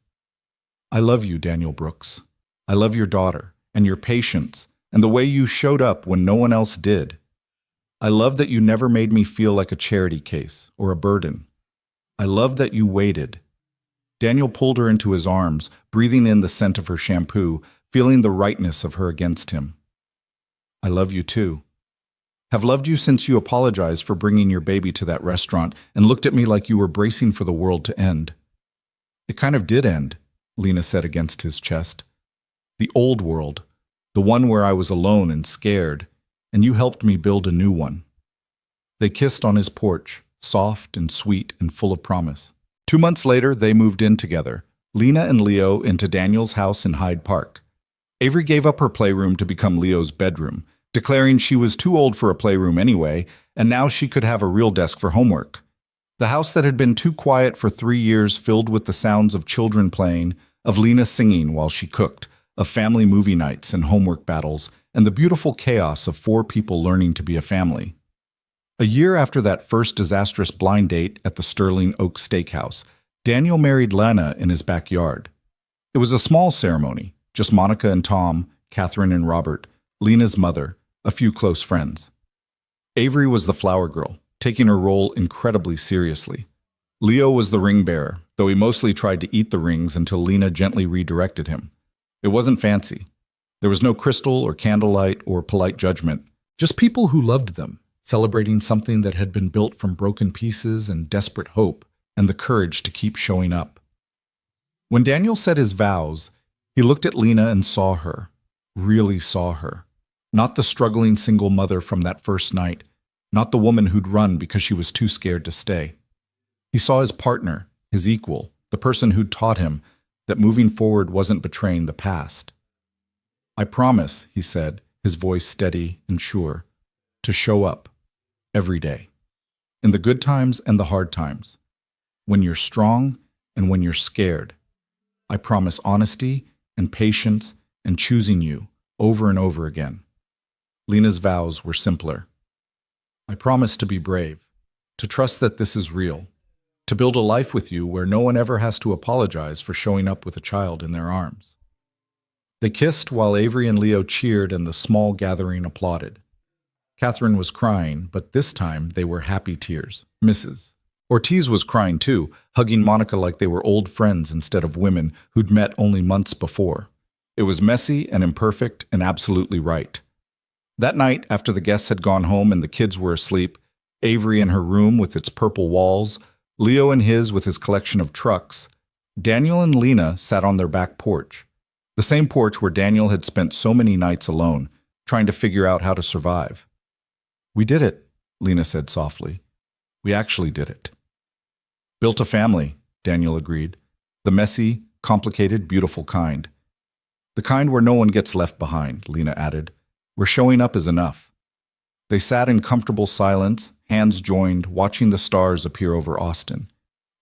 "I love you, Daniel Brooks. I love your daughter, and your patience, and the way you showed up when no one else did. I love that you never made me feel like a charity case or a burden. I love that you waited." Daniel pulled her into his arms, breathing in the scent of her shampoo, feeling the rightness of her against him. I love you too. Have loved you since you apologized for bringing your baby to that restaurant and looked at me like you were bracing for the world to end. It kind of did end, Lena said against his chest. The old world, the one where I was alone and scared, and you helped me build a new one. They kissed on his porch, soft and sweet and full of promise. 2 months later, they moved in together, Lena and Leo into Daniel's house in Hyde Park. Avery gave up her playroom to become Leo's bedroom, declaring she was too old for a playroom anyway, and now she could have a real desk for homework. The house that had been too quiet for 3 years filled with the sounds of children playing, of Lena singing while she cooked, of family movie nights and homework battles, and the beautiful chaos of 4 people learning to be a family. A year after that first disastrous blind date at the Sterling Oak Steakhouse, Daniel married Lena in his backyard. It was a small ceremony, just Monica and Tom, Catherine and Robert, Lena's mother, a few close friends. Avery was the flower girl, taking her role incredibly seriously. Leo was the ring bearer, though he mostly tried to eat the rings until Lena gently redirected him. It wasn't fancy. There was no crystal or candlelight or polite judgment, just people who loved them, celebrating something that had been built from broken pieces and desperate hope and the courage to keep showing up. When Daniel said his vows, he looked at Lena and saw her, really saw her. Not the struggling single mother from that first night, not the woman who'd run because she was too scared to stay. He saw his partner, his equal, the person who'd taught him that moving forward wasn't betraying the past. I promise, he said, his voice steady and sure, to show up every day, in the good times and the hard times, when you're strong and when you're scared. I promise honesty and patience and choosing you over and over again. Lena's vows were simpler. I promise to be brave, to trust that this is real, to build a life with you where no one ever has to apologize for showing up with a child in their arms. They kissed while Avery and Leo cheered and the small gathering applauded. Catherine was crying, but this time they were happy tears. Mrs. Ortiz was crying too, hugging Monica like they were old friends instead of women who'd met only months before. It was messy and imperfect and absolutely right. That night, after the guests had gone home and the kids were asleep, Avery in her room with its purple walls, Leo in his with his collection of trucks, Daniel and Lena sat on their back porch, the same porch where Daniel had spent so many nights alone, trying to figure out how to survive. We did it, Lena said softly. We actually did it. Built a family, Daniel agreed. The messy, complicated, beautiful kind. The kind where no one gets left behind, Lena added. Where showing up is enough. They sat in comfortable silence, hands joined, watching the stars appear over Austin.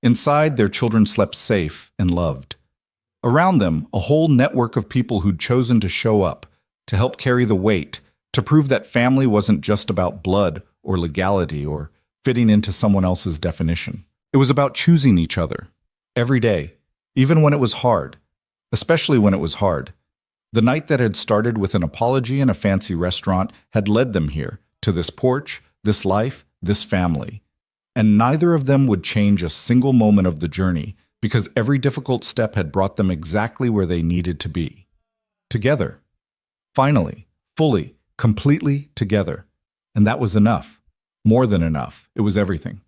Inside, their children slept safe and loved. Around them, a whole network of people who'd chosen to show up, to help carry the weight, to prove that family wasn't just about blood or legality or fitting into someone else's definition. It was about choosing each other, every day, even when it was hard, especially when it was hard. The night that had started with an apology in a fancy restaurant had led them here, to this porch, this life, this family. And neither of them would change a single moment of the journey because every difficult step had brought them exactly where they needed to be. Together. Finally, fully, completely together. And that was enough. More than enough. It was everything.